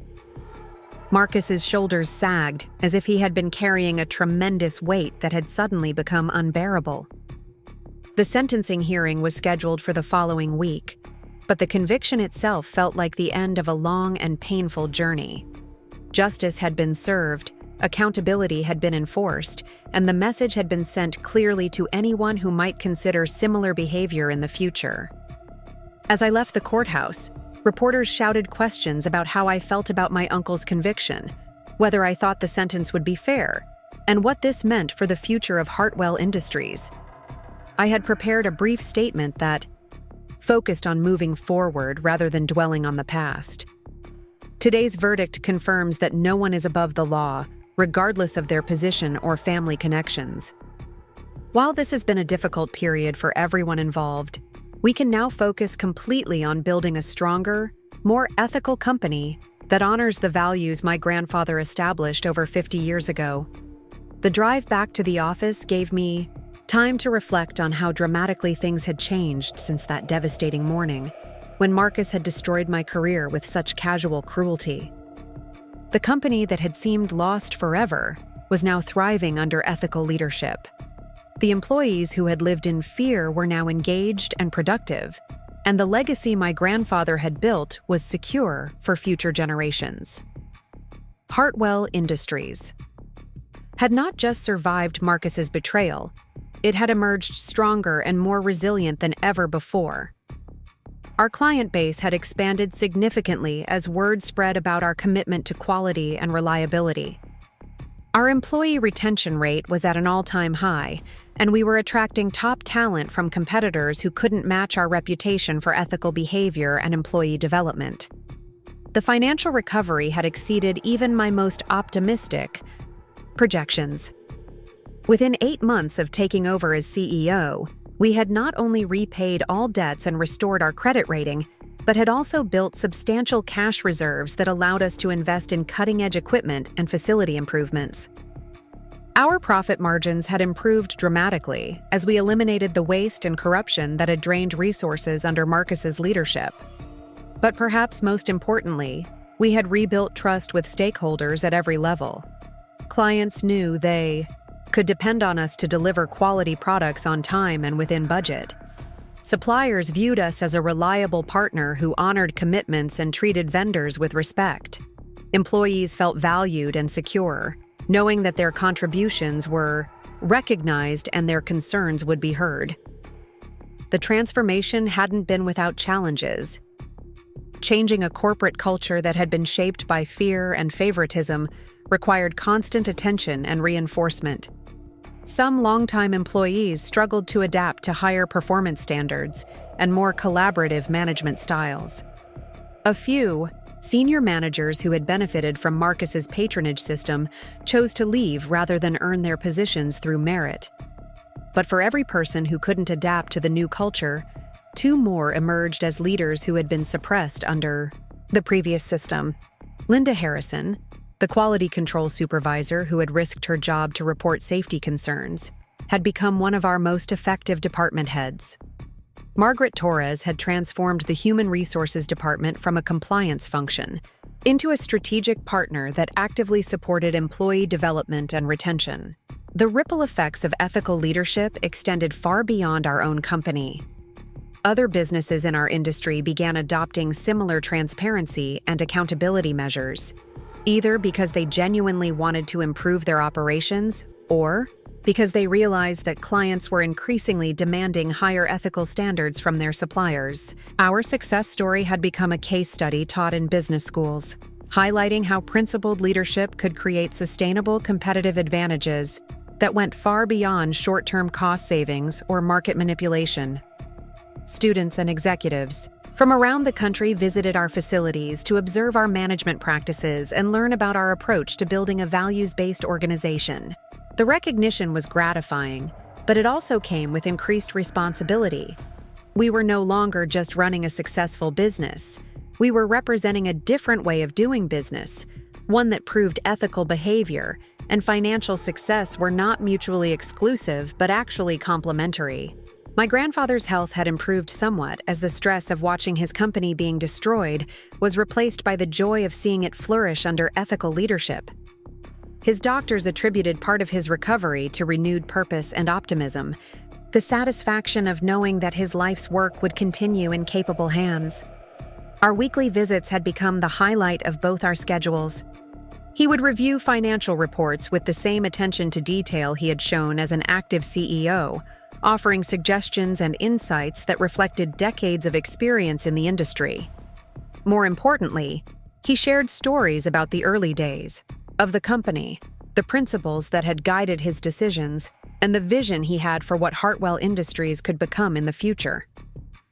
Marcus's shoulders sagged as if he had been carrying a tremendous weight that had suddenly become unbearable. The sentencing hearing was scheduled for the following week, but the conviction itself felt like the end of a long and painful journey. Justice had been served, accountability had been enforced, and the message had been sent clearly to anyone who might consider similar behavior in the future. As I left the courthouse, reporters shouted questions about how I felt about my uncle's conviction, whether I thought the sentence would be fair, and what this meant for the future of Hartwell Industries. I had prepared a brief statement that focused on moving forward rather than dwelling on the past. Today's verdict confirms that no one is above the law, regardless of their position or family connections. While this has been a difficult period for everyone involved, we can now focus completely on building a stronger, more ethical company that honors the values my grandfather established over 50 years ago. The drive back to the office gave me time to reflect on how dramatically things had changed since that devastating morning, when Marcus had destroyed my career with such casual cruelty. The company that had seemed lost forever was now thriving under ethical leadership. The employees who had lived in fear were now engaged and productive, and the legacy my grandfather had built was secure for future generations. Hartwell Industries had not just survived Marcus's betrayal, it had emerged stronger and more resilient than ever before. Our client base had expanded significantly as word spread about our commitment to quality and reliability. Our employee retention rate was at an all-time high, and we were attracting top talent from competitors who couldn't match our reputation for ethical behavior and employee development. The financial recovery had exceeded even my most optimistic projections. Within 8 months of taking over as CEO, we had not only repaid all debts and restored our credit rating, but had also built substantial cash reserves that allowed us to invest in cutting-edge equipment and facility improvements. Our profit margins had improved dramatically as we eliminated the waste and corruption that had drained resources under Marcus's leadership. But perhaps most importantly, we had rebuilt trust with stakeholders at every level. Clients knew they could depend on us to deliver quality products on time and within budget. Suppliers viewed us as a reliable partner who honored commitments and treated vendors with respect. Employees felt valued and secure, knowing that their contributions were recognized and their concerns would be heard. The transformation hadn't been without challenges. Changing a corporate culture that had been shaped by fear and favoritism required constant attention and reinforcement. Some longtime employees struggled to adapt to higher performance standards and more collaborative management styles. A few, Senior managers who had benefited from Marcus's patronage system chose to leave rather than earn their positions through merit. But for every person who couldn't adapt to the new culture, 2 more emerged as leaders who had been suppressed under the previous system. Linda Harrison, the quality control supervisor who had risked her job to report safety concerns, had become one of our most effective department heads. Margaret Torres had transformed the Human Resources Department from a compliance function into a strategic partner that actively supported employee development and retention. The ripple effects of ethical leadership extended far beyond our own company. Other businesses in our industry began adopting similar transparency and accountability measures, either because they genuinely wanted to improve their operations or because they realized that clients were increasingly demanding higher ethical standards from their suppliers. Our success story had become a case study taught in business schools, highlighting how principled leadership could create sustainable competitive advantages that went far beyond short-term cost savings or market manipulation. Students and executives from around the country visited our facilities to observe our management practices and learn about our approach to building a values-based organization. The recognition was gratifying, but it also came with increased responsibility. We were no longer just running a successful business. We were representing a different way of doing business, one that proved ethical behavior and financial success were not mutually exclusive but actually complementary. My grandfather's health had improved somewhat as the stress of watching his company being destroyed was replaced by the joy of seeing it flourish under ethical leadership. His doctors attributed part of his recovery to renewed purpose and optimism, the satisfaction of knowing that his life's work would continue in capable hands. Our weekly visits had become the highlight of both our schedules. He would review financial reports with the same attention to detail he had shown as an active CEO, offering suggestions and insights that reflected decades of experience in the industry. More importantly, he shared stories about the early days of the company, the principles that had guided his decisions, and the vision he had for what Hartwell Industries could become in the future.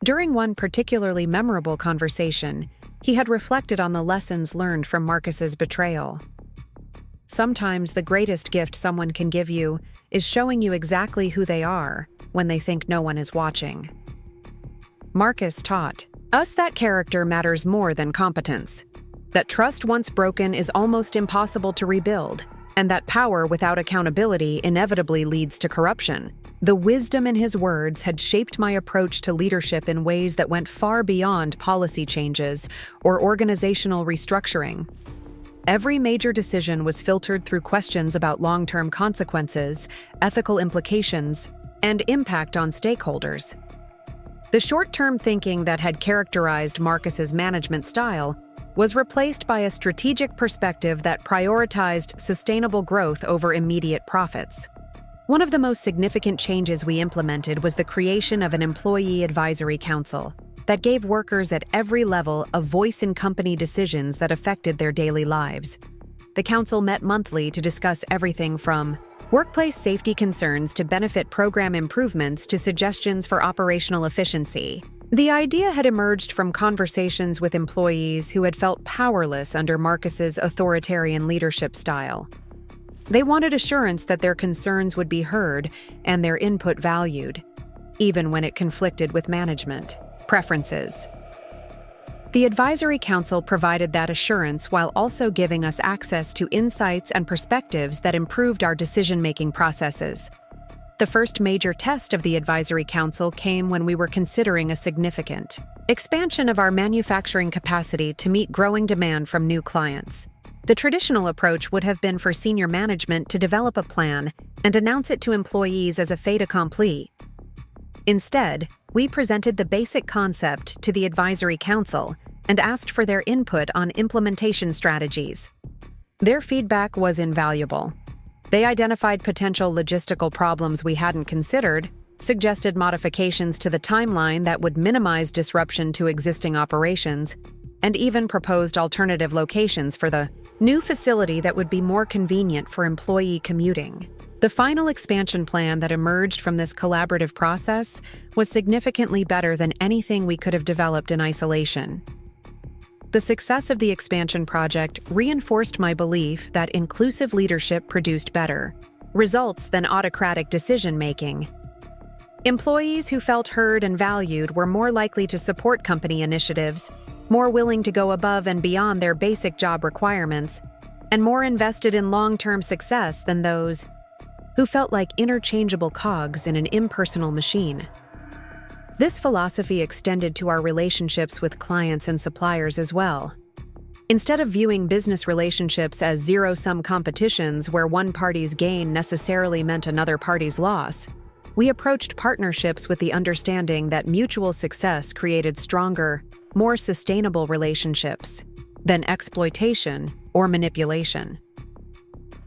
During one particularly memorable conversation, he had reflected on the lessons learned from Marcus's betrayal. Sometimes the greatest gift someone can give you is showing you exactly who they are when they think no one is watching. Marcus taught us that character matters more than competence, that trust once broken is almost impossible to rebuild, and that power without accountability inevitably leads to corruption. The wisdom in his words had shaped my approach to leadership in ways that went far beyond policy changes or organizational restructuring. Every major decision was filtered through questions about long-term consequences, ethical implications, and impact on stakeholders. The short-term thinking that had characterized Marcus's management style was replaced by a strategic perspective that prioritized sustainable growth over immediate profits. One of the most significant changes we implemented was the creation of an employee advisory council that gave workers at every level a voice in company decisions that affected their daily lives. The council met monthly to discuss everything from workplace safety concerns to benefit program improvements to suggestions for operational efficiency. The idea had emerged from conversations with employees who had felt powerless under Marcus's authoritarian leadership style. They wanted assurance that their concerns would be heard and their input valued, even when it conflicted with management preferences. The Advisory Council provided that assurance while also giving us access to insights and perspectives that improved our decision-making processes. The first major test of the Advisory Council came when we were considering a significant expansion of our manufacturing capacity to meet growing demand from new clients. The traditional approach would have been for senior management to develop a plan and announce it to employees as a fait accompli. Instead, we presented the basic concept to the Advisory Council and asked for their input on implementation strategies. Their feedback was invaluable. They identified potential logistical problems we hadn't considered, suggested modifications to the timeline that would minimize disruption to existing operations, and even proposed alternative locations for the new facility that would be more convenient for employee commuting. The final expansion plan that emerged from this collaborative process was significantly better than anything we could have developed in isolation. The success of the expansion project reinforced my belief that inclusive leadership produced better results than autocratic decision-making. Employees who felt heard and valued were more likely to support company initiatives, more willing to go above and beyond their basic job requirements, and more invested in long-term success than those who felt like interchangeable cogs in an impersonal machine. This philosophy extended to our relationships with clients and suppliers as well. Instead of viewing business relationships as zero-sum competitions where one party's gain necessarily meant another party's loss, we approached partnerships with the understanding that mutual success created stronger, more sustainable relationships than exploitation or manipulation.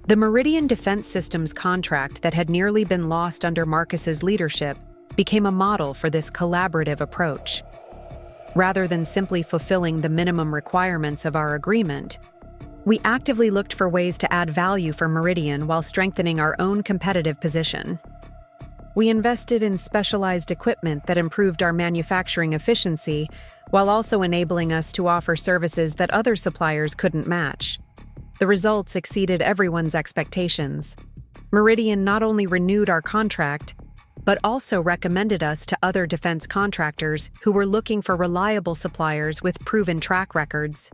The Meridian Defense Systems contract that had nearly been lost under Marcus's leadership became a model for this collaborative approach. Rather than simply fulfilling the minimum requirements of our agreement, we actively looked for ways to add value for Meridian while strengthening our own competitive position. We invested in specialized equipment that improved our manufacturing efficiency while also enabling us to offer services that other suppliers couldn't match. The results exceeded everyone's expectations. Meridian not only renewed our contract, but also recommended us to other defense contractors who were looking for reliable suppliers with proven track records.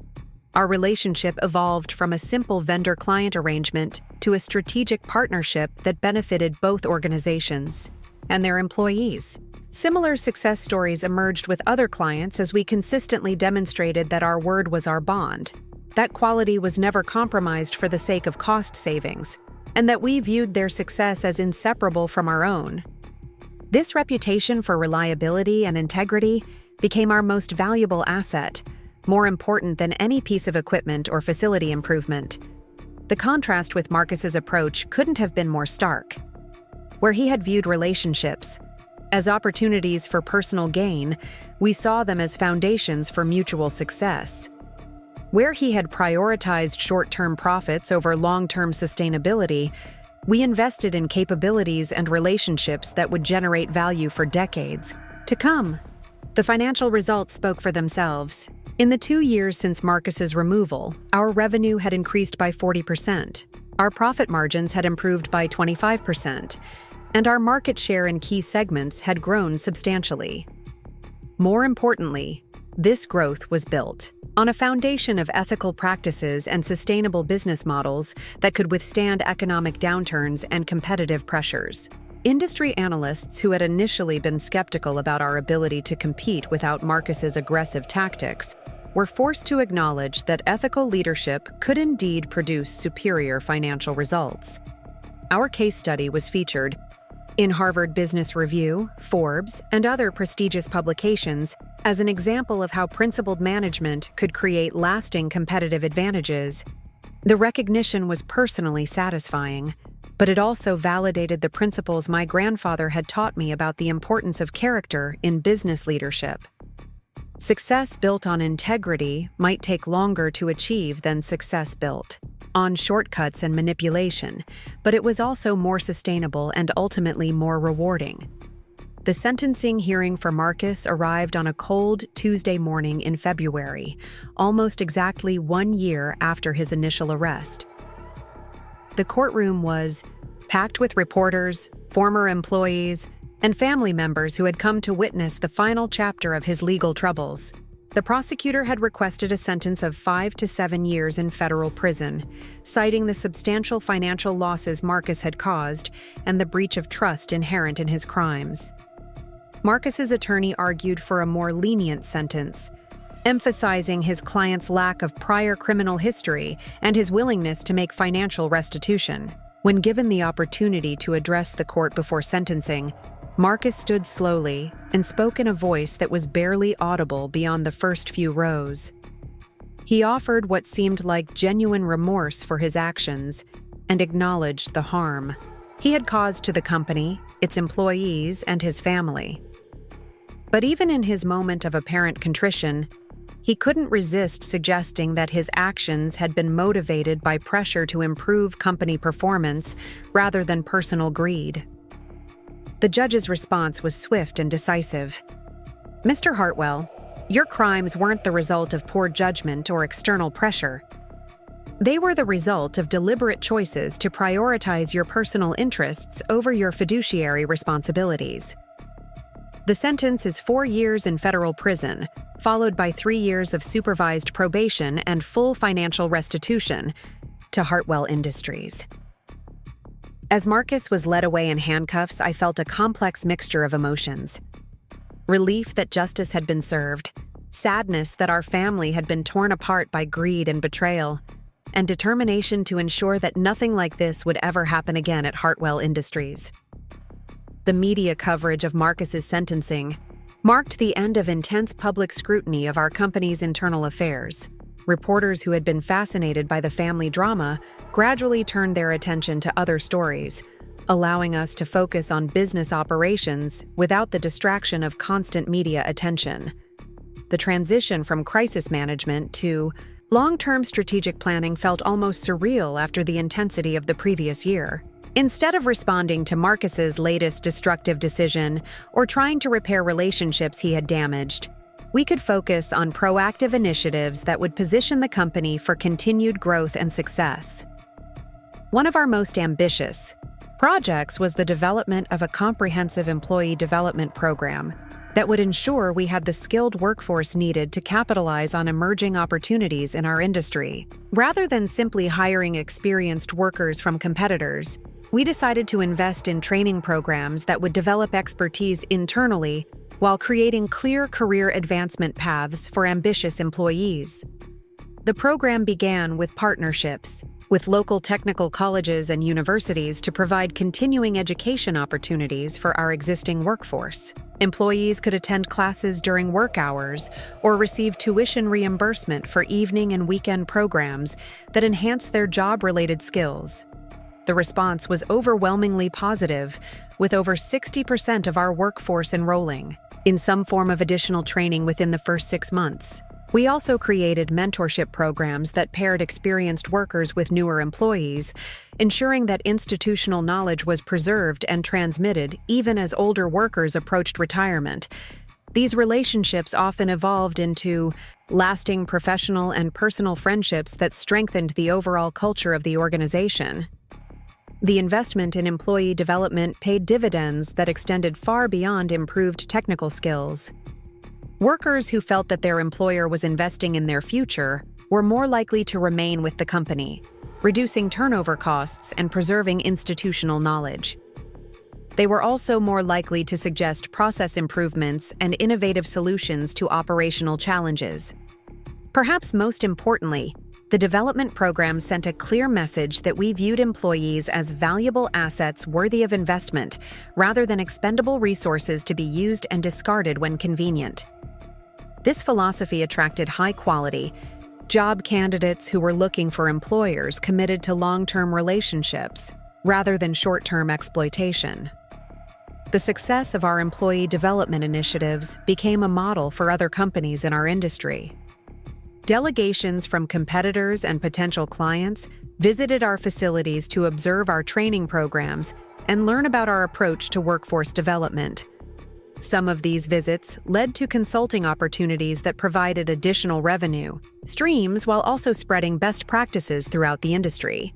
Our relationship evolved from a simple vendor-client arrangement to a strategic partnership that benefited both organizations and their employees. Similar success stories emerged with other clients as we consistently demonstrated that our word was our bond, that quality was never compromised for the sake of cost savings, and that we viewed their success as inseparable from our own. This reputation for reliability and integrity became our most valuable asset, more important than any piece of equipment or facility improvement. The contrast with Marcus's approach couldn't have been more stark. Where he had viewed relationships as opportunities for personal gain, we saw them as foundations for mutual success. Where he had prioritized short-term profits over long-term sustainability, we invested in capabilities and relationships that would generate value for decades to come. The financial results spoke for themselves. In the 2 years since Marcus's removal, our revenue had increased by 40%, our profit margins had improved by 25%, and our market share in key segments had grown substantially. More importantly, this growth was built on a foundation of ethical practices and sustainable business models that could withstand economic downturns and competitive pressures. Industry analysts who had initially been skeptical about our ability to compete without Marcus's aggressive tactics were forced to acknowledge that ethical leadership could indeed produce superior financial results. Our case study was featured in Harvard Business Review, Forbes, and other prestigious publications as an example of how principled management could create lasting competitive advantages. The recognition was personally satisfying, but it also validated the principles my grandfather had taught me about the importance of character in business leadership. Success built on integrity might take longer to achieve than success built on shortcuts and manipulation, but it was also more sustainable and ultimately more rewarding. The sentencing hearing for Marcus arrived on a cold Tuesday morning in February, almost exactly 1 year after his initial arrest. The courtroom was packed with reporters, former employees, and family members who had come to witness the final chapter of his legal troubles. The prosecutor had requested a sentence of 5 to 7 years in federal prison, citing the substantial financial losses Marcus had caused and the breach of trust inherent in his crimes. Marcus's attorney argued for a more lenient sentence, emphasizing his client's lack of prior criminal history and his willingness to make financial restitution. When given the opportunity to address the court before sentencing, Marcus stood slowly and spoke in a voice that was barely audible beyond the first few rows. He offered what seemed like genuine remorse for his actions and acknowledged the harm he had caused to the company, its employees, and his family. But even in his moment of apparent contrition, he couldn't resist suggesting that his actions had been motivated by pressure to improve company performance rather than personal greed. The judge's response was swift and decisive. "Mr. Hartwell, Your crimes weren't the result of poor judgment or external pressure. They were the result of deliberate choices to prioritize your personal interests over your fiduciary responsibilities. The sentence is 4 years in federal prison, followed by 3 years of supervised probation and full financial restitution to Hartwell Industries. As Marcus was led away in handcuffs, I felt a complex mixture of emotions. Relief that justice had been served, sadness that our family had been torn apart by greed and betrayal, and determination to ensure that nothing like this would ever happen again at Hartwell Industries. The media coverage of Marcus's sentencing marked the end of intense public scrutiny of our company's internal affairs. Reporters who had been fascinated by the family drama gradually turned their attention to other stories, allowing us to focus on business operations without the distraction of constant media attention. The transition from crisis management to long-term strategic planning felt almost surreal after the intensity of the previous year. Instead of responding to Marcus's latest destructive decision or trying to repair relationships he had damaged, we could focus on proactive initiatives that would position the company for continued growth and success. One of our most ambitious projects was the development of a comprehensive employee development program that would ensure we had the skilled workforce needed to capitalize on emerging opportunities in our industry. Rather than simply hiring experienced workers from competitors, we decided to invest in training programs that would develop expertise internally while creating clear career advancement paths for ambitious employees. The program began with partnerships with local technical colleges and universities to provide continuing education opportunities for our existing workforce. Employees could attend classes during work hours or receive tuition reimbursement for evening and weekend programs that enhance their job-related skills. The response was overwhelmingly positive, with over 60% of our workforce enrolling in some form of additional training within the first 6 months. We also created mentorship programs that paired experienced workers with newer employees, ensuring that institutional knowledge was preserved and transmitted even as older workers approached retirement. These relationships often evolved into lasting professional and personal friendships that strengthened the overall culture of the organization. The investment in employee development paid dividends that extended far beyond improved technical skills. Workers who felt that their employer was investing in their future were more likely to remain with the company, reducing turnover costs and preserving institutional knowledge. They were also more likely to suggest process improvements and innovative solutions to operational challenges. Perhaps most importantly, the development program sent a clear message that we viewed employees as valuable assets worthy of investment, rather than expendable resources to be used and discarded when convenient. This philosophy attracted high-quality job candidates who were looking for employers committed to long-term relationships, rather than short-term exploitation. The success of our employee development initiatives became a model for other companies in our industry. Delegations from competitors and potential clients visited our facilities to observe our training programs and learn about our approach to workforce development. Some of these visits led to consulting opportunities that provided additional revenue streams while also spreading best practices throughout the industry.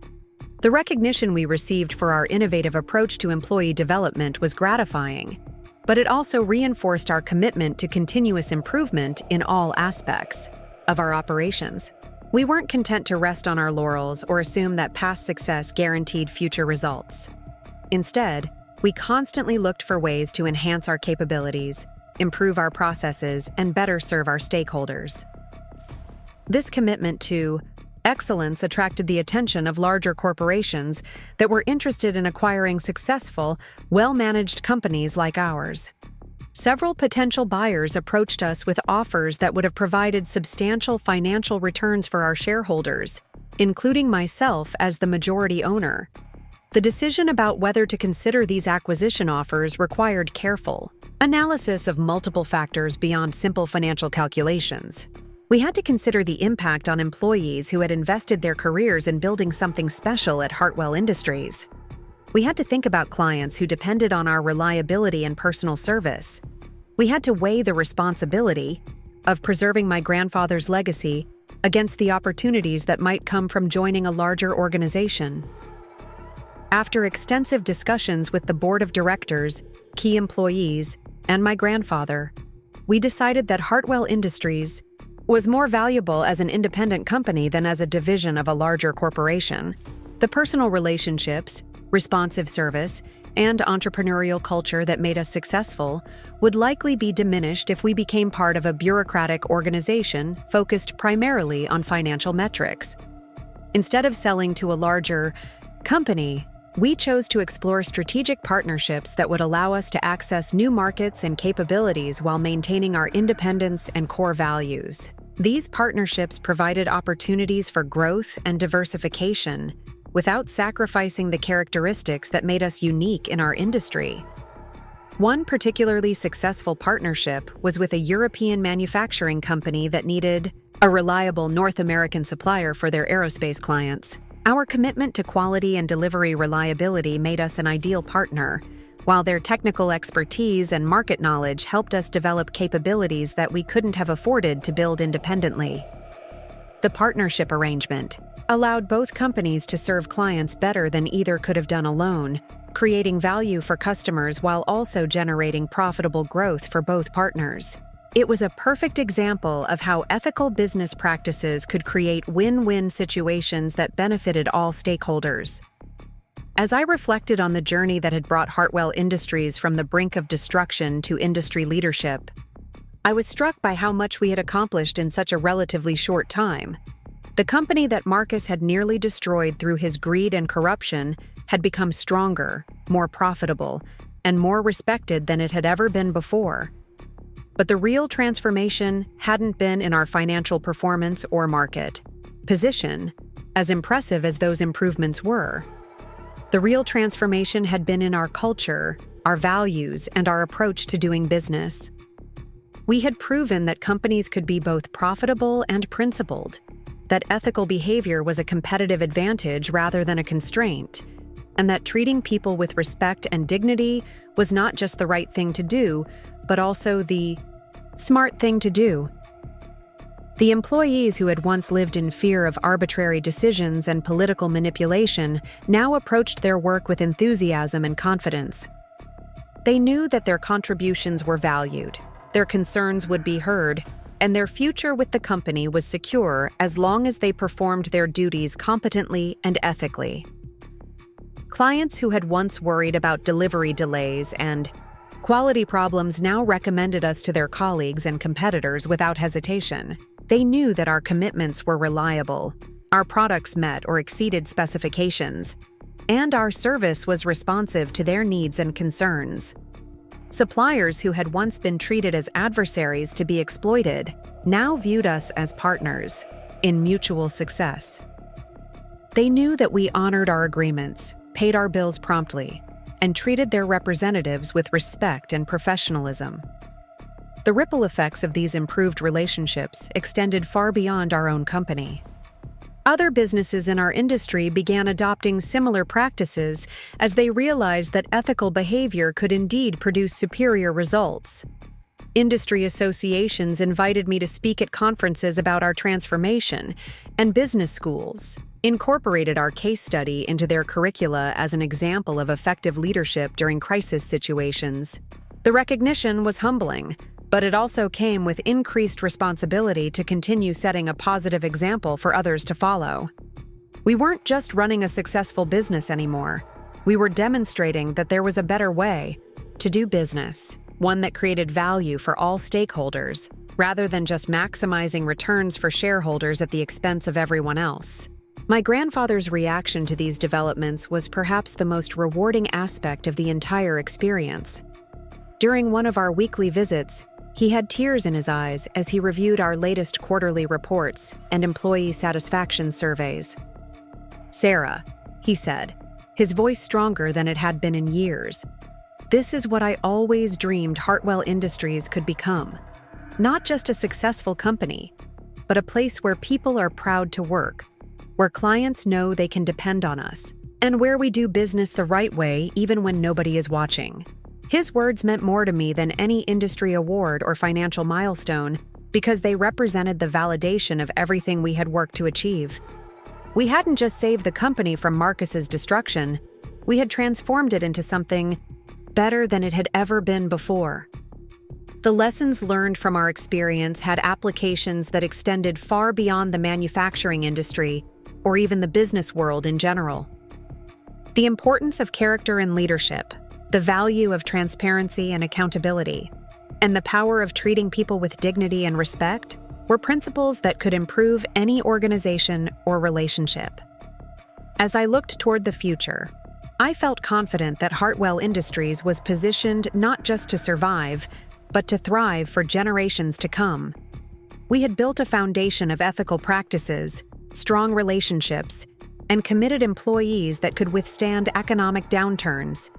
The recognition we received for our innovative approach to employee development was gratifying, but it also reinforced our commitment to continuous improvement in all aspects of our operations. We weren't content to rest on our laurels or assume that past success guaranteed future results. Instead, we constantly looked for ways to enhance our capabilities, improve our processes, and better serve our stakeholders. This commitment to excellence attracted the attention of larger corporations that were interested in acquiring successful, well-managed companies like ours. Several potential buyers approached us with offers that would have provided substantial financial returns for our shareholders, including myself as the majority owner. The decision about whether to consider these acquisition offers required careful analysis of multiple factors beyond simple financial calculations. We had to consider the impact on employees who had invested their careers in building something special at Hartwell Industries. We had to think about clients who depended on our reliability and personal service. We had to weigh the responsibility of preserving my grandfather's legacy against the opportunities that might come from joining a larger organization. After extensive discussions with the board of directors, key employees, and my grandfather, we decided that Hartwell Industries was more valuable as an independent company than as a division of a larger corporation. The personal relationships, responsive service, and entrepreneurial culture that made us successful would likely be diminished if we became part of a bureaucratic organization focused primarily on financial metrics. Instead of selling to a larger company, we chose to explore strategic partnerships that would allow us to access new markets and capabilities while maintaining our independence and core values. These partnerships provided opportunities for growth and diversification without sacrificing the characteristics that made us unique in our industry. One particularly successful partnership was with a European manufacturing company that needed a reliable North American supplier for their aerospace clients. Our commitment to quality and delivery reliability made us an ideal partner, while their technical expertise and market knowledge helped us develop capabilities that we couldn't have afforded to build independently. The partnership arrangement allowed both companies to serve clients better than either could have done alone, creating value for customers while also generating profitable growth for both partners. It was a perfect example of how ethical business practices could create win-win situations that benefited all stakeholders. As I reflected on the journey that had brought Hartwell Industries from the brink of destruction to industry leadership, I was struck by how much we had accomplished in such a relatively short time. The company that Marcus had nearly destroyed through his greed and corruption had become stronger, more profitable, and more respected than it had ever been before. But the real transformation hadn't been in our financial performance or market position, as impressive as those improvements were. The real transformation had been in our culture, our values, and our approach to doing business. We had proven that companies could be both profitable and principled, that ethical behavior was a competitive advantage rather than a constraint, and that treating people with respect and dignity was not just the right thing to do, but also the smart thing to do. The employees who had once lived in fear of arbitrary decisions and political manipulation now approached their work with enthusiasm and confidence. They knew that their contributions were valued, their concerns would be heard, and their future with the company was secure as long as they performed their duties competently and ethically. Clients who had once worried about delivery delays and quality problems now recommended us to their colleagues and competitors without hesitation. They knew that our commitments were reliable, our products met or exceeded specifications, and our service was responsive to their needs and concerns. Suppliers who had once been treated as adversaries to be exploited now viewed us as partners in mutual success. They knew that we honored our agreements, paid our bills promptly, and treated their representatives with respect and professionalism. The ripple effects of these improved relationships extended far beyond our own company. Other businesses in our industry began adopting similar practices as they realized that ethical behavior could indeed produce superior results. Industry associations invited me to speak at conferences about our transformation, and business schools incorporated our case study into their curricula as an example of effective leadership during crisis situations. The recognition was humbling, but it also came with increased responsibility to continue setting a positive example for others to follow. We weren't just running a successful business anymore. We were demonstrating that there was a better way to do business, one that created value for all stakeholders, rather than just maximizing returns for shareholders at the expense of everyone else. My grandfather's reaction to these developments was perhaps the most rewarding aspect of the entire experience. During one of our weekly visits, he had tears in his eyes as he reviewed our latest quarterly reports and employee satisfaction surveys. "Sarah," he said, his voice stronger than it had been in years, "this is what I always dreamed Hartwell Industries could become. Not just a successful company, but a place where people are proud to work, where clients know they can depend on us, and where we do business the right way even when nobody is watching." His words meant more to me than any industry award or financial milestone because they represented the validation of everything we had worked to achieve. We hadn't just saved the company from Marcus's destruction, we had transformed it into something better than it had ever been before. The lessons learned from our experience had applications that extended far beyond the manufacturing industry or even the business world in general. The importance of character and leadership, the value of transparency and accountability, and the power of treating people with dignity and respect were principles that could improve any organization or relationship. As I looked toward the future, I felt confident that Hartwell Industries was positioned not just to survive, but to thrive for generations to come. We had built a foundation of ethical practices, strong relationships, and committed employees that could withstand economic downturns,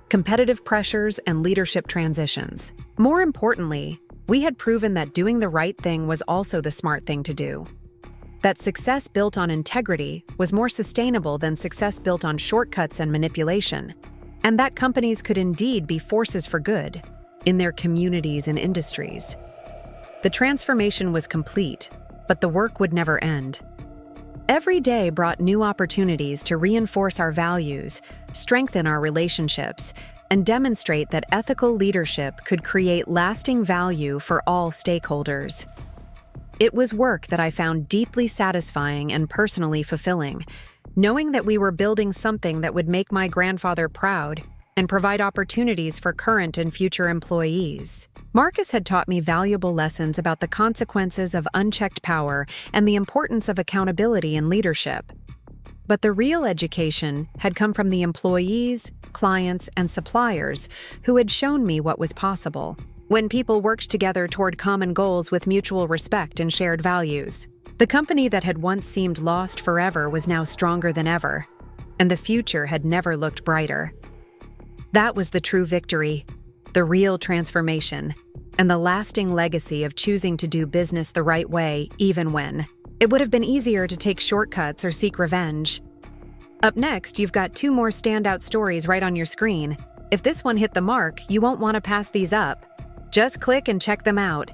competitive pressures, and leadership transitions. More importantly, we had proven that doing the right thing was also the smart thing to do. That success built on integrity was more sustainable than success built on shortcuts and manipulation, and that companies could indeed be forces for good in their communities and industries. The transformation was complete, but the work would never end. Every day brought new opportunities to reinforce our values, strengthen our relationships, and demonstrate that ethical leadership could create lasting value for all stakeholders. It was work that I found deeply satisfying and personally fulfilling, knowing that we were building something that would make my grandfather proud and provide opportunities for current and future employees. Marcus had taught me valuable lessons about the consequences of unchecked power and the importance of accountability in leadership. But the real education had come from the employees, clients, and suppliers who had shown me what was possible when people worked together toward common goals with mutual respect and shared values. The company that had once seemed lost forever was now stronger than ever, and the future had never looked brighter. That was the true victory, the real transformation, and the lasting legacy of choosing to do business the right way, even when it would have been easier to take shortcuts or seek revenge. Up next, you've got 2 more standout stories right on your screen. If this one hit the mark, you won't want to pass these up. Just click and check them out.